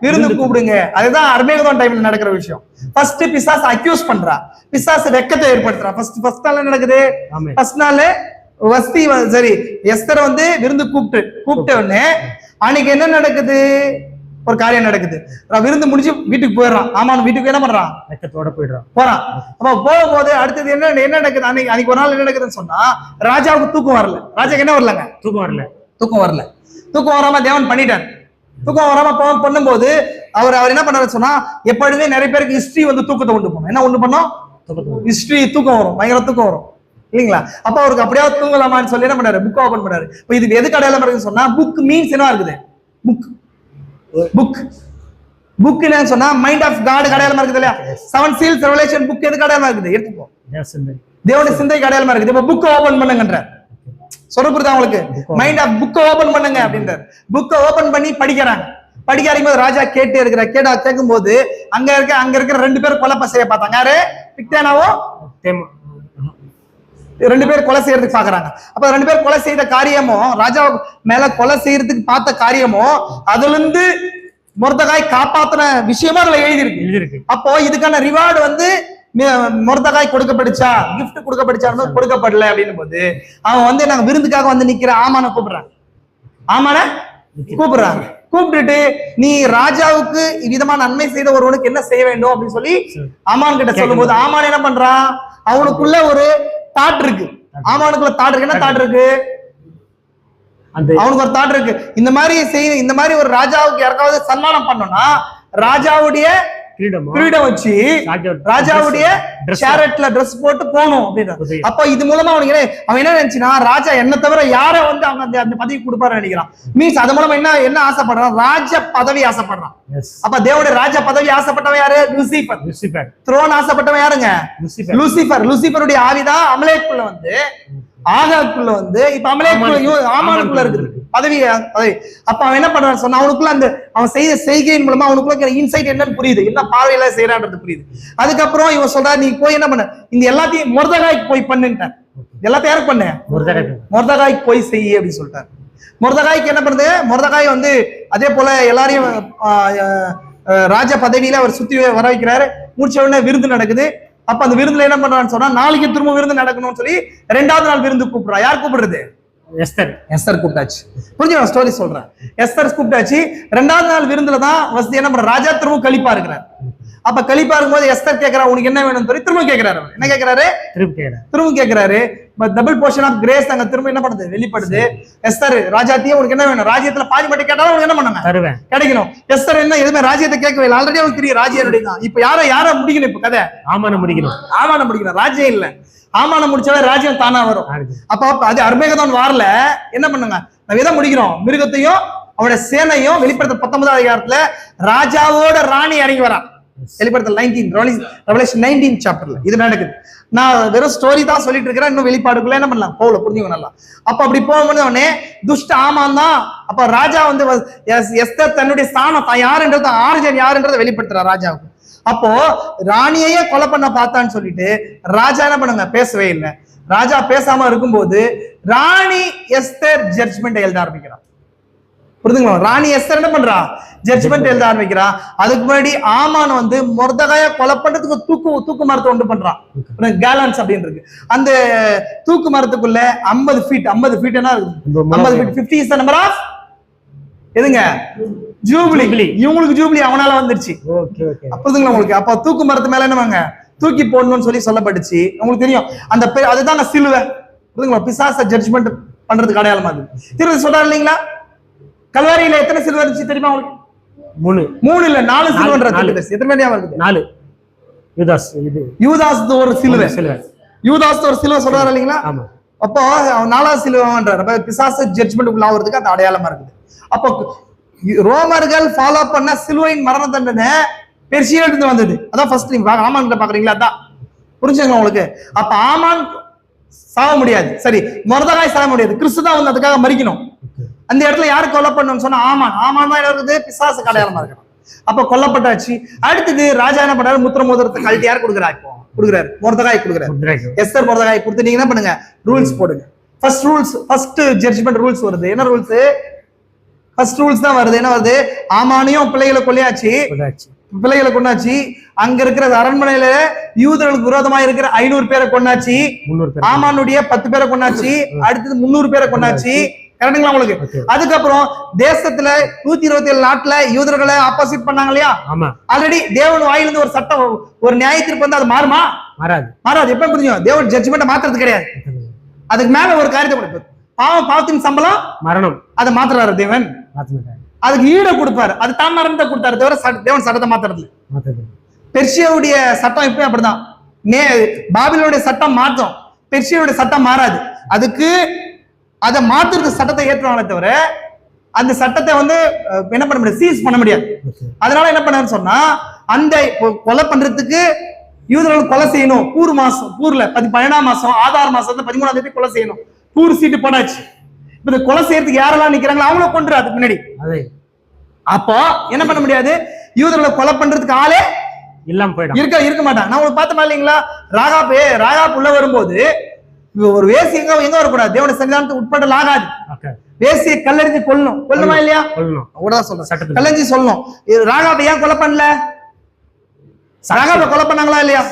விருந்து கூப்பிடுங்க. அதுதான் அர்மேகதோன் டைம்ல நடக்கிற விஷயம். ஃபர்ஸ்ட் பிசாசு அக்யூஸ் பண்றா, பிசாசு வெக்கத்தை ஏற்படுத்துறா. ஃபர்ஸ்ட் நாள் நடக்குது, ஃபர்ஸ்ட் நாள் வஸ்தி சரி எஸ்தரை வந்து விருந்து கூப்பிட்ட உடனே அன்னைக்கு என்ன நடக்குது, ஒரு காரியம் நடக்குது. விருந்து முடிஞ்சு வீட்டுக்கு போயிடுறான். ஆமாம், வீட்டுக்கு என்ன பண்றான், போறான். அப்ப போகும்போது அடுத்தது என்ன நடக்குது, அன்னைக்கு ஒரு நாள் என்ன நடக்குதுன்னு சொன்னா, ராஜாவுக்கு தூக்கம் வரல. ராஜாக்கு என்ன வரலங்க, தூக்கம் வராம தேவன் பண்ணிட்டார். தூக்கம் வராம பண்ணும்போது அவர் என்ன பண்ணாரு சொன்னா, எப்பொழுதுமே நிறைய பேருக்கு ஹிஸ்டரி வந்து தூக்கத்தை உண்டு பண்ணும். என்ன உண்டு பண்ணும், ஹிஸ்டரி தூக்கம் வரும், பயங்கர தூக்கம் வரும் இல்லைங்களா? அப்ப அவருக்கு அப்படியாவது தூங்கலாமான்னு சொல்லி என்ன பண்ணாரு, புக் ஓபன் பண்ணாரு. இப்ப இது எதுக்கு அடையாளமா இருக்குன்னு சொன்னா, புக் மீன்ஸ் என்ன இருக்குது, புக் என்ன சொன்னா மைண்ட் ஆஃப் காட் அடையாளமா இருக்குது இல்லையா? 7 சீல்ஸ் ரெவலேஷன் புக் எதுக்கு அடையாளமா இருக்குது, எடுத்துப்போ தேவனுடைய சிந்தைக்கு அடையாளமா இருக்குது. இப்ப புக் ஓபன் பண்ணுங்கன்ற சொல்ல புரியுதா உங்களுக்கு, மைண்ட் ஆஃப் புக் ஓபன் பண்ணுங்க அப்படின்றார். புக்கை ஓபன் பண்ணி படிக்கிறாங்க. படிக்காதீங்க ராஜா கேட்கும் போது அங்க இருக்கிற 2 பேர் கொலை செய்ய பார்த்தாங்க. யாரு, பிக்தேனாவும் 2 பேர் கொலை செய்யறதுக்கு பாக்குறாங்க. அப்ப 2 பேர் கொலை செய்த காரியமும், ராஜா மேல கொலை செய்யறதுக்கு பார்த்த காரியமும், அதுல இருந்து மொர்தகாய் காப்பாத்தின விஷயமா அதுல எழுதியிருக்கு. அப்போ இதுக்கான ரிவார்டு வந்து மொர்தகாய் கொடுக்கப்பட்டுச்சா, கிஃப்ட் கொடுக்கப்படல அப்படின்னு போது அவன் வந்து நாங்க விருந்துக்காக வந்து நிக்கிற ஆமான கூப்பிட்டுட்டு, நீ ராஜாவுக்கு விதமான நன்மை செய்த ஒருவனுக்கு என்ன செய்ய வேண்டும் அப்படின்னு சொல்லி ஆமான் கிட்ட சொல்லும் போது, ஆமான் என்ன பண்றான், அவனுக்குள்ள ஒரு தாட் இருக்கு. ஆமானுக்குள்ள தாட் இருக்கு. என்ன தாட் இருக்கு, அவனுக்கு ஒரு தாட் இருக்கு. இந்த மாதிரி ஒரு ராஜாவுக்கு யாருக்காவது சன்மானம் பண்ணோம்னா, ராஜாவுடைய கிரீடம் வச்சு ராஜாவுடைய ஷேரட்ல டிரஸ் போட்டு போகணும் அப்படின்னு. அப்ப இது மூலமா அவன் என்ன நினைச்சுனா, ராஜா என்ன தவிர யார வந்து அவங்க அந்த பதவி கொடுப்பாரு நினைக்கிறான். மீன்ஸ் அது மூலமா என்ன ஆசைப்படுறான், ராஜ பதவி ஆசைப்படுறான். அப்ப தேவனுடைய ராஜ பதவி ஆசைப்பட்டவன் யாரு, லூசிபர். த்ரோன் ஆசைப்பட்டவன் யாருங்க, லூசிபருடைய ஆவிதான் அமலேக்குள்ள வந்து ஆகாக்குள்ள வந்து இப்ப ஆமானுக்குள்ள இருக்குது பதவி. அப்ப அவன் என்ன பண்றான்னு சொன்னா, அவனுக்குள்ள அந்த அவன் செய்த செய்கையின் மூலமா அவனுக்குள்ள இன்சைட் என்னன்னு புரியுது, என்ன பார்வையில செய்யறான்றது புரியுது. அதுக்கப்புறம் இவன் சொல்றா, நீ போய் என்ன பண்ண, இந்த எல்லாத்தையும் மொர்தகாய்க்கு போய் பண்ணுட்டான். எல்லாத்தையும் யாருக்கு பண்ண, மொர்தகாய்க்கு போய் செய்ய அப்படின்னு சொல்லிட்டாரு. மொர்தகாய்க்கு என்ன பண்ணுது, மொர்தகாய் வந்து அதே போல எல்லாரையும் ராஜ பதவியில அவர் சுத்தி வர வைக்கிறாரு. முடிச்ச உடனே விருந்து நடக்குது. அப்ப அந்த விருந்துல என்ன பண்றான்னு சொன்னா நாளைக்கு திரும்ப விருந்து நடக்கணும்னு சொல்லி 2வது நாள் விருந்து கூப்பிடுறா. யார் கூப்பிடுறது? எஸ்தர். எஸ்தர் கூப்பிட்டாச்சு. புரிஞ்சு ஸ்டோரி சொல்றேன். எஸ்தர் கூப்பிட்டாச்சு. 2வது நாள் விருந்துல தான் வசதி என்ன பண்ற, ராஜா திரும்ப களிப்பா இருக்கிறார். அப்ப களிப்பா இருக்கும்போது எஸ்தர் கேட்கிறா, உனக்கு என்ன வேணும்னு சொல்லி திரும்ப கேட்கிறாரு. என்ன கேட்கிறாரு? திரும்ப கேட்கிறாரு. டபுள் போர்ஷன் ஆஃப் கிரேஸ் அங்க திரும்ப என்ன பண்ணுது, வெளிப்படுது. எஸ்தர் ராஜாத்தியே உனக்கு என்ன வேணும், ராஜ்யத்துல பாதி மட்டும் கேட்டாலும் உனக்கு என்ன பண்ணுங்க, கிடைக்கணும். எஸ்தர் என்ன எதுவுமே ராஜ்யத்தை கேட்கவே இல்லை. ஆல்ரெடி அவனுக்கு தெரியும் ராஜ்யம் தான். இப்ப யார முடிக்கணும்? இப்ப கதை ஆமான முடிக்கணும். ராஜ்யம் இல்ல, ஆமான முடிச்சாவே ராஜ்யம் தானா வரும். அப்ப அது அர்மேகதான் வாரல என்ன பண்ணுங்க, நம்ம எதை முடிக்கிறோம், மிருகத்தையும் அவனோட சேனையும். வெளிப்படுத்த 19வது அதிகாரத்துல ராஜாவோட ராணி இறங்கி வரா. வெளிப்படுத்தல் 19 சாப்டர்ல இது நடக்குது. நான் வெறும் ஸ்டோரி தான் சொல்லிட்டு இருக்கிறேன், இன்னும் வெளிப்பாடுக்குள்ள என்ன பண்ணலாம் போகல, புரிஞ்சுங்க நல்லா. அப்ப அப்படி போகும்போது அவனே துஷ்ட ஆமான் தான். அப்ப ராஜா வந்து எஸ்தர் தன்னுடைய ஸ்தானம் தான் யாருன்றது, ஆரிஜின் யாருன்றதை வெளிப்படுத்துறா ராஜாவுக்கு. அப்போ ராணியையே கொலை பண்ண பார்த்தான்னு சொல்லிட்டு ராஜா என்ன பண்ணுங்க, பேசவே இல்லை. ராஜா பேசாம இருக்கும்போது ராணி எஸ்தர் ஜட்ஜ்மெண்ட் எழுத ஆரம்பிக்கிறான். புரிதுங்களா? ராணி எஸ்தர் என்ன பண்றா, ஜட்ஜ்மெண்ட் எழுத ஆரம்பிக்கிறா. அதுக்கு முன்னாடி ஆமான் வந்து மொர்தகாய கொலை பண்றதுக்கு தூக்கு மரத்தை ஒன்று பண்றான். கேலன்ஸ் அப்படின்னு இருக்கு. அந்த தூக்கு மரத்துக்குள்ள 50 ஃபீட் என்ன இருக்கு, 50 feet 50 is the number of எதுங்க, ஜூபிலி. இவங்களுக்கு ஜூபிலி அவனால வந்துருச்சு. புரிதுங்களா உங்களுக்கு? அப்ப தூக்கு மரத்து மேல என்னவாங்க, தூக்கி போடணும்னு சொல்லி சொல்லப்பட்டுச்சு. உங்களுக்கு தெரியும் அந்த அதுதான் சிலுவை. புரிதுங்களா? பிசாச ஜட்ஜ்மெண்ட் பண்றதுக்கு அடையாளமா இருக்கு. திரும்ப சொல்றாரு இல்லைங்களா, கல்வாரியில எத்தனை சிலுவை இருந்துச்சு தெரியுமா உங்களுக்கு? 3 இல்ல 4 சிலுவைன்றது எத்தனை ஞாபகம் இருக்குது? 4. யூதாஸ் ஒரு சிலுவை, யூதாஸ் ஒரு சிலுவை சொல்றாரு இல்லைங்களா? அப்போ 4வது சிலுவைன்றார். பிசாசு ஜட்ஜ்மெண்ட் உள்ள ஆகிறதுக்கு அந்த அடையாளமா இருக்குது. அப்போ ரோமர்கள் ஃபாலோ பண்ண சிலுவையின் மரண தண்டனை பெர்சியா இருந்து வந்தது. அதான் ஃபர்ஸ்ட் நீங்க ஆமான் பாக்குறீங்களா? அதான் புரிஞ்சுங்களா உங்களுக்கு? அப்ப ஆமான் சாக முடியாது, சரி, மொர்தகாய் சாக முடியாது, கிறிஸ்து தான் வந்து அதுக்காக மரிக்கணும். அந்த இடத்துல யாரு கொலை பண்ணணும்னு சொன்னா ஆமான் தான் இருக்குது, பிசாசு அடையாளமா இருக்கணும். அப்ப கொல்லப்பட்டாச்சு. அடுத்தது ராஜா என்ன பண்றாரு, முத்திர மோதிரத்தை கழட்டி யார் கொடுக்குறாரு, கொடுக்குறாரு மொர்தகாய் கொடுக்குறாரு. எஸ்தர் மொர்தகாய் கொடுத்து நீங்க என்ன பண்ணுங்க, ரூல்ஸ் போடுங்க. ஃபர்ஸ்ட் ஜட்ஜ்மெண்ட் ரூல்ஸ் வருது. என்ன ரூல்ஸ்? ஃபர்ஸ்ட் ரூல்ஸ் தான் வருது. என்ன வருது, ஆமானையும் பிள்ளைகளை கொள்ளையாச்சு, பிள்ளைகளை கொண்டாச்சு. அங்க இருக்கிற அரண்மனையில யூதர்களுக்கு விரோதமா இருக்கிற 500 பேரை கொண்டாச்சு. ஆமானுடைய 10 பேரை கொண்டாச்சு. அடுத்தது 300 பேரை கொண்டாச்சு. கரெக்டுங்களா உங்களுக்கு? அதுக்கப்புறம் தேசத்துல 127 நாட்டுல யூதர்களை ஆப்போசிட் பண்ணாங்க இல்லையா? ஆல்ரெடி தேவன் வாயிலிருந்து ஒரு சட்டம், ஒரு நியாய தீர்ப்பு வந்து அது மாறுமா? மாறாது. எப்ப புரியும்? தேவன் ஜட்ஜ்மெண்ட் மாத்துறது கிடையாது. அதுக்கு மேல ஒரு காரியத்தை கொடுப்பாரு. பாவத்தின் சம்பளம் மரணம். அதை மாத்துறாரு தேவன். அதுக்கு ஈட கொடுப்பாரு. அது தான் மரணத்தை கொடுத்தாரு தவிர தேவன் சட்டத்தை மாத்துறது. பெர்சியாவுடைய சட்டம் இப்ப அப்படிதான். பாபிலோனுடைய சட்டம் மாற்றும், பெர்சியாவுடைய சட்டம் மாறாது. அதுக்கு அதை மாத்துறது சட்டத்தை ஏற்றுவாங்களே தவிர அந்த சட்டத்தை வந்து என்ன பண்ண முடியாது, சீஸ் பண்ண முடியாது. அதனால என்ன பண்ணாருன்னு சொன்னா, அந்த கொலை பண்றதுக்கு யூதர்கள் கொலை செய்யணும். பூர்ல 17ஆம் மாசம் ஆதார் மாசத்துல 13ஆம் தேதி கொலை செய்யணும். பூர் சீட்டு போடாச்சு. இப்ப கொலை செய்யறதுக்கு யாரெல்லாம் நிக்கிறாங்களோ அவங்கள கொண்டு அதுக்கு முன்னாடி. அப்போ என்ன பண்ண முடியாது, யூதர்களை கொலை பண்றதுக்கு ஆளே இல்லாம போயிடும், இருக்க மாட்டாங்க. நான் உங்களுக்கு பார்த்தமா இல்லைங்களா, ராகாப் உள்ள வரும்போது ஒரு வேசி எங்க வரக்கூடாது, தேவனுடைய சன்னிதானத்துக்கு உட்பட்டல் ஆகாது. வேசியை கல்லறிஞ்சு கொல்லணுமா இல்லையா? சொல்றேன், கல்லறிஞ்சு சொல்லணும். ராகாப் ஏன் கொலை பண்ணல? ராகாப கொலை பண்ணாங்களா இல்லையா?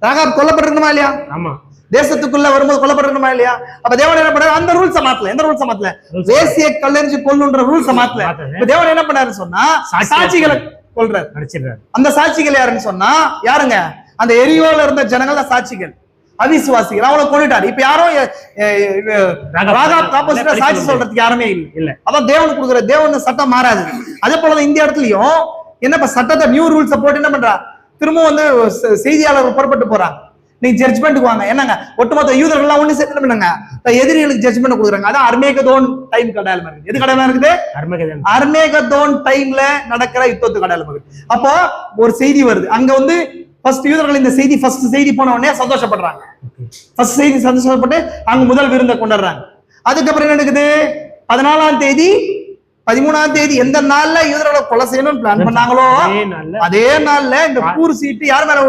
ராகாப் கொல்லப்பட்டிருக்கணுமா இல்லையா? ஆமா. தேசத்துக்குள்ள வரும்போது கொல்லப்பட்டிருக்கணுமா இல்லையா? அப்ப தேவன் என்ன பண்ணாரு, அந்த ரூல்ஸ மாத்தல. எந்த ரூல்ஸ மாத்தல? வேசியை கல்லறிஞ்சு கொல்லுன்ற ரூல்ஸ மாத்தல. இப்ப தேவன் என்ன பண்ணாரு சொன்னா, சாட்சிகளை கொல்றாரு. அந்த சாட்சிகள் யாருன்னு சொன்னா யாருங்க? அந்த எரியோல இருந்த ஜனங்கள் சாட்சிகள், அவிசுவாசிகள். அவங்களை கொண்டுட்டாரு. இப்ப யாரும் சாட்சி சொல்றதுக்கு யாருமே இல்ல. அதான் தேவனுக்கு கொடுக்குற, தேவன் சட்டம் மாறாது. அதே போலதான் இந்த இடத்துலயும் என்ன சட்டத்தை நியூ ரூல்ஸ் போட்டு என்ன பண்றா, திரும்ப வந்து செய்தியாளர் புறப்பட்டு போறாங்க. நீங்க ஜட்ஜ்மெண்ட்டுக்கு வாங்க. என்னங்க, ஒட்டுமொத்த யூதர்கள் எல்லாம் ஒண்ணு சேர்த்து பண்ணுங்க, எதிரிகளுக்கு ஜட்ஜ்மெண்ட் கொடுக்குறாங்க. அதான் அர்மேகதோன் டைம் கடையாளமா இருக்கு. எது கடையாளமா இருக்குது? அர்மேகதோன் டைம்ல நடக்கிற யுத்தத்துக்கு கடையாளமா இருக்கு. அப்போ ஒரு செய்தி வருது. அங்க வந்து ஃபர்ஸ்ட் யூதர்கள் இந்த செய்தி போன உடனே சந்தோஷப்படுறாங்க. ஃபர்ஸ்ட் செய்தி சந்தோஷப்பட்டு அங்க முதல் விருந்தை கொண்டாடுறாங்க. அதுக்கப்புறம் என்ன நடக்குது, 14ஆம் தேதி 13ஆம் தேதி எந்த நாள்ல யூதர்களை கொலை செய்யணும்னு பிளான் பண்ணாங்களோ அதே நாள்ல இந்த பூர் சீட்டு யார் மேல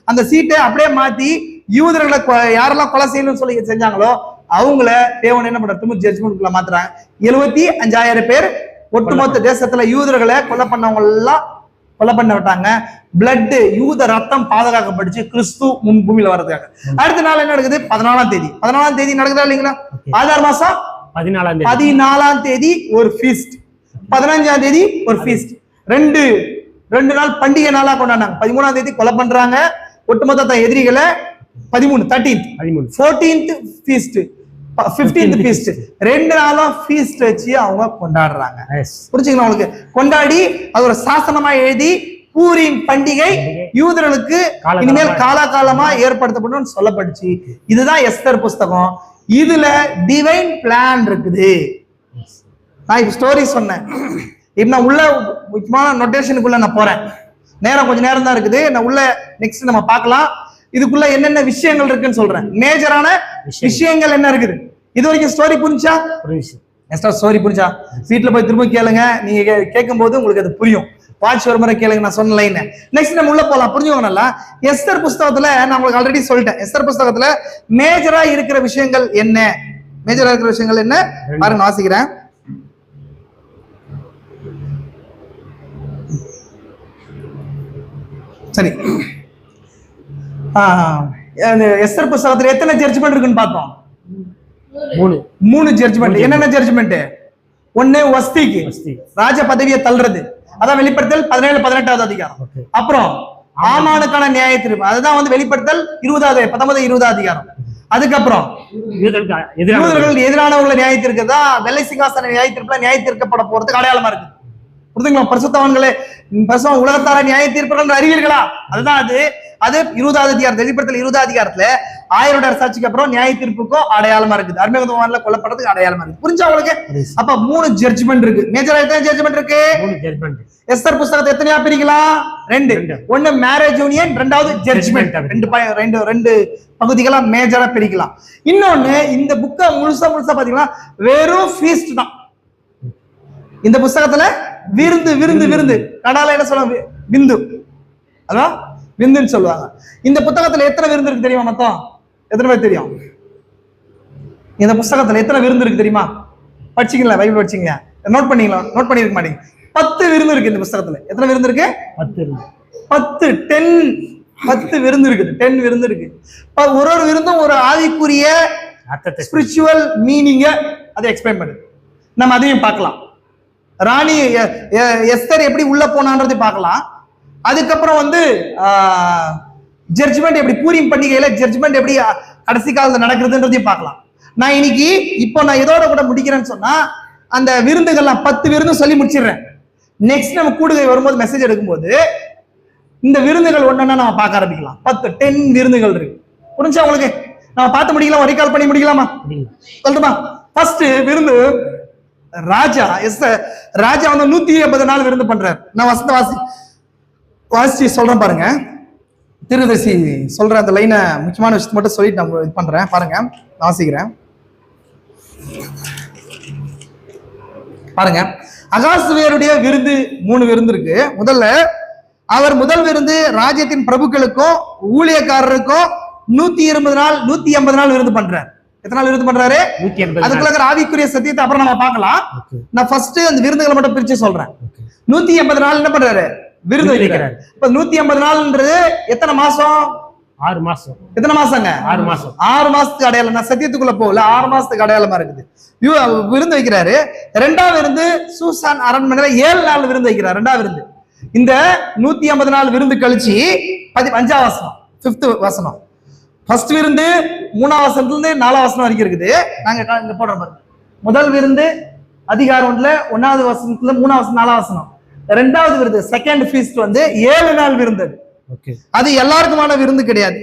அந்த சீட்டை அப்படியே மாத்தி யூதர்களை யாரெல்லாம் கொலை செய்யணும்னு சொல்லி செஞ்சாங்களோ அவங்கள தேவன் என்ன பண்றது, ஜட்ஜ்மெண்ட்குள்ள மாத்துறாங்க. 75,000 பேர் ஒட்டுமொத்த தேசத்துல யூதர்களை கொலை பண்ணவங்க எல்லாம் கொலை பண்ண விட்டாங்க. பிளட் யூத ரத்தம் பாதுகாக்கப்பட்டுச்சு கிறிஸ்து பூமியில வர்றதுக்காக. அடுத்த நாள் என்ன நடக்குது? 14ஆம் தேதி. 14ஆம் தேதி நடக்குதா இல்லைங்களா? 6 மாசம் 14ஆம் தேதி ஒரு ஃபீஸ்ட், 15ஆம் தேதி ஒரு ஃபீஸ்ட். ரெண்டு நாள் பண்டிகை நாளா கொண்டாடினாங்க. 13ஆம் தேதி கொலை பண்றாங்க ஒட்டுமொத்த எதிரிகளை. 14th ஃபீஸ்ட், 15th ஃபீஸ்ட், 2 நாளும் ஃபீஸ்ட் வச்சு அவங்க கொண்டாடுறாங்க. புரிஞ்சுங்களா உங்களுக்கு? கொண்டாடி அது ஒரு சாசனமா எழுதி பூரீம் பண்டிகை யூதர்களுக்கு இனிமேல் காலகாலமா ஏற்படுத்தப்படும் சொல்லப்பட்டுச்சு. இதுதான் எஸ்தர் புஸ்தகம். இதுல டிவைன் பிளான் இருக்குது. நான் இப்ப ஸ்டோரி சொன்னேன். இப்ப நான் உள்ள முக்கியமான நோட்டேஷனுக்குள்ள நான் போறேன். நேரம் கொஞ்சம் நேரம் தான் இருக்குது. நான் உள்ள நெக்ஸ்ட் நம்ம பார்க்கலாம். இதுக்குள்ள என்னென்ன விஷயங்கள் இருக்குன்னு சொல்றேன். மேஜரான விஷயங்கள் என்ன இருக்குது? இது வரைக்கும் ஸ்டோரி புரிஞ்சா? ஸ்டோரி புரிஞ்சா வீட்டுல போய் திரும்ப கேளுங்க. நீங்க கேட்கும் போது உங்களுக்கு அது புரியும். வாட்ச் ஒரு முறை கேளுங்க நான் சொன்ன லைன். நெக்ஸ்ட் நம்ம உள்ள போலாம். புரிஞ்சுக்கோங்க நல்லா. எஸ்தர் புஸ்தகத்துல நான் உங்களுக்கு ஆல்ரெடி சொல்லிட்டேன். எஸ்தர் புஸ்தகத்துல மேஜரா இருக்கிற விஷயங்கள் என்ன? மேஜரா இருக்கிற விஷயங்கள் என்ன பாருங்க, வாசிக்கிறேன். சரி, எஸ்தர் புஸ்தகத்துல எத்தனை ஜட்ஜ்மெண்ட் இருக்குன்னு பார்த்தோம். 3 ஜட்ஜ்மெண்ட். என்னென்ன ஜட்ஜ்மெண்ட்? 1 வஸ்திக்கு ராஜ பதவியை தள்ளுறது, அதான் வெளிப்படுத்தல் 17-18வது அதிகாரம். அப்புறம் ஆமானுக்கான நியாய தீர்ப்பு, அதுதான் வந்து வெளிப்படுத்தல் 19-20 அதிகாரம். அதுக்கப்புறம் யூதர்கள் எதிரானவர்களை நியாய தீர்க்கிறதா வெள்ளை சிங்காசன நியாய தீர்ப்புல நியாய தீர்க்கப்பட போறதுக்கு அடையாளமா இருக்கு. புரிஞ்சுங்களா? பரிசுத்தவான்களே உலகத்தார நியாய தீர்ப்புகள் அறிவீர்களா? அதுதான் அது 20வது அதிகாரம், வெளிப்படுத்தல் 20வது அதிகாரத்துல 1000 அரசாட்சிக்கு அப்புறம் நியாய தீர்ப்புக்கும் அடையாளமா இருக்குது. அர்மேகதோவான்ல கொல்லப்படுறதுக்கு அடையாளமா இருக்கு. புரிஞ்சா உங்களுக்கு? அப்ப 3 ஜட்ஜ்மெண்ட் இருக்கு. மேஜரா எத்தனை ஜட்ஜ்மெண்ட் இருக்கு? 3 ஜட்ஜ்மெண்ட். எஸ்தர் புஸ்தகத்தை எத்தனையா பிரிக்கலாம்? 2. 1 மேரேஜ் யூனியன், 2வது ஜட்ஜ்மெண்ட். ரெண்டு பகுதிகளா மேஜரா பிரிக்கலாம். இன்னொன்னு, இந்த புக்க முழுசா பாத்தீங்கன்னா வெறும் ஃபீஸ்ட் தான். இந்த புஸ்தகத்துல விருந்து விருந்து விருந்து கடால என்ன சொல்லுவாங்க? விந்து. அதான் விந்துன்னு சொல்லுவாங்க. இந்த புத்தகத்துல எத்தனை விருந்து இருக்கு தெரியுமா? மொத்தம் எத்தனை பேர் தெரியும்? இந்த புஸ்தகத்துல எத்தனை விருந்து இருக்கு தெரியுமா? படிச்சீங்களா? பைபிள் படிச்சீங்க? நோட் பண்ணீங்களா? நோட் பண்ணிருக்க மாட்டீங்க. 10 விருந்து இருக்கு இந்த புஸ்தகத்துல. எத்தனை விருந்து இருக்கு? 10 விருந்து இருக்குது. 10 விருந்து இருக்கு. ஒரு விருந்தும் ஒரு ஆவிக்குரிய ஸ்பிரிச்சுவல் மீனிங்க அதை எக்ஸ்பிளைன் பண்ணுது. நம்ம அதையும் பார்க்கலாம். ராணி எஸ்தர் எப்படி உள்ள போனான்றதை பார்க்கலாம். அதுக்கப்புறம் வந்து ஜட்ஜ்மெண்ட் எப்படி பூரீம் பண்டிகையில ஜட்ஜ்மெண்ட் எப்படி கடைசி காலத்துல நடக்குதுன்றதையும் பார்க்கலாம். நான் இன்னைக்கு இப்போ நான் இதோட கூட முடிக்கிறேன்னு சொன்னா அந்த விருந்துகள்லாம் 10 விருந்து சொல்லி முடிச்சிடுறேன். நெக்ஸ்ட் நம்ம கூடுகை வரும்போது மெசேஜ் எடுக்கும்போது இந்த விருந்துகள் ஒன்னா நம்ம பார்க்க ஆரம்பிக்கலாம். 10 விருந்துகள் இருக்கு. புரிஞ்சா உங்களுக்கு? நம்ம பார்த்து முடிக்கலாம். ரீகால் பண்ணி முடிக்கலாமா? சொல்லட்டுமா? ஃபர்ஸ்ட் விருந்து ராஜா வந்து 180 நாள் விருந்து பண்றாரு. நான் வாசி சொல்றேன் பாருங்க. திருதசி சொல்ற அந்த லைனை முக்கியமான விஷயத்தை மட்டும் சொல்லிட்டு நான் இது பண்றேன் பாருங்க, வாசிக்கிறேன் பாருங்க. அகாசுவேருடைய விருந்து 3 விருந்து இருக்கு. முதல் விருந்து ராஜ்யத்தின் பிரபுக்களுக்கும் ஊழியக்காரருக்கும் 180 நாள் விருந்து பண்றாரு. எத்தனை நாள் விருந்து பண்றாரு? 180. அதுக்குள்ள ஆவிக்குரிய சத்தியத்தை அப்புறம் நம்ம பார்க்கலாம். நான் ஃபர்ஸ்ட் அந்த விருந்துகளை மட்டும் பிரிச்சு சொல்றேன். 180 நாள் என்ன பண்றாரு? விருந்து வைக்கிறாரு. இப்ப 180 நாள்ன்றது எத்தனை மாசம்? 6 மாசம். எத்தனை மாசங்க? 6 மாசம். 6 மாசத்துக்கு அடையாளம். நான் சத்தியத்துக்குள்ள போகல, 6 மாசத்துக்கு அடையாளமா இருக்குது. விருந்து வைக்கிறாரு. 2வது விருந்து சூசான் அரண்மனையில 7 நாள் விருந்து வைக்கிறார். 2வது விருந்து. இந்த 180 நாள் விருந்து கழிச்சு 5ஆம் வசனம், 5th வசனம். ஃபர்ஸ்ட் விருந்து 3ஆம் வசனத்துல இருந்து 4ஆம் வசனம் வரைக்கும் இருக்குது. நாங்க இங்க போடுறோம் பாருங்க. முதல் விருந்து அதிகாரம் 1ல 1வது வசனத்துல 3ஆம் வசனம் 4ஆம் வசனம். 2வது விருந்து செகண்ட் ஃபீஸ்ட் வந்து 7 நாள் விருந்து. அது எல்லாருக்குமான விருந்து கிடையாது.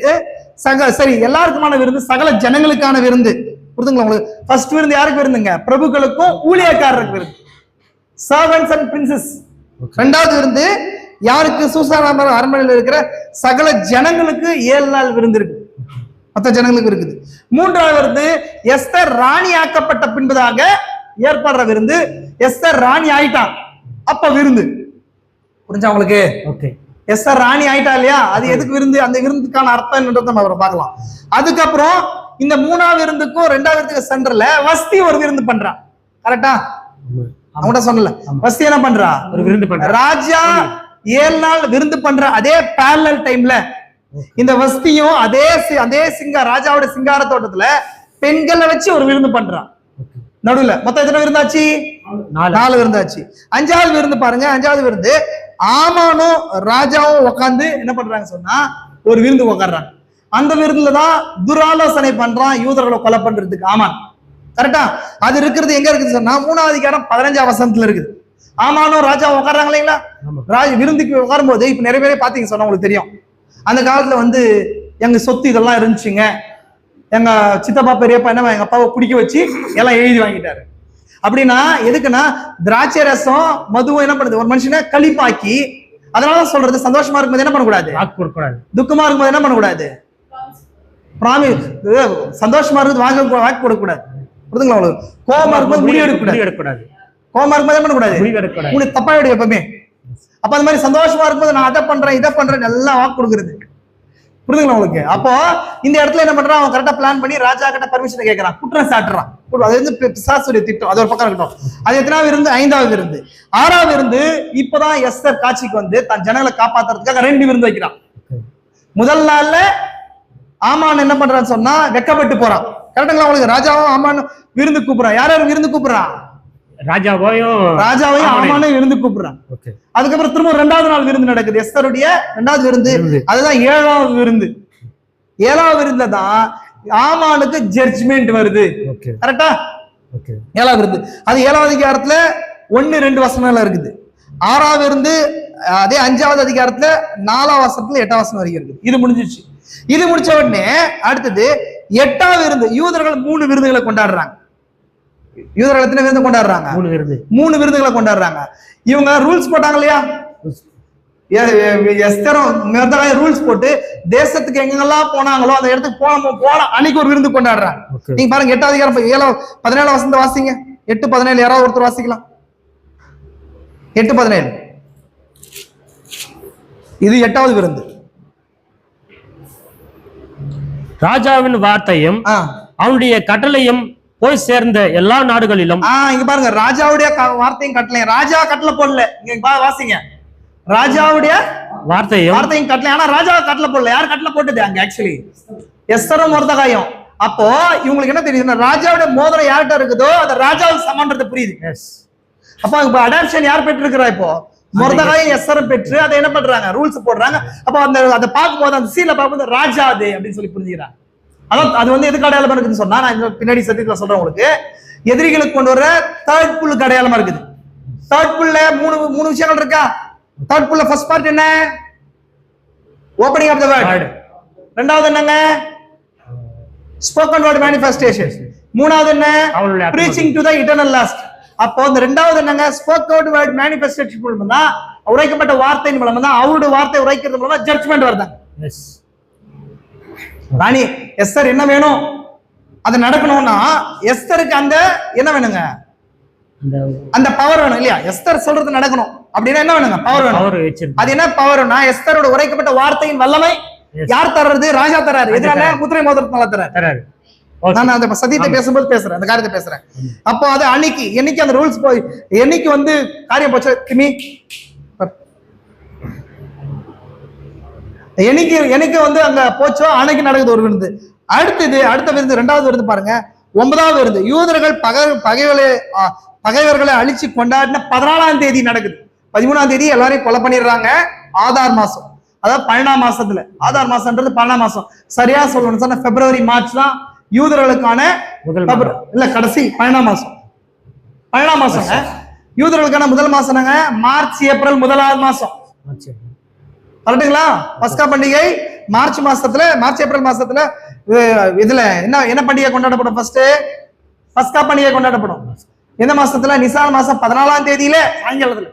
சரி, எல்லாருக்குமான விருந்து சகல ஜனங்களுக்கான விருந்து. புரியுதுங்களா உங்களுக்கு? ஃபர்ஸ்ட் விருந்து யாருக்கு விருந்துங்க? பிரபுக்களுக்கும் ஊழியக்காரருக்கு விருந்து, சர்வன்ட்ஸ் அண்ட் பிரின்சஸ். 2வது விருந்து யாருக்கு? சூசான் அரண்மனையில் இருக்கிற சகல ஜனங்களுக்கு 7 நாள் விருந்து இருக்கு. மற்ற ஜனங்களுக்கு இருக்குது. 3வது விருந்து எஸ்தர் ராணி ஆக்கப்பட்ட பின்பதாக ஏற்படுற விருந்து. எஸ்தர் ராணி ஆயிட்டா அப்ப விருந்து. புரிஞ்சா உங்களுக்கு? எஸ்தர் ராணி ஆயிட்டா இல்லையா? அது எதுக்கு விருந்து? அந்த விருந்துக்கான அர்த்தம் என்னன்றதை நம்ம பார்க்கலாம். அதுக்கப்புறம் இந்த 3வது விருந்துக்கும் 2வது விருந்துக்கு சென்டர்ல வஸ்தி ஒரு விருந்து பண்றான். கரெக்டா? அவங்கள்ட்ட சொல்லல. வஸ்தி என்ன பண்றா? ஒரு விருந்து பண்றா. ராஜா 7 நாள் விருந்து பண்ற அதே parallel டைம்ல இந்த வஸ்தியும் அதே ராஜாவோட சிங்கார தோட்டத்துல பெண்களை வச்சு ஒரு விருந்து பண்றான். நடுவுல மொத்தம் எத்தனை விருந்தாச்சு? 4 விருந்தாச்சு. 5வது விருந்து பாருங்க. 5வது விருந்து ஆமானும் ராஜாவும் உட்காந்து என்ன பண்றாங்க சொன்னா ஒரு விருந்து உட்காடுறாங்க. அந்த விருந்துல தான் துராலோசனை பண்றான் யூதர்களை கொலை பண்றதுக்கு ஆமான். கரெக்டா? அது இருக்கிறது எங்க இருக்குது சொன்னா 3வது அதிகாரம் 15ஆம் வசனத்துல இருக்குது. ஆமானும் ராஜாவும் உட்காடுறாங்க இல்லைங்களா? விருந்துக்கு உட்காரும் போது இப்ப நிறைய பேரே பாத்தீங்க சொன்னா உங்களுக்கு தெரியும். அந்த காலத்துல வந்து எங்க சொத்து இதெல்லாம் இருந்துச்சுங்க, எங்க சித்தப்பா பெரியப்பா என்ன எங்க அப்பாவை பிடிக்க வச்சு எல்லாம் எழுதி வாங்கிட்டாரு அப்படின்னா எதுக்குன்னா திராட்சை ரசம் மதுவும் என்ன பண்ணுது ஒரு மனுஷனை களிப்பாக்கி. அதனால சொல்றது சந்தோஷமா இருக்கும்போது என்ன பண்ணக்கூடாது, துக்கமா இருக்கும்போது என்ன பண்ணக்கூடாது, சந்தோஷமா இருக்குது வாக்கு கொடுக்கக்கூடாது. புரியுதுங்களா உங்களுக்கு? கோபமா இருக்கும்போது முடிவு எடுக்கக்கூடாது. கோபமா இருக்கும்போது என்ன பண்ணக்கூடாது, உங்களுக்கு தப்பா விடு எப்பவுமே. அப்ப அந்த மாதிரி சந்தோஷமா இருக்கும்போது நான் அதை பண்றேன் இதை பண்றேன் எல்லாம் வாக்கு கொடுக்குறது. புரியுதுங்களா உங்களுக்கு? அப்போ இந்த இடத்துல என்ன பண்றான், அவன் கரெக்டா பிளான் பண்ணி ராஜா கிட்ட பர்மிஷன் கேட்கறான், குற்றம் சாட்டுறான். அது வந்து பிசாசுடைய திட்டம். அது ஒரு பக்கம் இருக்கட்டும். அது எத்தனாவது இருந்து? 5வது விருந்து. 6வது விருந்து இப்பதான் எஸ்தர் காட்சிக்கு வந்து தன் ஜனங்களை காப்பாத்துறதுக்காக 2 விருந்து வைக்கிறான். முதல் நாள்ல ஆமான் என்ன பண்றான்னு சொன்னா வெக்கப்பட்டு போறான். கரெக்டுங்களா உங்களுக்கு? ராஜாவும் ஆமான் விருந்து கூப்பிடுறான். யாரும் விருந்து கூப்பிடுறான்? ராஜாவையும் ஆமானையும் விருந்து கூப்பிடுறான். அதுக்கப்புறம் திரும்ப 2வது நாள் விருந்து நடக்குது, எஸ்தருடைய 2வது விருந்து. அதுதான் 7வது விருந்து. 7வது விருந்துல தான் ஆமானுக்கு ஜட்ஜ்மெண்ட் வருது. கரெக்டா? 7வது விருந்து அது 7வது அதிகாரத்துல 1-2 வசனங்கள் இருக்குது. 6வது விருந்து அதே 5வது அதிகாரத்துல 4வது வசனத்துல 8வது வசனம் வரைக்கும் இருக்குது. இது முடிஞ்சிருச்சு. இது முடிச்ச உடனே அடுத்தது 8வது விருந்து. யூதர்கள் 3 விருந்துகளை கொண்டாடுறாங்க. யூதர்கள் எத்தனை விருந்து கொண்டாடுறாங்க? 3 விருந்துகளை கொண்டாடுறாங்க. இவங்க ரூல்ஸ் போட்டாங்க இல்லையா? எஸ்தரும் ரூல்ஸ் போட்டு தேசத்துக்கு எங்கெல்லாம் போனாங்களோ அந்த இடத்துக்கு போன அன்னைக்கு ஒரு விருந்து கொண்டாடுறாங்க. நீங்க பாருங்க 8வது அதிகாரம் 17 வசனத்தை வாசிங்க. 8:17 யாராவது ஒருத்தர் வாசிக்கலாம். 8:17 இது 8வது விருந்து. ராஜாவின் வார்த்தையும் அவனுடைய கட்டளையும் போய் சேர்ந்த எல்லா நாடுகளிலும். இங்க பாருங்க, ராஜாவுடைய வார்த்தையும் கட்டளையும். ராஜா கட்டளை போடல. இங்க வாசிங்க, ராஜாவுடைய வார்த்தையும் கட்டளை. ஆனா ராஜா கட்டளை போடல. யார் கட்டளை போட்டது அங்க? ஆக்சுவலி எஸ்தரும் மொர்தெகாயும். அப்போ இவங்களுக்கு என்ன தெரியுதுன்னா ராஜாவுடைய மோதிரம் யார்கிட்ட இருக்குதோ அந்த ராஜாவுக்கு சமன்றது புரியுது. அப்போ இப்ப அடாப்ஷன் யார் பெற்றிருக்கிறா? இப்போ மொர்தெகாயும் எஸ்தரும் பெற்று அதை என்ன பண்றாங்க, ரூல்ஸ் போடுறாங்க. அப்போ அதை பார்க்கும்போது அந்த சீல பார்க்கும்போது ராஜா அது அப்படின்னு சொல்லி புரிஞ்சுக்கிறாங்க. அதான் அது வந்து எதுக்கு அடையாளமா இருக்குன்னு சொன்னா, நான் பின்னாடி சத்தியத்துல சொல்றேன் உங்களுக்கு. எதிரிகளுக்கு கொண்டு வர தேர்ட் புல்லுக்கு அடையாளமா இருக்குது. தேர்ட் புல்ல மூணு விஷயங்கள் இருக்கா? தேர்ட் புல்ல ஃபர்ஸ்ட் பார்ட் என்ன? Opening of the word. ரெண்டாவது என்னங்க? Spoken word manifestation. மூணாவது என்ன? Preaching to the eternal lost. அப்போ இந்த ரெண்டாவது என்னங்க? ஸ்போக்கன் வேர்ட் மேனிஃபெஸ்டேஷன் மூலமா தான், உரைக்கப்பட்ட வார்த்தையின் மூலமா தான், அவருடைய வார்த்தை உரைக்கிறது மூலமா ஜட்ஜ்மெண்ட் வருதாங்க. ராணி எஸ்தர் என்ன வேணும் அது நடக்கணும்னா எஸ்தருக்கு அந்த என்ன வேணுங்க? அந்த பவர் வேணும் இல்லையா? எஸ்தர் சொல்றது நடக்கணும் அப்படின்னா என்ன வேணுங்க? பவர் வேணும். அது என்ன பவர்னா எஸ்தரோட உரைக்கப்பட்ட வார்த்தையின் வல்லமை யார் தர்றது? ராஜா தராரு. எதனால? முத்திரை மோதிரத்தினால தராரு. நான் அந்த சத்தியத்தை பேசும்போது பேசுறேன், அந்த காரியத்தை பேசுறேன். அப்போ அது என்னைக்கு அந்த ரூல்ஸ் போய் என்னைக்கு வந்து காரியம் போச்சு கிமி, எனக்கு வந்து அங்க போச்சோ அன்னைக்கு நடக்குது ஒரு விருந்து. அடுத்த விருந்து 2வது விருந்து பாருங்க. 9வது விருந்து யூதர்கள் பகைவர்களை அழிச்சு கொண்டாடின 14ஆம் தேதி நடக்குது. 13ஆம் தேதி எல்லாரையும் கொலை பண்ணிடுறாங்க. ஆதார் மாசம், அதாவது 12ஆம் மாசத்துல. ஆதார் மாசம்ன்றது 12ஆம் மாசம். சரியா சொல்லணும் சொன்னா பிப்ரவரி மார்ச் தான் யூதர்களுக்கான இல்ல கடைசி 12ஆம் மாசம். 12ஆம் மாசம் யூதர்களுக்கான முதல் மாசம். மார்ச் ஏப்ரல் 1வது மாசம். கரெக்டுங்களா? பஸ்கா பண்டிகை மார்ச் ஏப்ரல் மாசத்துல. இதுல என்ன பண்டிகை கொண்டாடப்படும்? ஃபர்ஸ்ட் பஸ்கா பண்டிகை கொண்டாடப்படும். எந்த மாசத்துல? நிசான் மாசம் 14ஆம் தேதியில சாயங்காலத்துல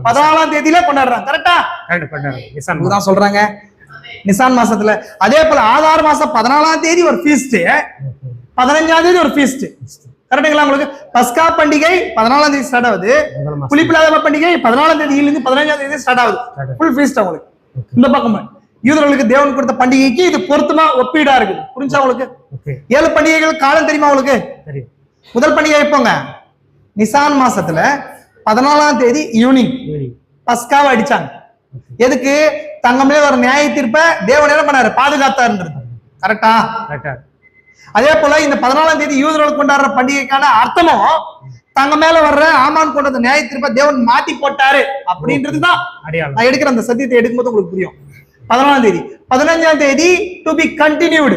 14ஆம் தேதியில கொண்டாடுறாங்க. கரெக்டா தான் சொல்றாங்க. நிசான் மாசத்துல. அதே போல ஆதார் மாசம் 14ஆம் தேதி ஒரு ஃபீஸ்ட், 15ஆம் தேதி ஒரு ஃபீஸ்ட். கரெக்டுங்களா உங்களுக்கு? பஸ்கா பண்டிகை 14ஆம் தேதி ஸ்டார்ட் ஆகுது. புளிப்பில்லாத பண்டிகை 14ஆம் தேதியிலிருந்து 15ஆம் தேதி ஸ்டார்ட் ஆகுது. ஃபுல் ஃபீஸ்ட் உங்களுக்கு. இந்த பக்கம் யூதர்களுக்கு தேவன் கொடுத்த பண்டிகைக்கு இது பொருத்தமா ஒப்பீடா இருக்குது. புரிஞ்சா உங்களுக்கு? 7 பண்டிகைகள் காலம் தெரியுமா உங்களுக்கு? முதல் பண்டிகை எப்போங்க? நிசான் மாசத்துல 14ஆம் தேதி ஈவினிங் பஸ்காவை அடிச்சாங்க. எதுக்கு? தங்கமே ஒரு நியாய தீர்ப்பை தேவன் என்ன பண்ணாரு? பாதுகாத்தாருன்றது. கரெக்டா? அதே போல இந்த 14ஆம் தேதி யூதர்கள் கொண்டாடுற பண்டிகைக்கான அர்த்தமும் தங்க மேல வர்ற ஆமான் கொண்ட நியாய தீர்ப்பை தேவன் மாத்தி போட்டாரு அப்படின்றதுதான். நான் எடுக்கிற அந்த சத்தியத்தை எடுக்கும்போது உங்களுக்கு புரியும். 14ஆம் தேதி 15ஆம் தேதி டு பி கண்டினியூடு.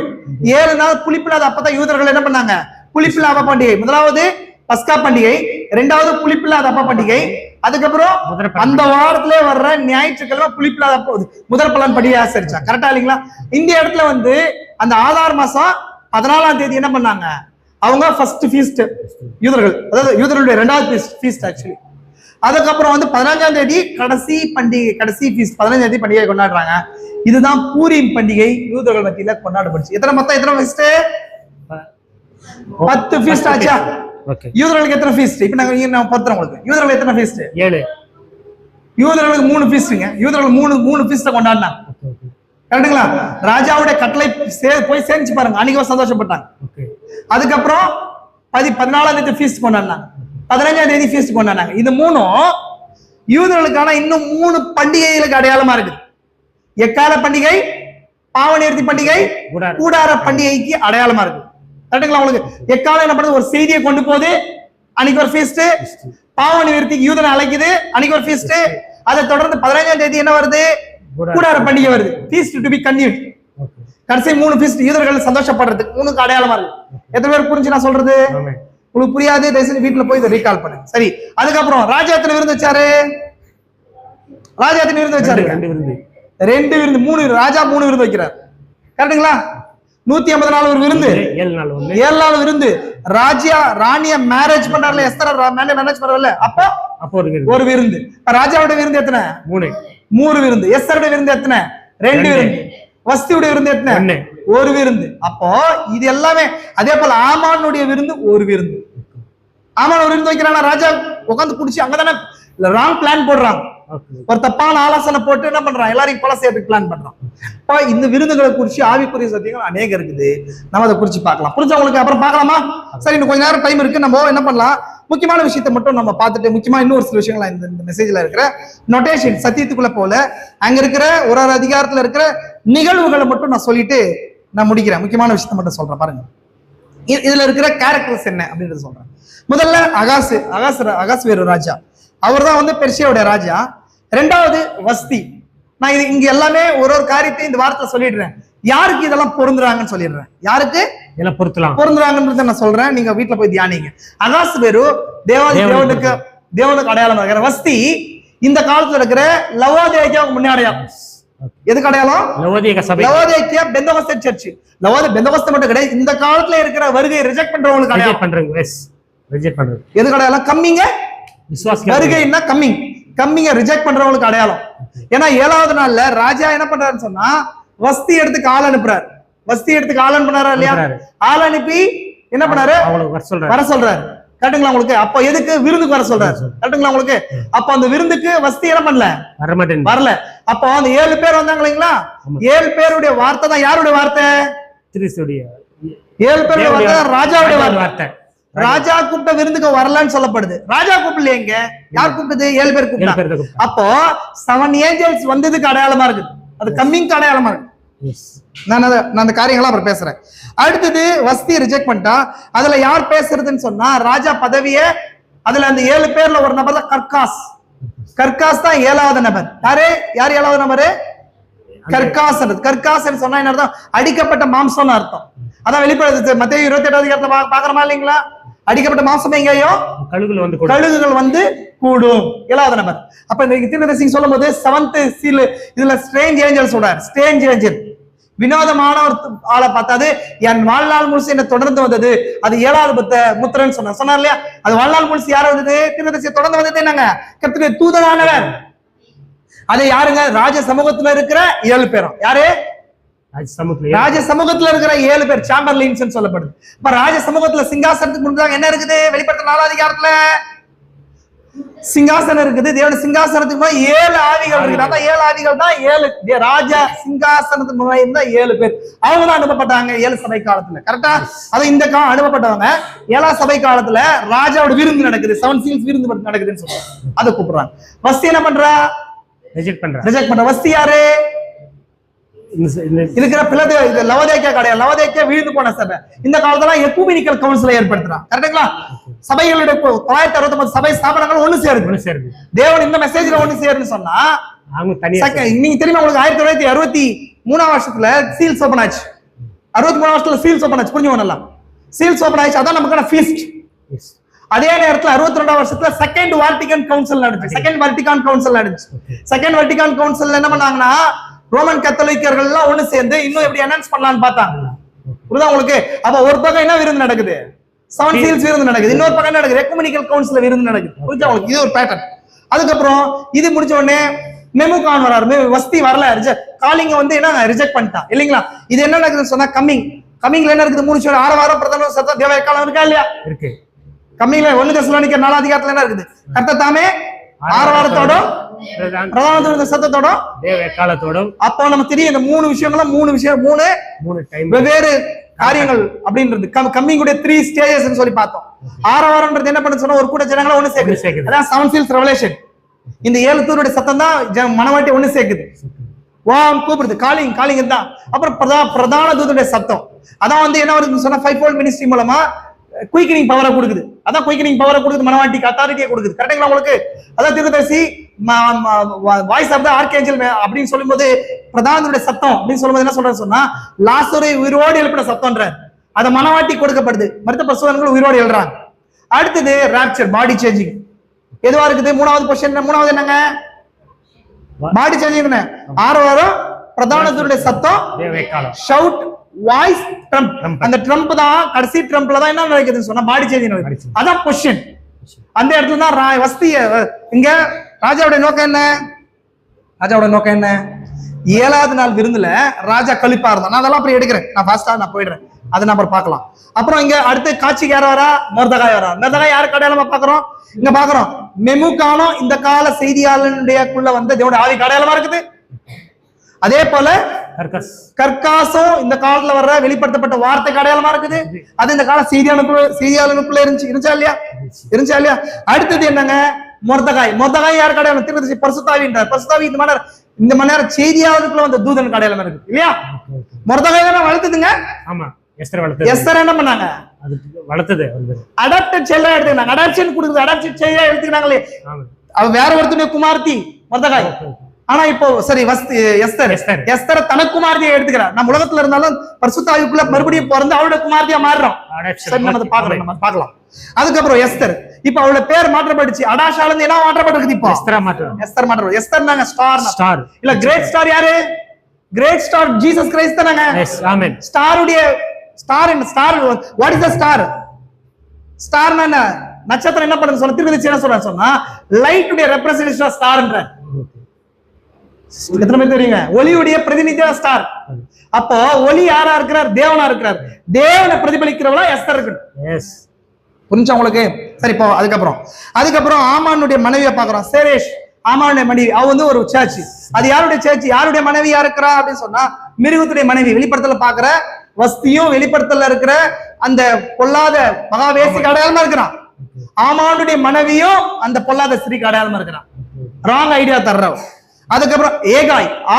7 நாள் புளிப்பில்லாத அப்பதான் யூதர்கள் என்ன பண்ணாங்க? புளிப்பில்லாத பண்டிகை. முதலாவது பஸ்கா பண்டிகை, இரண்டாவது புளிப்பில்லாத அப்ப பண்டிகை, அதுக்கப்புறம் அந்த வாரத்திலே வர்ற ஞாயிற்றுக்கிழமை புளிப்பில்லாத முதற் பலன் பண்டிகை ஆசரிச்சா. கரெக்டா இல்லைங்களா? இந்த இடத்துல வந்து அந்த ஆதார் மாசம் 14ஆம் தேதி என்ன பண்ணாங்க? அவங்க ஃபர்ஸ்ட் ஃபீஸ்ட் யூதர்கள், அதாவது யூதர்களுடைய இரண்டாவது ஃபீஸ்ட் ஆக்சுவலி. அதுக்கப்புறம் வந்து 15ஆம் தேதி கடைசி பண்டிகை, கடைசி ஃபீஸ்ட் 15ஆம் தேதி பண்டிகை கொண்டாடுறாங்க. இதுதான் பூரீம் பண்டிகை யூதர்கள் மத்தியில கொண்டாடப்படுச்சு. எத்தனை ஃபீஸ்ட்? 10 ஃபீஸ்ட் ஆச்சா? யூதர்களுக்கு எத்தனை ஃபீஸ்ட்? இப்ப நாங்க பொறுத்துறோம் உங்களுக்கு. யூதர்களுக்கு எத்தனை ஃபீஸ்ட்? 7. யூதர்களுக்கு 3 ஃபீஸ்ட்ங்க. யூதர்கள் 3 ஃபீஸ்ட கொண்டாடினாங்க. கரெக்டுங்களா? ராஜாவுடைய கட்டளை போய் சேர்ந்து பாருங்க, அன்னைக்கு சந்தோஷப்பட்டாங்க. அதுக்கப்புறம் 14ஆம் தேதி ஃபீஸ்ட் கொண்டாடினாங்க, 15ஆம் தேதி ஃபீஸ்ட் கொண்டாடினாங்க. இது மூணும் யூதர்களுக்கான இன்னும் 3 பண்டிகைகளுக்கு அடையாளமா இருக்கு. எக்கால பண்டிகை, பாவ நிவர்த்தி பண்டிகை, கூடார பண்டிகைக்கு அடையாளமா இருக்கு. கரெக்டுங்களா? உங்களுக்கு எக்காலம் என்ன பண்ணுது? ஒரு செய்தியை கொண்டு போகுது, அன்னைக்கு ஒரு ஃபீஸ்ட். பாவ நிவர்த்திக்கு யூதனை அழைக்குது, அன்னைக்கு ஒரு ஃபீஸ்ட். அதை தொடர்ந்து 15ஆம் தேதி என்ன வருது? கூடார பண்டிகை வருது. Feast to be continued. கடைசி 3 ஃபீஸ்ட் யூதர்கள் சந்தோஷப்படுறதுக்கு 3க்கு அடையாளமா இருக்கு. எத்தனை பேர் புரிஞ்சு நான் சொல்றது? உங்களுக்கு புரியாது, தயவுசெய்து வீட்டுல போய் இதை ரீகால் பண்ணுங்க. சரி, அதுக்கப்புறம் ராஜா எத்தனை விருந்து வச்சாரு? ராஜா எத்தனை விருந்து வச்சாரு? 2 விருந்து. 3 ராஜா 3 விருந்து வைக்கிறார். கரெக்டுங்களா? 154 ஒரு விருந்து, 7 நாள் விருந்து. ராஜா ராணிய மேரேஜ் பண்றாருல, எஸ்தர் மேரேஜ் பண்றாருல, அப்போ ஒரு விருந்து. ராஜாவோட விருந்து எத்தனை? 3 விருந்து. எஸ்தரோட விருந்து எத்தனை? 2 விருந்து. வஸ்தியுடைய விருந்து எத்தனை? 1 விருந்து. அப்போ இது எல்லாமே. அதே போல ஆமானுடைய விருந்து 1 விருந்து. ஆமான் ஒரு விருந்து வைக்கிறாங்க. ராஜா உட்காந்து குடிச்சு அங்கதானே ராங் பிளான் போடுறாங்க. ஒரு தப்பான ஆலோசனை போட்டு என்ன பண்றான்? எல்லாரையும் கொலை செய்யறதுக்கு பிளான் பண்றான். இந்த விருந்துகளை குறிச்சு ஆவிக்குரிய சத்தியங்கள் அநேகம் இருக்குது. நம்ம அதை குறிச்சு பார்க்கலாம். புரிஞ்சவங்களுக்கு அப்புறம் பார்க்கலாமா? சரி, இன்னும் கொஞ்ச நேரம் டைம் இருக்கு. நம்ம என்ன பண்ணலாம்? முக்கியமான விஷயத்தை மட்டும் நம்ம பார்த்துட்டு, முக்கியமா இன்னொரு சில விஷயங்கள் இந்த மெசேஜ்ல இருக்கிற நோட்டேஷன் சத்தியத்துக்குள்ள போல அங்க இருக்கிற ஒரு அதிகாரத்துல இருக்கிற நிகழ்வுகளை மட்டும் நான் சொல்லிட்டு நான் முடிக்கிறேன். முக்கியமான விஷயத்தை மட்டும் சொல்றேன் பாருங்க. இதுல இருக்கிற கேரக்டர்ஸ் என்ன அப்படின்றது சொல்றேன். முதல்ல அகாஸ்வேரு ராஜா, அவர் தான் வந்து பெர்சியாவுடைய ராஜா. 2வது வஸ்தி. நான் இது இங்க எல்லாமே ஒரு காரியத்தை இந்த வார்த்தையில சொல்லிடுறேன். யாருக்கு இதெல்லாம் பொருந்துறாங்கன்னு சொல்லிடுறேன். யாருக்கு இதெல்லாம் பொருந்துறாங்கன்றத நான் சொல்றேன். நீங்க வீட்டுல போய் தியானிங்க. அகாஸ்வேரு தேவனுக்கு அடையாளம் இருக்கிற. வஸ்தி இந்த காலத்துல இருக்கிற லவோதிகேயாவுக்கு முன்னாடியாகும். எதுக்கு அடையாளம்? லவோதிகேயா பெந்தகோஸ்தே சர்ச். பெந்தகோஸ்தே மட்டும் கிடையாது, இந்த காலத்துல இருக்கிற வருகை ரிஜெக்ட் பண்றவங்களுக்கு அடையாளம். எதுக்கு அடையாளம்? கம்மிங்க. வருகைன்னா கம்மிங்க ரிஜெக்ட் பண்றவங்களுக்கு அடையாளம். ஏன்னா 7வது நாள்ல ராஜா என்ன பண்றாருன்னு சொன்னா, வஸ்தி எடுத்துக்கு ஆள் அனுப்புறாரு. வஸ்தி எடுத்துக்கு ஆள் அனுப்புறாரு இல்லையா? ஆள் அனுப்பி என்ன பண்ணாரு? வர சொல்றாரு. கரெக்டுங்களா உங்களுக்கு? அப்ப எதுக்கு? விருந்துக்கு வர சொல்றாரு. கரெக்டுங்களா உங்களுக்கு? அப்ப அந்த விருந்துக்கு வஸ்தி என்ன பண்ணல? வரல. அப்போ அந்த 7 பேர் வந்தாங்க இல்லைங்களா? 7 பேருடைய வார்த்தை தான் யாருடைய வார்த்தை? 7 பேருடைய வார்த்தை ராஜாவுடைய வார்த்தை. ராஜா கூப்பிட்ட விருந்துக்கு வரலன்னு சொல்லப்படுது. ராஜா கூப்பிடலையேங்க. யார் கூப்பிட்டது? 7 பேர் கூப்பிட்டாங்க. அப்போ 7 ஏஞ்சல்ஸ் வந்ததுக்கு அடையாளமா இருக்கு. அது கம்மிங் அடையாளமா இருக்கு. நான் அந்த காரியங்களா அப்புறம் பேசுறேன். அடுத்தது வஸ்தி ரிஜெக்ட் பண்ணிட்டா. அதுல யார் பேசுறதுன்னு சொன்னா, ராஜா பதவிய அதுல அந்த 7 பேர்ல ஒரு நபர் தான் கர்காஸ் தான் 7வது நபர். யார் 7வது நபரு? கர்காஸ் சொன்னா என்ன அர்த்தம்? அடிக்கப்பட்ட மாம்சம்னு அர்த்தம். அதான் வெளிப்படுது மத்தேயு 28வது அதிகாரத்துல பாக்குறோமா இல்லைங்களா? அடிக்கப்பட்ட மாம்சம் எங்கேயோ கழுகுகள் வந்து கூடும். 7வது நபர். அப்ப இந்த தீர்க்கதரிசி சொல்லும் போது 7th seal இதுல ஸ்ட்ரேஞ்ச் ஏஞ்சல் சொல்றாரு. ஸ்ட்ரேஞ்ச் ஏஞ்சல் வினோதமான ஒரு ஆளை பார்த்தாது. என் வாழ்நாள் முழுசு என்ன தொடர்ந்து வந்தது. அது 7வது முத்திரன்னு சொன்னார் இல்லையா? அது வாழ்நாள் முழுசு யார் வந்தது? தீர்க்கதரிசி தொடர்ந்து வந்தது என்னங்க? கர்த்தருடைய தூதனானவர். அது யாருங்க? ராஜ சமூகத்துல இருக்கிற 7 பேரும். யாரு? ராஜ சமூகத்துல இருக்கிற 7 பேர் சாம்பர்லின்ஸ் சொல்லப்படுது. இப்ப ராஜ சமூகத்துல சிங்காசனத்துக்கு முன்னாடி என்ன இருக்குது? வெளிப்படுத்த 4வது அதிகாரத்துல சிங்காசனம் இருக்குது. தேவனுடைய சிங்காசனத்துக்கு முன்னாடி 7 ஆவிகள் இருக்குது. அந்த 7 ஆவிகள் தான் 7 ராஜா சிங்காசனத்துக்கு முன்னாடி இருந்தா 7 பேர். அவங்க தான் அனுப்பப்பட்டாங்க 7 சபை காலத்துல. கரெக்டா? அது இந்த அனுப்பப்பட்டவங்க 7ஆம் சபை காலத்துல ராஜாவோட விருந்து நடக்குது. 7 சீல்ஸ் விருந்து நடக்குதுன்னு சொல்றாங்க. அதை கூப்பிடுறாங்க. வஸ்தி என்ன பண்றா? ரிஜெக்ட் பண்ற. வஸ்தி யாரு? இருக்கிற லவோதிக்கேயா கிடையாது. லவோதிக்கேயா வீழ்ந்து போன சபை. இந்த காலத்துல எக்குமெனிக்கல் கவுன்சிலை ஏற்படுத்துறான். கரெக்ட்டுங்களா? சபைகளுடைய 969 சபை ஸ்தாபனங்கள் ஒண்ணு சேருது. தேவன் இந்த மெசேஜ்ல ஒண்ணு சேருன்னு சொன்னா நீங்க தெரியுமா உங்களுக்கு 1963 வருஷத்துல சீல்ஸ் ஓபன் ஆச்சு. 63 வருஷத்துல சீல்ஸ் ஓபன் ஆச்சு. புரிஞ்சுக்கணும் நல்லா. சீல்ஸ் ஓபன் ஆச்சு. அதான் நமக்கான ஃபீஸ்ட். அதே நேரத்துல 62 வருஷத்துல செகண்ட் வாட்டிகன் கவுன்சில் நடந்துச்சு. செகண்ட் வாட்டிகன் கவுன்சில் என்ன பண்ணாங்கன்னா ரோமன் கத்தோலிக்கர்கள் எல்லாம் ஒண்ணு சேர்ந்து இன்னும் எப்படி என்ஹான்ஸ் பண்ணலாம்னு பார்த்தாங்க. புரியுதா உங்களுக்கு? அப்ப ஒரு பக்கம் என்ன விருந்து நடக்குது? 7 சீல்ஸ் விருந்து நடக்குது. இன்னொரு பக்கம் என்ன நடக்குது? எக்குமெனிக்கல் கவுன்சில் விருந்து நடக்குது. புரியுதா உங்களுக்கு? இது ஒரு பேட்டர்ன். அதுக்கப்புறம் இது முடிஞ்ச உடனே மெமுகான் வராரு. வஸ்தி வரல. காலிங்க வந்து என்ன ரிஜெக்ட் பண்ணிட்டான் இல்லீங்களா? இது என்ன நடக்குதுன்னு சொன்னா கம்மிங்ல என்ன இருக்குது? 3 சொல்ல 6 வாரம் பிரதான சத்தம் தேவ காலம் இருக்கா இல்லையா? இருக்கு. கம்மிங்ல 1 தெசலோனிக்கர் 4 அதிகாரத்துல என்ன இருக்குது? கர்த்தர் தாமே 6 வாரத்தோட பிரதான சத்தத்தோட தேவ காலத்தோட. அப்போ நம்ம தெரியும் இந்த 3 விஷயங்களும் 3 டைம் வெவ்வேறு காரியங்கள் அப்படின்றது கம்மிங்குடைய 3 ஸ்டேஜஸ் சொல்லி பார்த்தோம். 6 வாரம்ன்றது என்ன பண்ணு சொன்னா ஒரு கூட ஜனங்களை ஒண்ணு சேர்க்குது. அதான் 7 சீல்ஸ் ரெவலேஷன். இந்த 7 தூதருடைய சத்தம் தான் மனவாட்டி ஒண்ணு சேர்க்குது. வாம் கூப்பிடுது. காலிங் தான். அப்புறம் பிரதான தூதருடைய சத்தம் அதான் வந்து என்ன வருதுன்னு சொன்னா 5-fold மினிஸ்ட்ரி மூலமா குயிக்கனிங் பவரை கொடுக்குது. அதான் குயிக்கனிங் பவரை கொடுக்குது, மனவாட்டிக்கு அத்தாரிட்டியை கொடுக்குது. கரெக்டுங்களா உங்களுக்கு? அதான் தீர்க்கதரிசி வாய்ஸ் ஆஃப் தி ஆர்கேஞ்சல் அப்படின்னு சொல்லும்போது பிரதானத்துடைய சத்தம் அப்படின்னு சொல்லும்போது என்ன சொல்றாரு சொன்னா லாசரை உயிரோடு எழுப்பின சத்தம்ன்ற அதை மனவாட்டி கொடுக்கப்படுது. மருத்துவ பரிசுத்தவான்கள் உயிரோடு எழுறாங்க. அடுத்தது ராப்சர், பாடி சேஞ்சிங். எதுவா இருக்குது? 3வது பொசிஷன். 3வது என்னங்க? பாடி சேஞ்சிங். 6 வாரம் பிரதானத்துடைய சத்தம், ஷவுட், வாய்ஸ், ட்ரம்ப். அந்த ட்ரம்ப் தான் கடைசி ட்ரம்ப்ல தான் என்ன நடக்குதுன்னு சொன்னா பாடி சேஞ்சிங் நடக்குது. அதான் பொசிஷன். அந்த இடத்துல தான் வஸ்தி. இங்க ராஜாவுடைய நோக்கம் என்ன? 7வது நாள் விருந்துல ராஜா கழிப்பா இருந்தான். நான் அதெல்லாம் அப்புறம் எடுக்கிறேன். நான் ஃபாஸ்டா போயிடுறேன். அதை நம்ம பார்க்கலாம். அப்புறம் இங்க அடுத்து காட்சிக்கு யார் வரா? மொர்தகாய் வரா. மொர்தகாய் யாருக்கு அடையாளமா பாக்குறோம்? இங்க பாக்குறோம். மெமுகானும் இந்த கால செய்தியாளனுடையக்குள்ள வந்த தேவனுடைய ஆவிக்கு அடையாளமா இருக்குது. அதே போல கர்காசும் இந்த காலத்துல வர்ற வெளிப்படுத்தப்பட்ட வார்த்தைக்கு அடையாளமா இருக்குது. அது இந்த கால செய்தியாளனுக்குள்ள இருந்துச்சா இல்லையா? அடுத்தது என்னங்க? மொர்தகாய் யாருக்கு அடையாளம்? திருப்பதி பரிசுத்தாவின்றார். பரிசுத்தாவி இந்த மணி நேரம் செய்தியாளருக்குள்ள வந்த தூதனுக்கு அடையாளம் இருக்கு இல்லையா? மொர்தகாய் தானே வளர்த்துதுங்க. ஆமா, எஸ்தர் என்ன பண்ணாங்க? வளர்த்தது அடாப்டட் சைல்டா எடுத்துக்கிட்டாங்க. அடாப்ஷன் கொடுக்குது. அடாப்டட் சைல்டா எடுத்துக்கிட்டாங்களே. அவ வேற ஒருத்தனுடைய குமார்த்தி மொர்தகாய். ஆனா இப்போ சரி எஸ்தர் தனக்கு குமார்த்தியை எடுத்துக்கிறார். நம்ம உலகத்துல இருந்தாலும் பரிசுத்தாவிக்குள்ள மறுபடியும் பிறந்து அவளுடைய குமார்த்தியா மாறுறோம். பார்க்கலாம். அதுக்கப்புறம் எஸ்தர் இப்ப அவளோட பேர் மாற்றப்பட்டுச்சு. அடாஷால இருந்து என்ன மாற்றப்பட்டிருக்கு? இப்போ எஸ்தர் மாற்றம். எஸ்தர் நாங்க ஸ்டார் இல்ல கிரேட் ஸ்டார். யாரு கிரேட் ஸ்டார்? ஜீசஸ் கிரைஸ்ட் தானங்க. ஆமென். ஸ்டாருடைய star what is the star? ஸ்டார்னா என்ன? நட்சத்திரம் என்ன பண்ணுது சொன்னா திருப்பதி என்ன சொன்னா லைட் உடைய ரெப்ரசன்டேஷன் ஸ்டார்ன்ற. எத்தனை பேர் தெரியுங்க? ஒளியுடைய பிரதிநிதியா ஸ்டார். அப்போ ஒளி யாரா இருக்கிறார்? தேவனா இருக்கிறார். தேவனை பிரதிபலிக்கிறவளா எஸ்தர் இருக்கணும். புரிஞ்சா உங்களுக்கு? சரி. இப்போ அதுக்கப்புறம் ஆமானுடைய மனைவியை பாக்குறோம். சேரேஷ் ஆமானுடைய மனைவி. அவ வந்து ஒரு சர்ச். அது யாருடைய சர்ச்? யாருடைய மனைவியா இருக்கிறா அப்படின்னு சொன்னா மிருகத்துடைய மனைவி. வெளிப்படுத்தல பாக்குற வஸ்தியும் வெளிப்படுத்தல இருக்கிற அந்த பொல்லாத மகாவேசிக்கு அடையாளமா இருக்கிறான். ஆமானுடைய மனைவியும் அந்த பொல்லாத ஸ்திரீக்கு அடையாளமா இருக்கிறான். ராங் ஐடியா தர்றவ. அதுக்கப்புறம்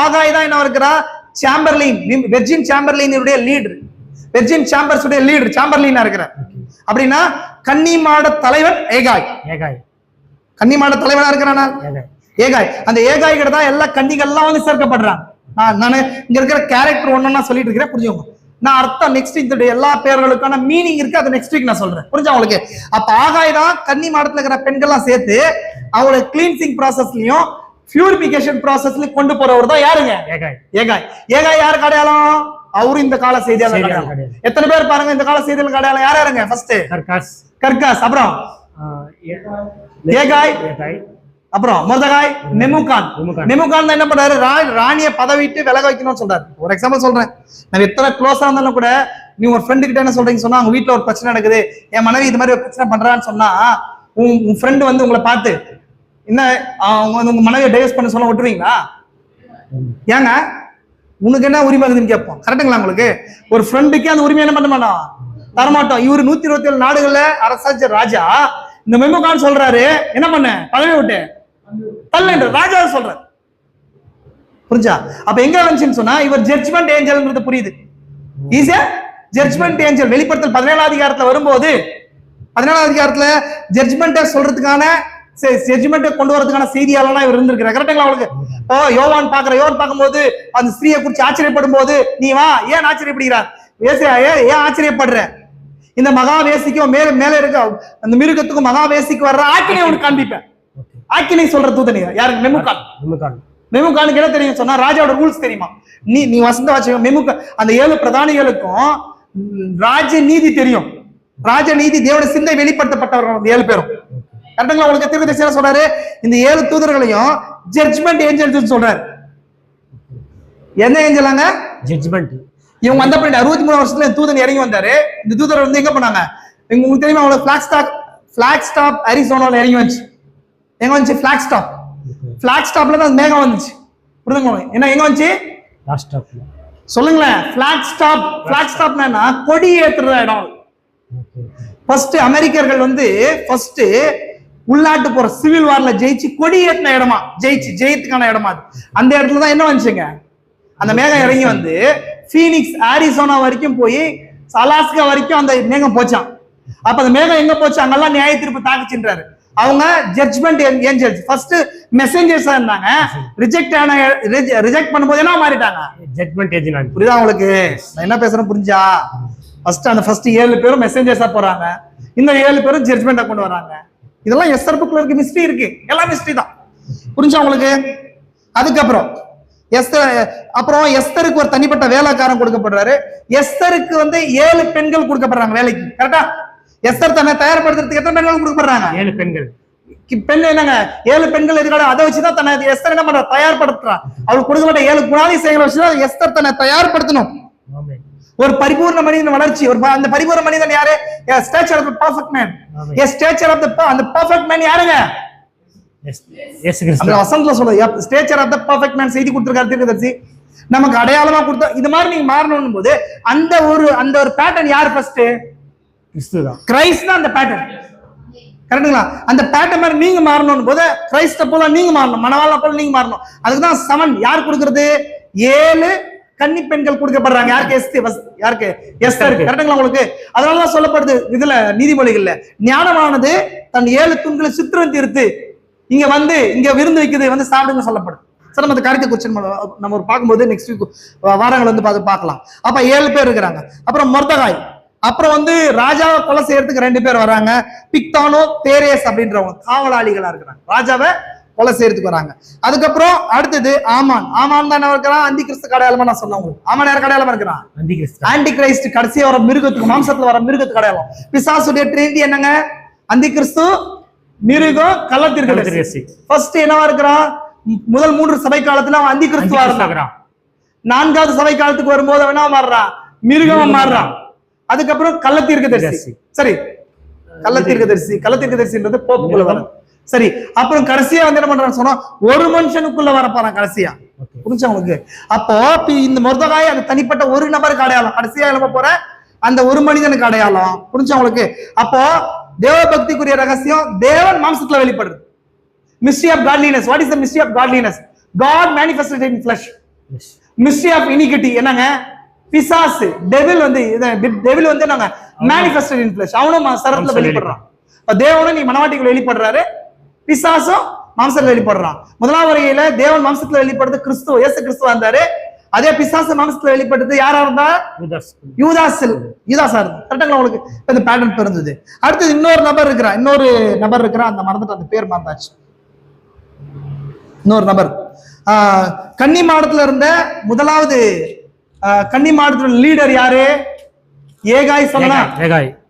ஆகாய் தான் என்ன இருக்கிறா? சாம்பர்லின், வெர்ஜின் சாம்பர்லினுடைய லீடர். வெர்ஜின் சாம்பர்ஸ் உடைய லீடர் சாம்பர்லினா இருக்கிறார். அப்படின்னா கன்னிமாட தலைவன் ஏகாய். கன்னிமாட தலைவனா இருக்கிறானா ஏகாய். அந்த ஏகாய் கிட்ட தான் எல்லா கன்னிகள்லாம் வந்து சேர்க்கப்படுறாங்க. நான் இங்க இருக்கிற கேரக்டர் ஒன்னா சொல்லிட்டு இருக்கிறேன். புரிஞ்சுக்கோங்க. நான் அர்த்தம் நெக்ஸ்ட் வீக் எல்லா பேர்களுக்கான மீனிங் இருக்கு. அது நெக்ஸ்ட் வீக் நான் சொல்றேன். புரிஞ்சா உங்களுக்கு? அப்ப ஆகாய் தான் கன்னி மாடத்துல இருக்கிற பெண்கள்லாம் சேர்த்து அவங்களோட கிளீன்சிங் ப்ராசஸ்லயும் பியூரிபிகேஷன் ப்ராசஸ்ல கொண்டு போறவர் தான் யாருங்க? ஏகாய் யாருக்கு அடையாளம்? அவரு இந்த கால செய்தியாளர் அடையாளம். எத்தனை பேர் பாருங்க இந்த கால செய்தியாளர் அடையாளம் யாருங்க? ஃபர்ஸ்ட் கர்காஸ், அப்புறம் ஏகாய், அப்புறம் மொர்தகாய், மெமுகான் என்ன பண்றாரு? ராணிய பதவிட்டு விலக வைக்கணும்னு சொல்றாரு. ஒரு எக்ஸாம்பிள் சொல்றேன். நம்ம எத்தனை க்ளோஸா இருந்தாலும் கூட நீ ஒரு ஃப்ரெண்டு கிட்ட என்ன சொல்றீங்க சொன்னா அவங்க வீட்டுல ஒரு பிரச்சனை நடக்குது, என் மனைவி இது மாதிரி ஒரு பிரச்சனை பண்றான்னு சொன்னா உன் ஃப்ரெண்டு வந்து உங்களை பார்த்து என்ன உங்க மனைவியை டைவர்ஸ் பண்ண சொல்ல விட்டுருவீங்களா? ஏங்க உனக்கு என்ன உரிமை இருக்குதுன்னு கேட்போம். கரெக்டுங்களா? உங்களுக்கு ஒரு ஃப்ரெண்டுக்கே அந்த உரிமை என்ன பண்ண மாட்டோம், தரமாட்டோம். இவரு 127 நாடுகள்ல அரசாட்சி ராஜா. இந்த மெமுகான் சொல்றாரு என்ன பண்ண பதவி விட்டு தள்ளுன்ற ராஜா சொல்றாரு. புரிஞ்சா? அப்ப எங்க வந்துச்சுன்னு சொன்னா இவர் ஜட்ஜ்மெண்ட் ஏஞ்சல்ன்றது புரியுது. Is a judgement angel. வெளிப்படுத்தல் 17ஆம் அதிகாரத்துல வரும்போது 17ஆம் அதிகாரத்துல ஜட்ஜ்மெண்ட்டை சொல்றதுக்கான ஜட்ஜ்மெண்ட்டை கொண்டு வரதுக்கான செய்தியாளனா இவர் இருந்திருக்கிறார். கரெக்டுங்களா உங்களுக்கு? யோவான் பார்க்கும்போது அந்த ஸ்திரீயை குறித்து ஆச்சரியப்படும் போது நீ வா, ஏன் ஆச்சரியப்படுகிறார்? ஏன் ஆச்சரியப்படுற? இந்த மகாவேசிக்கும் மேல இருக்க அந்த மிருகத்துக்கும் மகாவேசிக்கு வர்ற ஆக்கினை உனக்கு காண்பிப்பேன். ஆக்கினை சொல்ற தூதனி யாருக்கு? மெமுகானுக்கு என்ன தெரியும் சொன்னா ராஜாவோட ரூல்ஸ் தெரியுமா? நீ வசந்த வாட்சி மெமுகா அந்த 7 பிரதானிகளுக்கும் ராஜ நீதி தெரியும். ராஜ நீதி தேவட சிந்தை வெளிப்படுத்தப்பட்டவர்கள் 7 பேரும். கரெக்டுங்களா உங்களுக்கு? தீர்க்கதரிசி சொல்றாரு இந்த 7 தூதர்களையும் ஜட்ஜ்மெண்ட் ஏஞ்சல்ஸ் சொல்றாரு. என்ன ஏஞ்சலாங்க? ஜட்ஜ்மெண்ட். இவங்க வந்த பின்னாடி 63 வருஷத்துல தூதன் இறங்கி வந்தாரு. இந்த தூதர் வந்து எங்க போனாங்க? உங்களுக்கு தெரியுமா? அவங்க பிளாக் ஸ்டாப் அரிசோனால இறங்கி வந்துச்சு. எங்க வந்துச்சு? பிளாக் ஸ்டாப்ல தான் மேகம் வந்துச்சு. புரியுதுங்களா? என்ன எங்க வந்துச்சு? சொல்லுங்களேன். பிளாக் ஸ்டாப்னா கொடி ஏத்துற இடம். ஃபர்ஸ்ட் அமெரிக்கர்கள் வந்து ஃபர்ஸ்ட் உள்நாட்டு போற சிவில் வார்ல ஜெயிச்சு கொடி ஏத்தின இடமா, ஜெயித்துக்கான இடமா. அந்த இடத்துல தான் என்ன வந்துச்சுங்க? அந்த மேகம் இறங்கி வந்து பீனிக்ஸ் அரிசோனா வரைக்கும் போய் அலாஸ்கா வரைக்கும் அந்த மேகம் போச்சான். அப்ப அந்த மேகம் எங்க போச்சு? அங்கெல்லாம் நியாய தீர்ப்பு தாக்குச்சுன்றாரு. அவங்க ஜட்ஜ்மெண்ட் ஏஞ்சல்ஸ். ஃபர்ஸ்ட் மெசஞ்சர்ஸா இருந்தாங்க. ரிஜெக்ட் பண்ணும்போது என்ன மாறிட்டாங்க? Judgement angel. புரியுதா உங்களுக்கு நான் என்ன பேசுறேன்? புரிஞ்சா? ஃபர்ஸ்ட் 7 பேரும் மெசஞ்சர்ஸா போறாங்க. இந்த 7 பேரும் ஜட்ஜ்மெண்ட்டை கொண்டு வராங்க. இதெல்லாம் எஸ்தர் புக்ல இருக்கு. மிஸ்ட்ரி இருக்கு. எல்லாம் மிஸ்ட்ரி தான். புரிஞ்சா உங்களுக்கு? அதுக்கப்புறம் எஸ்தருக்கு ஒரு தனிப்பட்ட வேலைக்காரன் கொடுக்கப்படுறாரு. எஸ்தருக்கு வந்து 7 பெண்கள் கொடுக்கப்படுறாங்க வேலைக்கு. கரெக்டா? எஸ்தர் தன்னை தயார்படுத்துறதுக்கு எத்தனை பெண்கள் கொடுக்கப்படுறாங்க? 7 பெண்கள். பெண் என்னங்க? 7 பெண்கள் எதுக்காக? அதை வச்சுதான் தன்னை எஸ்தர் என்ன பண்ற? தயார்படுத்துறான். அவளுக்கு கொடுக்கப்பட்ட 7 குணாதிசயங்களை வச்சுதான் எஸ்தர் தன்னை தயார்படுத்தணும். ஒரு பரிபூர்ண மனிதன் வளர்ச்சி. அந்த பரிபூர்ண மனிதன் யாரு? Stature of the perfect man. Stature of the அந்த பெர்ஃபெக்ட் மேன் யாருங்க? அந்த வசனத்துல சொல்றது stature of the perfect man செய்தி கொடுத்திருக்காரு தீர்க்கதரிசி. நமக்கு அடையாளமா கொடுத்தா இது மாதிரி நீங்க மாறணும் போது அந்த ஒரு பேட்டர்ன் யார்? ஃபர்ஸ்ட் கிறிஸ்து தான் அந்த பேட்டர்ன். கரெக்டுங்களா? அந்த பேட்டர்ன் மாதிரி நீங்க மாறணும் போது கிறிஸ்த போல நீங்க மாறணும், மணவாள போல நீங்க மாறணும். அதுக்குதான் 7 யார் கொடுக்கிறது? 7 கன்னி பெண்கள் கொடுக்கப்படுறாங்க. யாருக்கு? எஸ்தர். கரெக்டுங்களா உங்களுக்கு? அதனாலதான் சொல்லப்படுது இதுல நீதிமொழிகள்ல, ஞானமானது தன் 7 தூண்களை சித்திரம் தீர்த்து இங்க விருந்து வைக்கிறது வந்து சாப்பிடுங்க சொல்லப்படுது. சார் நம்ம அந்த காரியத்தை கொஸ்டின் நம்ம பார்க்கும்போது நெக்ஸ்ட் வீக் வாரங்கள் வந்து பார்க்கலாம். அப்ப 7 பேர் இருக்கிறாங்க. அப்புறம் மொர்தகாய். அப்புறம் வந்து ராஜாவை கொலை செய்யறதுக்கு 2 பேர் வராங்க. பிக்தானோ தேரேஸ் அப்படின்றவங்க காவலாளிகளா இருக்கிறாங்க. ராஜாவை கொலை செய்யறதுக்கு வராங்க. அதுக்கப்புறம் அடுத்தது ஆமான் தான் இருக்கிறான். அந்தி கிறிஸ்து அடையாளமா நான் சொன்னேன் உங்களுக்கு. ஆமான் யார் அடையாளமா இருக்கிறான்? Anti Christ. கடைசியா வர மிருகத்துக்கு, மாம்சத்துல வர மிருகத்துக்கு அடையாளம். பிசாசுடைய ட்ரினிட்டி என்னங்க? அந்தி கிறிஸ்து, மிருகம், கள்ளத்தீர்க்கதரிசி. ஃபர்ஸ்ட் என்னவா இருக்கிறான்? முதல் 3 சபை காலத்துல அவன் அந்தி கிறிஸ்துவா இருக்கிறான். 4வது சபை காலத்துக்கு வரும்போது அவன் என்ன மாறுறான்? மிருகமா மாறுறான். அதுக்கப்புறம் கள்ளத்தீர்க்கதரிசி. சரி, கள்ளத்தீர்க்கதரிசின்றது போப்புக்குள்ள வரும். சரி, அப்புறம் கடைசியா வந்து என்ன பண்றான்னு சொன்னா ஒரு மனுஷனுக்குள்ள வரப்பாறான் கடைசியா. புரிஞ்சா உங்களுக்கு? அப்போ இந்த மொர்தகாய் அது தனிப்பட்ட ஒரு நபருக்கு அடையாளம். கடைசியா எழுப்ப போற அந்த ஒரு மனிதனுக்கு அடையாளம். புரிஞ்சா உங்களுக்கு? அப்போ தேவ பக்திக்குரிய ரகசியம் தேவன் மாம்சத்துல வெளிப்படுது. Mystery of godliness. What is the mystery of godliness? God manifested in flesh. Mystery of iniquity என்னங்க? பிசாசு, டெவில் வந்து நாங்க manifested in flesh. அவனும் சரத்துல வெளிப்படுறான். தேவனும் நீ மனவாட்டிக்குள்ள வெளிப்படுறாரு, பிசாசும் மாம்சத்துல வெளிப்படுறான். முதலாம் வருகையில தேவன் மாம்சத்துல வெளிப்படுறது கிறிஸ்து, இயேசு கிறிஸ்து வந்தாரு. அதே பிசாசு மாம்சத்துல வெளிப்படுறது யாரா இருந்தா? யூதாஸா இருந்தா. கரெக்டுங்களா உங்களுக்கு? இந்த பேட்டர்ன் பிறந்தது. அடுத்தது இன்னொரு நபர் இருக்கிறான். அந்த மறந்துட்டு அந்த பேர் மறந்தாச்சு. இன்னொரு நபர் கன்னி மாடத்துல இருந்த முதலாவது கன்னி மாடத்துல லீடர் யாரு? ஏகாய் சொல்லலாம்.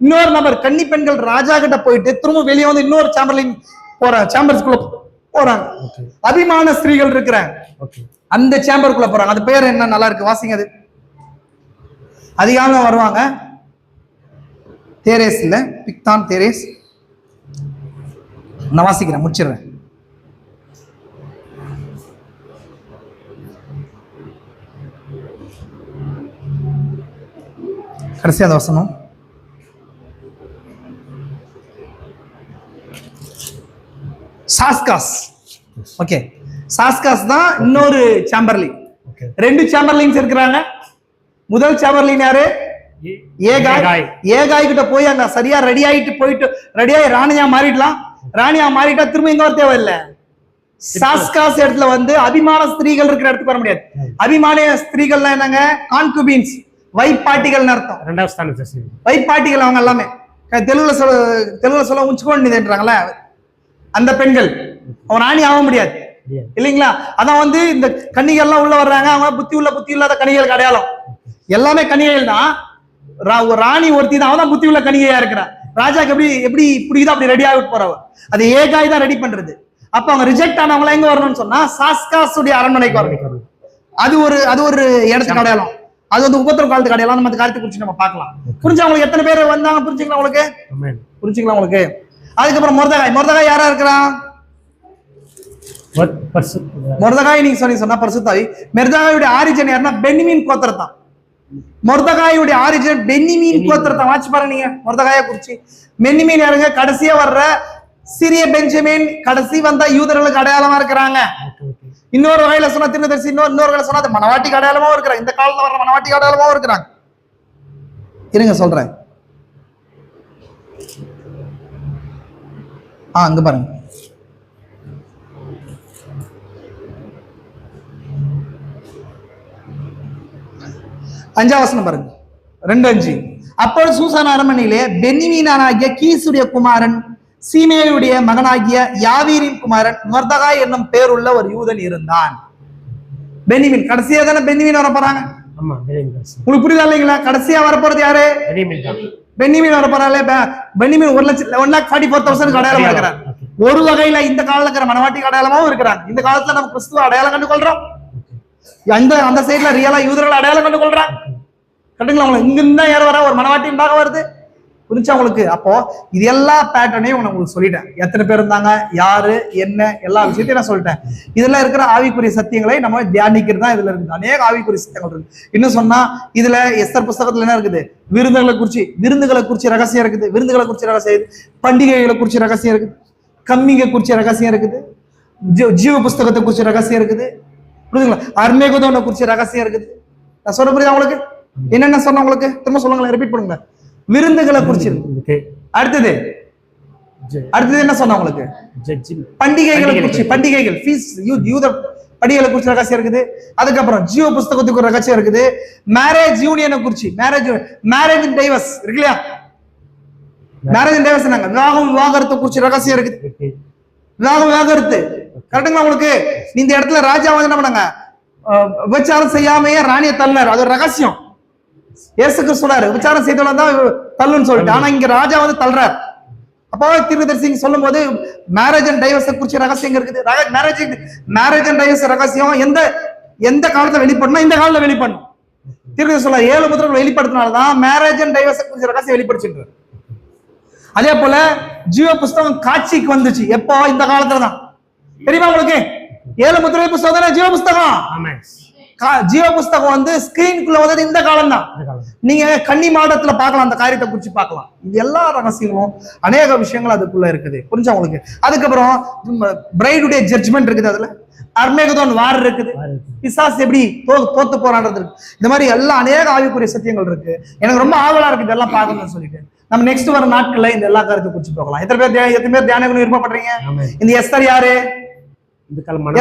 இன்னொரு நபர் கன்னி பெண்கள் ராஜா கிட்ட போயிட்டு திரும்ப வெளியே வந்து இன்னொரு சேம்பர்ஸ்குள்ள போறாங்க. அபிமான ஸ்திரீகள் இருக்கிறாங்க. அந்த சேம்பருக்குள்ள போறாங்க. அது பேர் என்ன? நல்லா இருக்கு, வாசிங்க. அது அதிகாரம் வருவாங்க. தேரேஸ் இல்ல, பிக்தான் தேரேஸ். நான் வாசிக்கிறேன், முடிச்சிடுறேன். கடைசியா அந்த வசனம் சாஸ்காஸ். ஓகே, சாஸ்காஸ் தான் இன்னொரு சாம்பர்லின். ரெண்டு சாம்பர்லின்ஸ் இருக்கிறாங்க. முதல் சாம்பர்லின் யாரு? ஏகாய். ஏகாய் கிட்ட போய் அங்க சரியா ரெடி ஆயிட்டு போயிட்டு ரெடியாகி ராணியா மாறிடலாம். ராணியா மாறிட்டா திரும்ப இங்க வர தேவையில்லை. சாஸ்காஸ் இடத்துல வந்து அபிமான ஸ்திரீகள் இருக்கிற இடத்துக்கு வர முடியாது. அபிமான ஸ்திரீகள்லாம் என்னங்க? கான்குபீன்ஸ், வைப்பாட்டிகள் அர்த்தம். வைப்பாட்டிகள் அவங்க எல்லாமே தெலுங்குல சொல்ல உச்சுக்கோன்றாங்களே அந்த பெண்கள். அவன் ராணி ஆக முடியாது இல்லைங்களா? அதான் வந்து இந்த கன்னிகள் எல்லாம் உள்ள வர்றாங்க. அவங்க புத்தி இல்லாத கன்னிகளுக்கு அடையாளம். எல்லாமே கன்னிகைகள் தான். ராணி ஒருத்தி தான், அவன் புத்தி உள்ள கன்னிகையா இருக்கிறான். ராஜாக்கு எப்படி புரியுதோ அப்படி ரெடி ஆகிட்டு போறவ. அது ஏகாய் தான் ரெடி பண்றது. அப்ப அவங்க ரிஜெக்ட் ஆனவங்கள எங்க வரணும்னு சொன்னா சாஸ்காஸுடைய அரண்மனைக்கு வரணும். அது ஒரு இடத்துக்கு அடையாளம். அது வந்து உபத்திரவ காலத்துக்கு அடையாளம். நம்ம அந்த காலத்தை குறிச்சு நம்ம பார்க்கலாம். புரிஞ்சா உங்களுக்கு எத்தனை பேர் வந்தாங்க? புரிஞ்சுக்கலாம் உங்களுக்கு. அதுக்கப்புறம் மொர்தகாய் யாரா இருக்கிறான்? மொர்தகாய் நீங்க சொன்னா பரிசுத்தாவி. மொர்தகாயுடைய ஆரிஜின் யாருன்னா பென்னிமீன் கோத்திரத்தான். மொர்தகாயுடைய ஆரிஜின் பென்னிமீன் கோத்திரத்தை வாட்சி பாருங்க நீங்க மொர்தகாயை குறிச்சு. பென்னிமீன் யாருங்க? கடைசியா வர்ற சிறிய பெஞ்சமின், கடைசி வந்த யூதர்களுக்கு அடையாளமா இருக்கிறாங்க. இன்னொரு வகையில சொன்னா திருநதர்சி, இன்னொரு வகையில சொன்னா மனவாட்டிக்கு அடையாளமாவும் இருக்கிறாங்க. இந்த காலத்துல வர்ற மனவாட்டிக்கு அடையாளமாவும் இருக்கிறாங்க. இருங்க சொல்றேன். அங்க பாருங்க. அஞ்சாம் வசனம் பாருங்க, 2:5. அப்பொழுது சூசான் அரண்மனையிலே பென்னிமீனாகிய கீசுடைய குமாரன் சீமேயுடைய மகனாகிய யாவீரின் குமாரன் மொர்தகாய் என்னும் பேருள்ள ஒரு யூதன் இருந்தான். பென்னிமீன் கடைசியா தானே பென்னிமீன் வர போறாங்க. உங்களுக்கு புரியுதா இல்லைங்களா? கடைசியா வரப்போறது யாரு? பென்னிமீன் வர போறாரு. பென்னிமீன் 1,44,000 அடையாளமா இருக்கிறார். ஒரு வகையில இந்த காலத்துல இருக்கிற மனவாட்டி அடையாளமாவும் இருக்கிறாங்க. இந்த காலத்துல நம்ம கிறிஸ்துவ அடையாளம் கண்டு கொள்றோம். அந்த சைட்ல ரியலா யூதர்கள் அடையாளம் கண்டு கொள்றாங்க. கட்டுங்களா? உங்களுக்கு இங்க இருந்தா யார் வர? ஒரு மனவாட்டியாக வருது. புரிஞ்சா உங்களுக்கு? அப்போ இது எல்லா பேட்டர்னையும் உங்களுக்கு சொல்லிட்டேன். எத்தனை பேர் இருந்தாங்க, யாரு, என்ன, எல்லா விஷயத்தையும் நான் சொல்லிட்டேன். இதுல இருக்கிற ஆவிக்குரிய சத்தியங்களை நம்ம தியானிக்கிறது தான் இதுல இருக்குது. அநேக ஆவிக்குரிய சத்தியங்கள் இருக்கு. இன்னும் சொன்னா இதுல எஸ்தர் புஸ்தகத்துல என்ன இருக்குது? விருந்துகளை குறிச்சு ரகசியம் இருக்குது. விருந்துகளை குறிச்சு ரகசியம், பண்டிகைகளை குறிச்சு ரகசியம் இருக்குது, கம்மிங்க குறிச்சு ரகசியம் இருக்குது, ஜீவ புஸ்தகத்தை குறிச்சு ரகசியம் இருக்குது. புரியுதுங்களா? அர்மேகதோனை குறிச்சு ரகசியம் இருக்குது. நான் சொல்ல புரியுதா உங்களுக்கு? என்னென்ன சொன்ன உங்களுக்கு திரும்ப சொல்லுங்களேன், ரிப்பீட் பண்ணுங்க. விருந்துகளை குறிச்சு. அடுத்தது என்ன சொன்ன உங்களுக்கு? பண்டிகைகளை குறிச்சு, பண்டிகைகள் யூத பண்டிகைகளை குறிச்சு ரகசியம் இருக்குது. அதுக்கப்புறம் ஜீவ புஸ்தகத்துக்கு ரகசியம் இருக்குது. மேரேஜ் யூனியனை குறிச்சு, மேரேஜ் டைவர்ஸ் இருக்கு இல்லையா? மேரேஜ் டைவர்ஸ் விவாகரத்தை குறிச்சு ரகசியம் இருக்குது. விவாகரத்து கரெக்டுங்களா உங்களுக்கு? இந்த இடத்துல ராஜா வந்து என்ன பண்ணாங்க? விபச்சாரம் செய்யாமையே ராணியை தள்ளினார். அது ஒரு ரகசியம். இயேசுக்கு சொன்னாரு விபச்சாரம் செய்தவன் தான் தள்ளுன்னு சொல்லிட்டு. ஆனா இங்க ராஜா வந்து தள்ளுறாரு. அப்போ தீர்க்கதரிசி சொல்லும் போது மேரேஜ் அண்ட் டைவர்ஸ் குறிச்ச ரகசியம் இருக்குது. மேரேஜ் அண்ட் டைவர்ஸ் ரகசியம் எந்த காலத்துல வெளிப்படணும்? இந்த காலத்துல வெளிப்படணும். தீர்க்கதரிசி சொல்ல 7 முத்திரைகள் வெளிப்படுத்தினால்தான் மேரேஜ் அண்ட் டைவர்ஸ் குறிச்ச ரகசியம் வெளிப்படுத்திட்டு. அதே போல ஜீவ புஸ்தகம் காட்சிக்கு வந்துச்சு எப்போ? இந்த காலத்துலதான். தெரியுமா உங்களுக்கு? 7 முத்திரை புஸ்தகம் தானே ஜீவ புஸ்தகம். ஜீவ புஸ்தகம் வந்து ஸ்கிரீனுக்குள்ள வந்தது இந்த காலம் தான். நீங்க கன்னி மாடத்துல பார்க்கலாம், அந்த காரியத்தை குறிச்சு பார்க்கலாம். இது எல்லா ரகசியங்களும் அநேக விஷயங்கள் அதுக்குள்ள இருக்குது. புரிஞ்சா உங்களுக்கு? அதுக்கப்புறம் பிரைடுடைய ஜட்ஜ்மெண்ட் இருக்குது. அதுல அர்மேகதோன் வார் இருக்குது. பிசாசு எப்படி தோத்து போராடுறது இருக்கு. இந்த மாதிரி எல்லா அநேக ஆவிக்குரிய சத்தியங்கள் இருக்கு. எனக்கு ரொம்ப ஆவலா இருக்கு இதெல்லாம் பார்க்கணும்னு சொல்லிட்டு. நம்ம நெக்ஸ்ட் வர நாட்கள்ல இந்த எல்லா காரியத்தை குறிச்சு பார்க்கலாம். எத்தனை பேர் தியானம் விருப்பப்படுறீங்க? இந்த எஸ்தர் யாரு?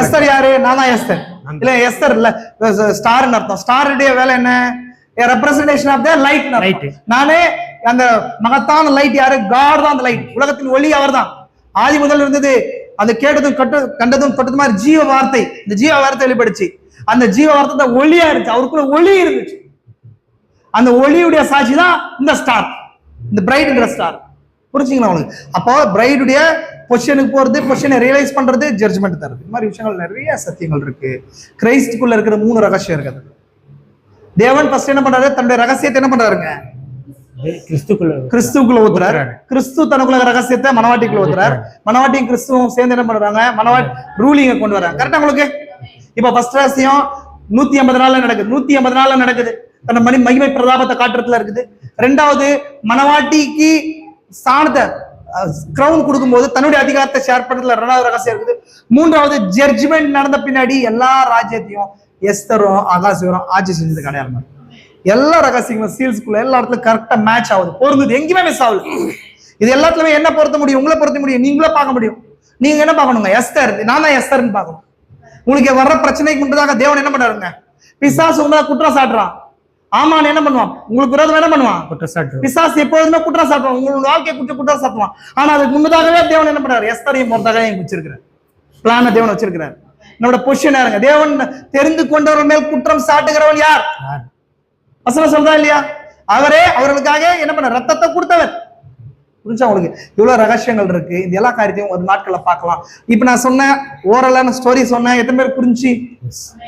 எஸ்தர் யாரு? நான் தான் எஸ்தர். இல்ல எஸ்தர் இல்ல, ஸ்டார் அர்த்தம். ஸ்டாருடைய வேலை என்ன? Representation of the light. நானே அந்த மகத்தான லைட் யாரு? காட் தான் அந்த லைட். உலகத்தின் ஒளி அவர் தான். ஆதி முதல் இருந்தது. அது கேட்டதும் கண்டதும் தொட்டது மாதிரி ஜீவ வார்த்தை. இந்த ஜீவ வார்த்தை வெளிப்படுச்சு. அந்த ஜீவ வார்த்தை ஒளியா இருந்துச்சு. அவருக்குள்ள ஒளி இருந்துச்சு. அந்த ஒளியுடைய சாட்சி தான் இந்த ஸ்டார், இந்த பிரைட்ன்ற ஸ்டார். புரிஞ்சுங்களா உங்களுக்கு? அப்போ பிரைடுடைய பொசிஷனுக்கு போறது, பொசிஷனை ரியலைஸ் பண்றது, ஜட்ஜ்மெண்ட் தருது. இந்த மாதிரி விஷயங்கள் நிறைய சத்தியங்கள் இருக்கு. கிரைஸ்டுக்குள்ள இருக்கிற 3 ரகசியம் இருக்குது. தேவன் ஃபர்ஸ்ட் என்ன பண்றாரு? தன்னுடைய ரகசியத்தை என்ன பண்றாருங்க? கிறிஸ்துக்குள்ள ஊத்துறாரு. கிறிஸ்து தனக்குள்ள ரகசியத்தை மனவாட்டிக்குள்ள ஊத்துறாரு. மனவாட்டியும் கிறிஸ்துவும் சேர்ந்து என்ன பண்றாங்க? மனவாட்டி ரூலிங்க கொண்டு வராங்க. கரெக்டா உங்களுக்கு? இப்ப ஃபர்ஸ்ட் ரகசியம் 150 நாள்ல நடக்குது. 150 நாள்ல நடக்குது. தன்னை மகிமை பிரதாபத்தை காட்டுறதுல இருக்குது. 2வது மனவாட்டிக்கு ஸ்தானத்தை கிரவுன் கொடுக்கும்போது தன்னுடைய அதிகாரத்தை ஷேர் பண்றதுல 2வது ரகசியம் இருக்குது. 3வது ஜட்ஜ்மெண்ட் நடந்த பின்னாடி எல்லா ராஜ்யத்தையும் எஸ்தரும் அகாசியரும் ஆட்சி செஞ்சது கிடையாது. எல்லா ரகசியங்களும் சீல்ஸ்குள்ள எல்லா இடத்துல கரெக்டா மேட்ச் ஆகுது, பொருந்தது, எங்கேயுமே மிஸ் ஆகுது. இது எல்லாத்துலயுமே என்ன பொருத்த முடியும்? உங்களை பொருத்த முடியும், நீங்களே பார்க்க முடியும். நீங்க என்ன பார்க்கணுங்க? எஸ்தர், நான் தான் எஸ்தர்ன்னு பார்க்கணும். உங்களுக்கு வர்ற பிரச்சனைக்கு முன்பதாக தேவன் என்ன பண்ணாருங்க? பிசாசு உங்களை குற்றம் சாட்டுறான். ஆமான் என்ன பண்ணுவான்? உங்களுக்கு விரோதம் என்ன பண்ணுவான்? குற்றச்சாட்டு. பிசாசு எப்போதுமே குற்றம் சாட்டுவான், உங்களோட வாழ்க்கையை குற்றம் சாட்டுவான். ஆனா அதுக்கு முன்னதாகவே தேவன் என்ன பண்றாரு? எஸ்தரையும் பொறுத்தாக வச்சிருக்கிறார், பிளான தேவன் வச்சிருக்கிறார். என்னோட பொசிஷன் யாருங்க? தேவன் தெரிந்து கொண்டவர்கள் மேல் குற்றம் சாட்டுகிறவன் யார்? வசனம் சொல்றா இல்லையா? அவரே அவர்களுக்காக என்ன பண்ண ரத்தத்தை கொடுத்தவர். புரிஞ்சா உங்களுக்கு? இவ்வளவு ரகசியங்கள் இருக்கு. இந்த எல்லா காரியத்தையும் ஒரு நாட்கள்ல பார்க்கலாம். இப்ப நான் சொன்னேன், ஓரலான ஸ்டோரி சொன்னேன். எத்தனை பேர் புரிஞ்சு,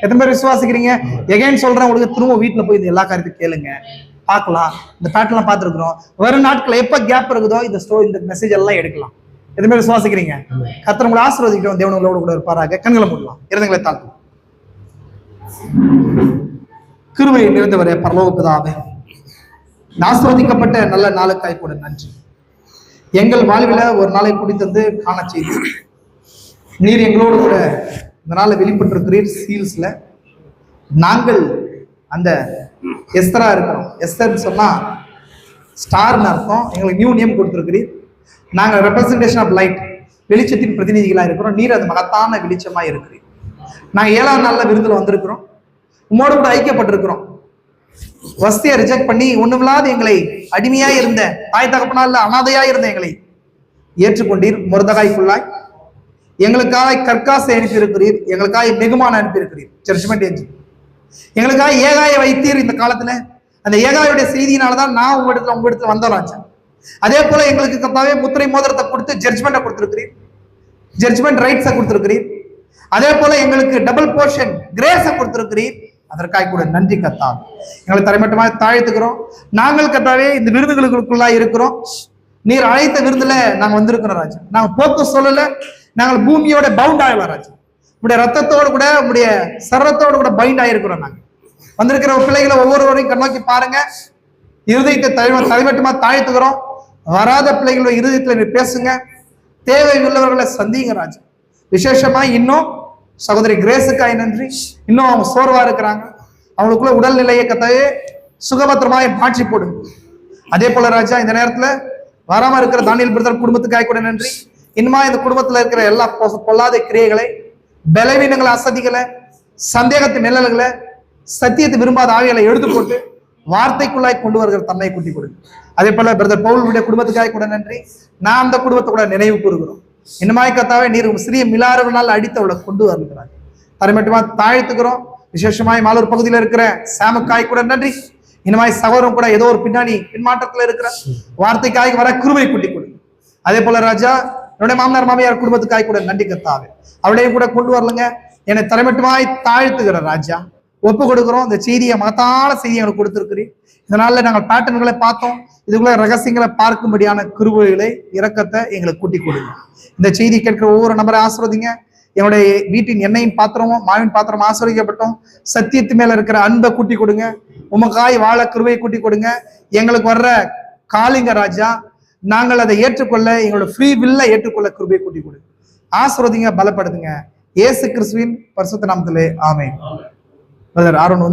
எத்தனை பேர் விசுவாசிக்கிறீங்க? எகைன் சொல்றேன், உங்களுக்கு திரும்ப வீட்டுல போய் இந்த எல்லா காரியத்தையும் கேளுங்க, பார்க்கலாம். இந்த பேட்டர்லாம் பார்த்துருக்குறோம். வரும் நாட்கள் எப்ப கேப் இருக்குதோ இந்த ஸ்டோரி, இந்த மெசேஜ் எல்லாம் எடுக்கலாம். எத்தனை பேர் விசுவாசிக்கிறீங்க? கர்த்தர் உங்களை ஆசீர்வதிக்கிறோம். தேவன் உங்களோட கூட இருப்பாராக. கண்களை மூடலாம், இருந்தங்களை தாழ்த்தும். கிருபை நிறைந்தவரே, பரலோக பிதாவே, ஆசீர்வதிக்கப்பட்ட நல்ல நாளுக்காய் கூட நன்றி. எங்கள் வாழ்வில் ஒரு நாளை கூடி தந்து காண செய்து நீர் எங்களோடு கூட இந்த நாளை வெளிப்பட்டிருக்கிறீர். சீல்ஸ்ல நாங்கள் அந்த எஸ்தரா இருக்கிறோம். எஸ்தர்ன்னு சொன்னா ஸ்டார்னு அர்த்தம். எங்களுக்கு நியூ நேம் கொடுத்துருக்கிறீர். நாங்கள் ரெப்ரசன்டேஷன் ஆஃப் லைட், வெளிச்சத்தின் பிரதிநிதிகளாக இருக்கிறோம். நீர் அது மகத்தான வெளிச்சமாக இருக்கிறீர். நாங்கள் 7ஆம் நாளில் விருந்தில் வந்திருக்கிறோம். உம்மோடு கூட ஐக்கியப்பட்டிருக்கிறோம். வஸ்தியை ரிஜெக்ட் பண்ணி ஒண்ணுமில்லாத எங்களை அடிமையா இருந்த, தாய் தகப்பனால அனாதையா இருந்த எங்களை ஏற்றுக்கொண்டீர். மொர்தெகாய்க்குள்ளாய் எங்களுக்காக கர்காசை அனுப்பியிருக்கிறீர், எங்களுக்காக மெகுமான அனுப்பியிருக்கிறீர், ஜட்ஜ்மெண்ட் ஏஞ்சல். எங்களுக்காக ஏகாயை வைத்தீர். இந்த காலத்துல அந்த ஏகாயுடைய செய்தியினாலதான் நான் உங்க இடத்துல வந்தோம். அதே போல எங்களுக்கு கர்த்தாவே முத்திரை மோதிரத்தை கொடுத்து ஜட்ஜ்மெண்ட்டை கொடுத்திருக்கிறீர், ஜட்ஜ்மெண்ட் ரைட்ஸை கொடுத்திருக்கிறீர். அதே போல எங்களுக்கு டபுள் போர்ஷன் கிரேஸை கொடுத்திருக்கிறீர். அதற்காக கூட நன்றி கர்த்தாவே. எங்களை தரைமட்டமாக தாழ்த்துக்கிறோம். நாங்கள் கர்த்தாவே இந்த விருதுகளுக்குள்ளா இருக்கிறோம். நீர் அழைத்த விருதுல நாங்க வந்திருக்கிறோம் ராஜா. நாங்க போக்கு சொல்லல, நாங்கள் பூமியோட பவுண்ட் ஆகலாம் ராஜா. உங்களுடைய ரத்தத்தோடு கூட, உங்களுடைய சரத்தோடு கூட பைண்ட் ஆகிருக்கிறோம். நாங்க வந்திருக்கிற பிள்ளைகளை ஒவ்வொருவரையும் கண்ணோக்கி பாருங்க. இருதயத்தை தலைமட்டமா தாழ்த்துக்கிறோம். வராத பிள்ளைகளோட இருதயத்துல நீர் பேசுங்க. தேவை உள்ளவர்களை சந்திங்க ராஜா. விசேஷமா இன்னும் சகோதரி கிரேஸுக்காய் நன்றி. இன்னும் அவங்க சோர்வா இருக்கிறாங்க, அவங்களுக்குள்ள உடல்நிலையை கத்தாவே சுகபத்திரமாய் மாற்றி போடுங்க. அதே போல ராஜா இந்த நேரத்துல வராம இருக்கிற தானியல் பிரதர் குடும்பத்துக்காய் கூட நன்றி. இன்னுமா இந்த குடும்பத்துல இருக்கிற எல்லா பொல்லாத கிரியைகளை, பலவீனங்களை, அசதிகளை, சந்தேகத்தின் நிழல்களை, சத்தியத்தை விரும்பாத ஆவிகளை எடுத்து போட்டு வார்த்தைக்குள்ளாய் கொண்டு வருகிற தன்னை கூட்டி கொடுங்க. அதே போல பிரதர் பவுலுடைய குடும்பத்துக்காய் கூட நன்றி. நான் அந்த குடும்பத்தை கூட நினைவு கூறுகிறோம். இன்னமாய் கத்தாவே நீர் சிறிய மிலாறுகளால் அடித்தவளை கொண்டு வருகிறார். அதை மட்டுமா தாழ்த்துக்கிறோம். விசேஷமாய் மாலூர் பகுதியில் இருக்கிற சாமுக்காய் கூட நன்றி. இன்னமாய் சகோதரம் கூட ஏதோ ஒரு பின்மாற்றத்துல இருக்கிற வார்த்தைக்காய் வர கிருபை கூட்டி கொடுங்க. அதே போல ராஜா என்னுடைய மாமனார் மாமியார் குடும்பத்துக்காய் கூட நன்றி கத்தாவே. அவளையும் கூட கொண்டு வரலங்க. என்னை தலைமட்டுமாய் தாழ்த்துகிற ராஜா ஒப்பு கொடுக்கிறோம். இந்த செய்தியை மகத்தான செய்தியை எங்களுக்கு கொடுத்திருக்கிறீர். இதனால நாங்கள் பேட்டர்ன்களை பார்த்தோம். இதுக்குள்ள ரகசியங்களை பார்க்கும்படியான கிருபைகளை, இரக்கத்தை எங்களுக்கு கூட்டி கொடுங்க. இந்த செய்தி கேட்கிற ஒவ்வொரு நபரை ஆசீர்வதிங்க. என்னுடைய வீட்டின் எண்ணெயின் பாத்திரமும் மாவின் பாத்திரமும் ஆசீர்வதிக்கப்பட்டோம். சத்தியத்து மேல இருக்கிற அன்பை கூட்டி கொடுங்க. உமக்காய் வாழ கிருபையை கூட்டி கொடுங்க. எங்களுக்கு வர்ற காலிங்க ராஜா, நாங்கள் அதை ஏற்றுக்கொள்ள, எங்களோட ஃப்ரீ வில்லை ஏற்றுக்கொள்ள கிருபையை கூட்டி கொடுங்க. ஆசீர்வதிங்க, பலப்படுத்துங்க. இயேசு கிறிஸ்துவின் பரிசுத்த நாமத்திலே ஆமென். Brother Aaron